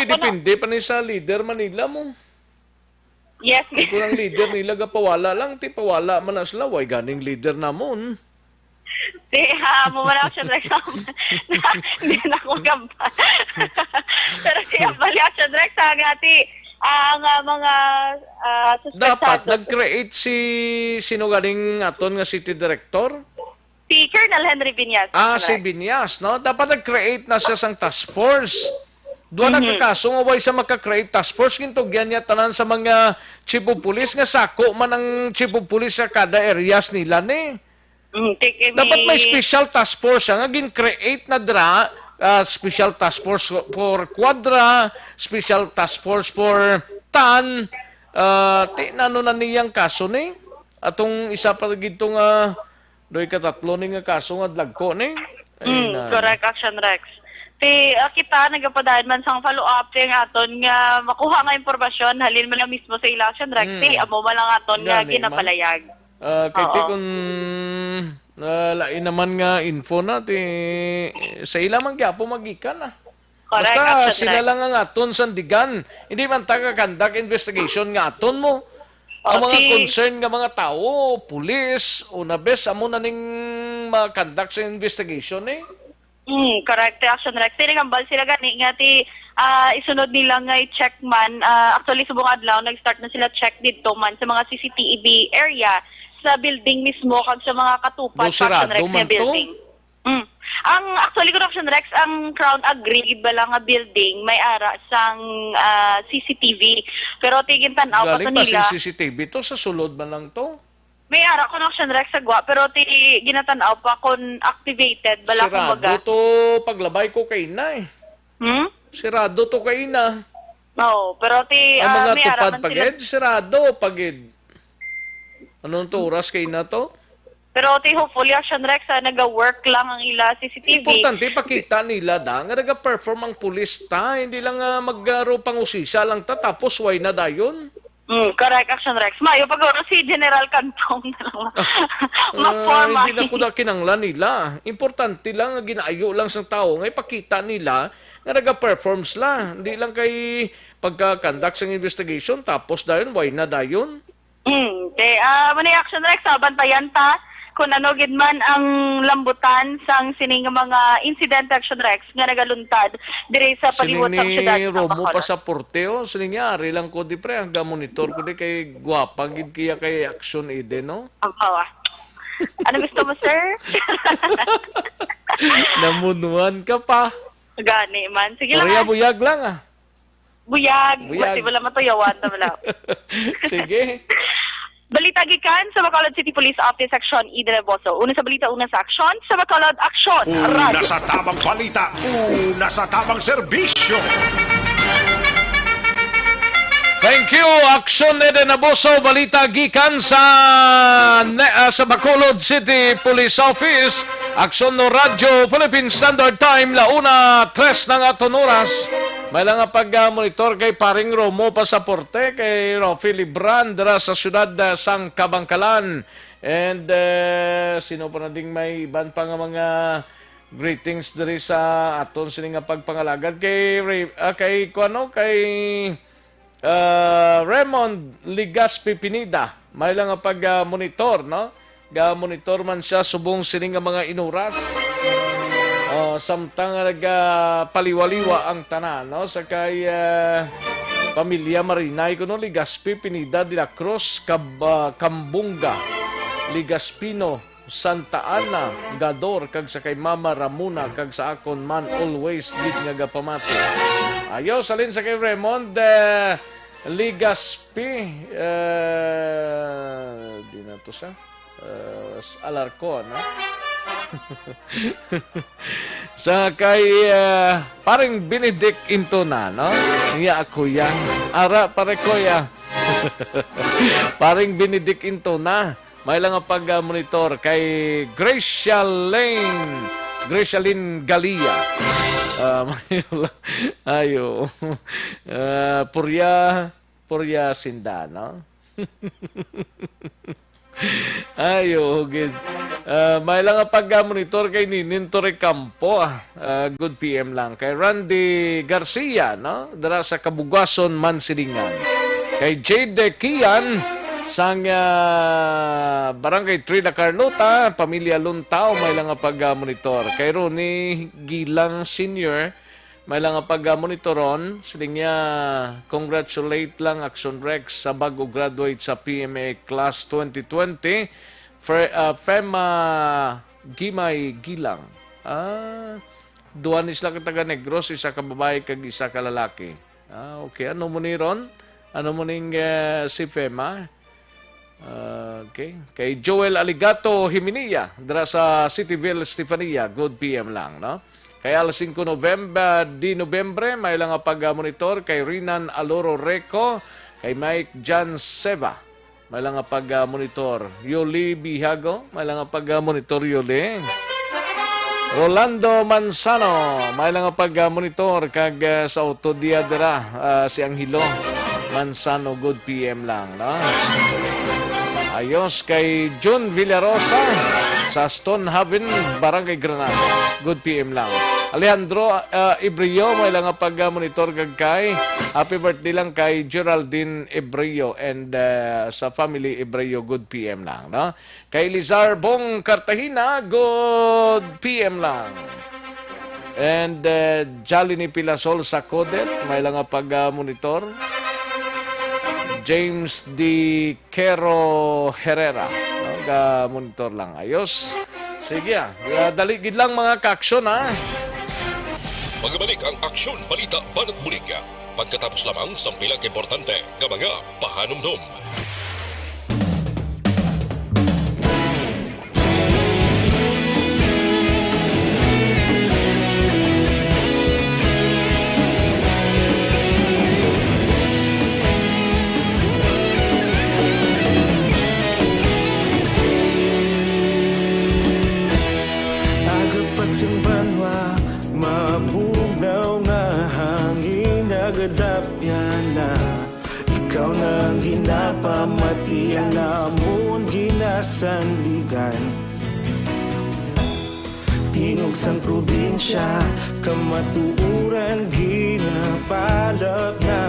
Depende pa ni sa leader Manila mo. Yes. Kung ang leader nila gapawala lang, ti pawala man na sila, why ganing leader namon. Mumara siya Rex. Hindi na ako gamba. Pero siya bali action Rex nga ang mga suspetsado. Dapat nag-create sino galing aton nga city director? Si Colonel Henry Viñas. Si Viñas, no? Dapat nag-create na siya sang task force. Doon nagkakaso nga way sa maka-create task force, gintugyan niya tanan sa mga chief of police nga sako man ang chief of police sa kada areas nila ni. Dapat may special task force nga gin-create na special task force for Quadra, special task force for TAN, nano na niyang kaso ni. Atong isa pa gito nga doy katatlo ni nga kaso nga dlagko ni. Correct action Rex. Kita nagapadayon man sang follow-up ting aton nga makuha nga impormasyon halin man lang mismo sa election Rex. Amo man lang aton nga ginapalayag. Kiti kung lain naman nga info na sa ilamang gyapo magikan na. Basta sila lang ang aton sandigan. Hindi man taga-conduct investigation nga aton mo. Ang mga concern nga mga tao, pulis, unabes, amo na ning ma-conduct sa investigation eh. Correct. Action Rex. Tinagambal sila gani nga isunod nila nga i-check man. Actually, subong adlaw, nag-start na sila check dito man sa mga CCTV area sa building mismo kag sa mga katupat sa Action Rex na building. Ang actually Action Rex, ang Crown agree bala nga building may ara sang CCTV. Pero tigin tanaw pa to nila. Galing pa CCTV to sa sulod man lang to. May ara ko Action Rex sa gwa pero ginatanaw pa kung activated bala kumbaga. Sirado to paglabay ko kay na eh. Sirado to kay na. No, pero ang mga may ara tupad man pagid sirado pagid. Anong to oras kay na to? Pero hopefully Action Rex naga-work lang ang ila CCTV. Importante pakita nila nga naga-perform ang pulis ta, hindi lang maggaro pangusisa lang ta tapos why na dayon. Correct Action Rex. Mayo pag si General Cantong na lang. Magforma. Hindi na ko na kinanglan nila. Importante lang ginaayo lang sa tao nga ipakita nila nga naga-perform sila. Hindi lang kay pagka-conduct ng investigation tapos dayon why na dayon. Manay Action Rex, bantayan ta kung ano gid man ang lambutan sang sining mga incident Action Rex nga nagaluntad diri sa palibot sa syudad sa Romo Pasaporte sining ari lang ko di pre hanggang monitor ko di kay gwapa gid kaya kay action ide no. Ano gusto mo sir? Namunuan ka pa. Gani man. Sige lang. Buyag lang Buyag. Wala wala matuyawan ta wala. Sige. Balita gikan sa Bacolod City Police Office Section E. de Reboso. Una sa balita, una sa aksyon. Sa Bacolod, aksyon! Una sa tamang balita, una sa tamang serbisyo. Thank you, Aksyon E. de Reboso. Balita gikan sa Bacolod City Police Office. Aksyon no Radyo Philippine Standard Time, launa 3 ng aton oras. May lang pag-monitor kay paring Romo Pasaporte, kay Rofi Libran, dara sa syudad sang Kabangkalan. And sino pa na ding may iban pa nga mga greetings diri sa aton sining nga pagpangalagad kay Raymond Ligaspi Pinida. May lang pag-monitor, no? Ga-monitor man siya subong sining nga mga inuras. Samtang paliwaliwa ang tanan, no? Sa kay Pamilya Marinay kuno Ligaspi, Pinida de la Cruz, Cambunga, Ligaspino, Santa Ana, Gador, kag sa kay Mama Ramuna, kag sa akon man always gid nga gapamati. Ayo salin sa kay Raymond Ligaspi, di na to sa Alarcon, ha? Sa kay paring Benedict Intona, no? Nga ako yan. Ara pare ko ya. Paring Benedict Intona. May lang ang pag-monitor kay Gracia Lynn Galia. Ayo. Purya Sinda, no? Ayo, good. May lang ang pag-monitor kay Nintore Campo. Good PM lang. Kay Randy Garcia, no? Dara sa Kabugason, Mansilingan. Kay Jade Kian, sang Barangay Trida Carlota, Pamilya Luntao, may lang ang pag-monitor. Kay Ronnie Gilang Senior, may lang ang pag-monitoron. Siling niya, congratulate lang Action Rex sa bago graduate sa PMA Class 2020. Fema Gimay Gilang. Duwan isla ka taga Negros, isa ka babae kag isa ka lalaki. Okay, ano mo ni Ron? Ano mo ning si Fema? Okay. Kay Joel Aligato Himinilla, dara sa Cityville, Stefania, good PM lang, no? Kaya alas 5 Nobyembre, may lang ang pag-monitor kay Rinan Aloro Reco, kay Mike Jan Seva, may lang ang pag-monitor. Yoli Bihago, may lang ang pag-monitor Yoli. Rolando Manzano, may lang ang pag-monitor kag sa Autodiadera, si Angelo Manzano, good PM lang, no? Ayos kay John Villarosa sa Stonehaven, Barangay Granada, good PM lang. Alejandro Ibrio, may lang ang pag-monitor kag kay. Happy birthday lang kay Geraldine Ibrio and sa family Ibrio, good PM lang, no? Kay Lizar Bong Cartagena, good PM lang. And Jalini Pilasol sa Codet, may lang ang pag-monitor. James D. Quero Herrera, no? Monitor lang. Ayos. Sige, daligid lang mga ka-aksyon, ha? Magbalik ang Aksyon Balita Banat Bulig. Pagkatapos lamang sa pilang importante ng mga pahanumdum. Agapasumbanwa, mabugnaw nga hangin nagadapyan na. Ikaw nang ginapamatian namon ginasandigan. Tingog sang probinsya, kamatuuran ginapalap na.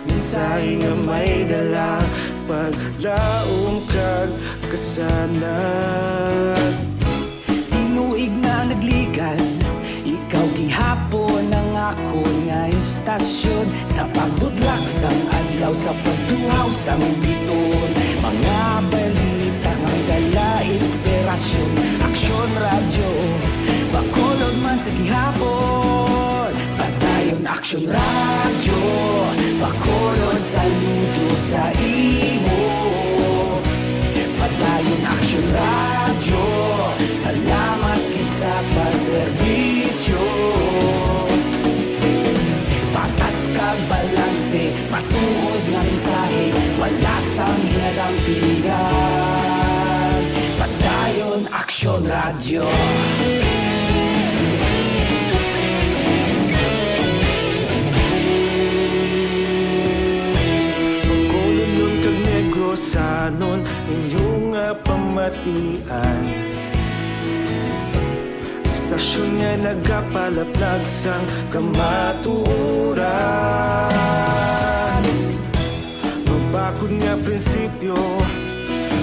Minsay nga may dala, paglaom kag kasanag. Tinuig na nagligan, ikaw gihapon ang ako nga istasyon. Sa paghudlak sang adlaw, sa pagtuhaw sang biton. Mga balita nga dala inspirasyon. Aksyon radyo, bakolod man sa gihapon. Padayon Aksyon radyo, bakolod saludo sa imo. Padayon Aksyon radyo, salamat kisa pagserbisyo. Patas kag balanse, matuod nga mensahe, wala sang hinadang pilihan. Padayon Aksyon radyo. Pagkulon nun kag Negrosanon, inyong pamatian. Istasyon nga nagapalaplag sang kamatuuran. Magbakod nga prinsipyo,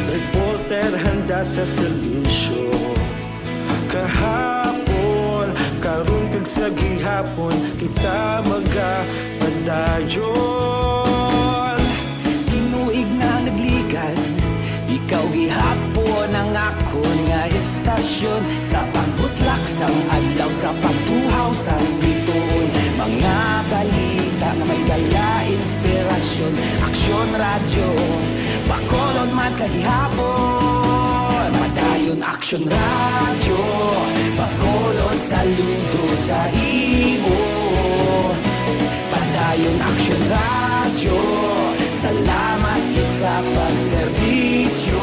reporter handa sa serbisyo. Kahapon, karun kag sa gihapon, kita magapadayong dayon. Tinuig na nagligan, ikaw gihapon ang akon nga estasyon. Sa pagbutlak sang adlaw, sa pagtuhaw sang bituon, mga balita na may dala inspirasyon. Aksyon radyo, Bacolod man sa gihapon. Padayon Aksyon radyo, Bacolod saludo sa imo. Padayon Aksyon radyo, salamat kit sa pagserbisyo.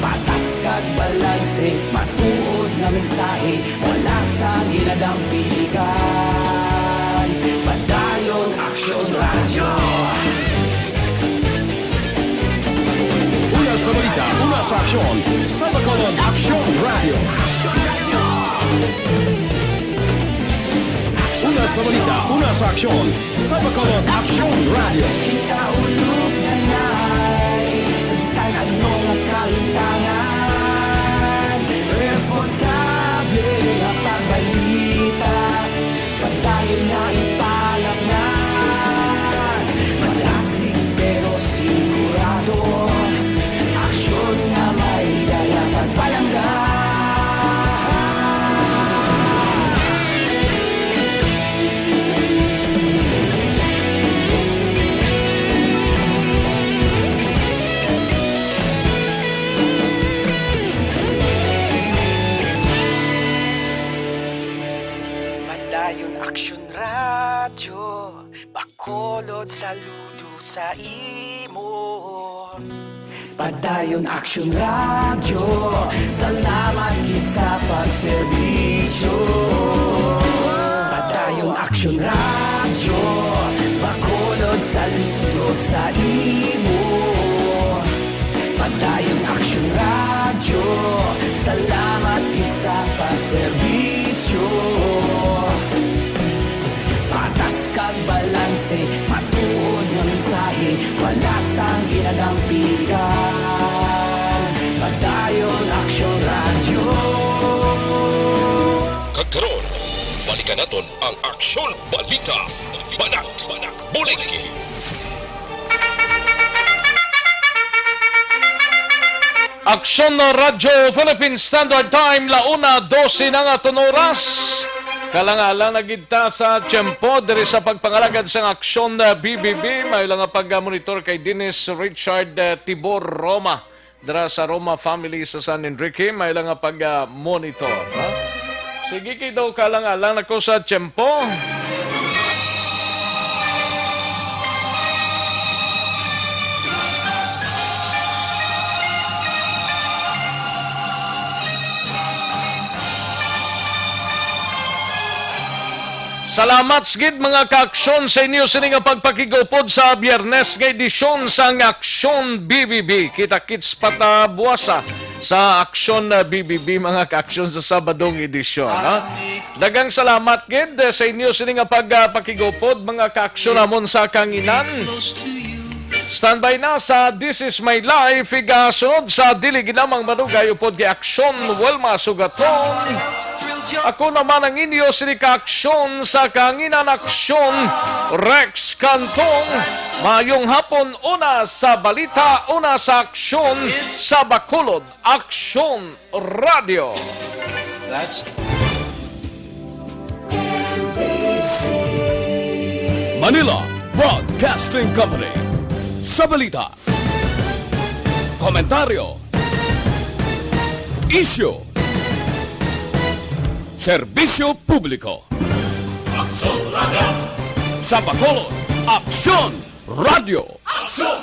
Patas kag balanse, matuod nga mensahe, wala sa ginadampigan. Padayon Aksyon radyo. Una sa balita, una sa aksyon, sa Bacolod Aksyon Radio. Una sa balita, una sa aksyon, sa Bacolod Aksyon Radio. Ikaulog na na'y sabisan ano nga kalintangan. Responsable nga pagbalita, pagdayon na ipalaknan. Malasig pero sigurado, aksyon nga may dala pagpalanggan. Padayon Aksyon radyo, Bacolod saludo sa imo. Padayon Aksyon radyo, salamat kit sa pagserbisyo. Padayon Aksyon radyo, Bacolod saludo sa imo. Padayon Aksyon radyo, salamat kit sa pagserbisyo. Patas kag balanse, matuod nga mensahe, wala sang ginadampigan. Padayon Aksyon radyo. Kagkaroon, balikan naton ang Aksyon Balita. Banat, bulig. Aksyon na Radyo Philippine Standard Time, 1:12 na nga oras. Kalangalang nagita sa tiyempo diri sa pagpangalagad sa Aksyon na BBB. May lang nga pag-monitor kay Dennis Richard Tibor Roma. Dira sa Roma family sa San Enrique, may lang nga pag-monitor. Sige kay daw kalangalang nako sa tiyempo. Salamat sigid mga ka-aksyon sa inyo sa nga pagpakigupod sa Biyernes nga edisyon sa Aksyon BBB. Kita-kits patabuasa sa Aksyon BBB mga ka-aksyon sa Sabadong edisyon. Dagang salamat gid sa inyo sa nga pagpakigupod mga ka-aksyon namon sa kanginan. Standby na sa This Is My Life, igasunod sa dili ginamang manugay upod gi Aksyon Welma Sugaton. Ako naman ang inyo sinika-aksyon sa kanginan Aksyon Rex Cantong. Mayong hapon, una sa balita, una sa aksyon sa Bacolod Aksyon Radio. Manila Broadcasting Company. Sa balita, komentaryo, isyu, serbisyo publiko. Aksyon Radio. Sa Bacolod, Aksyon Radio. Aksyon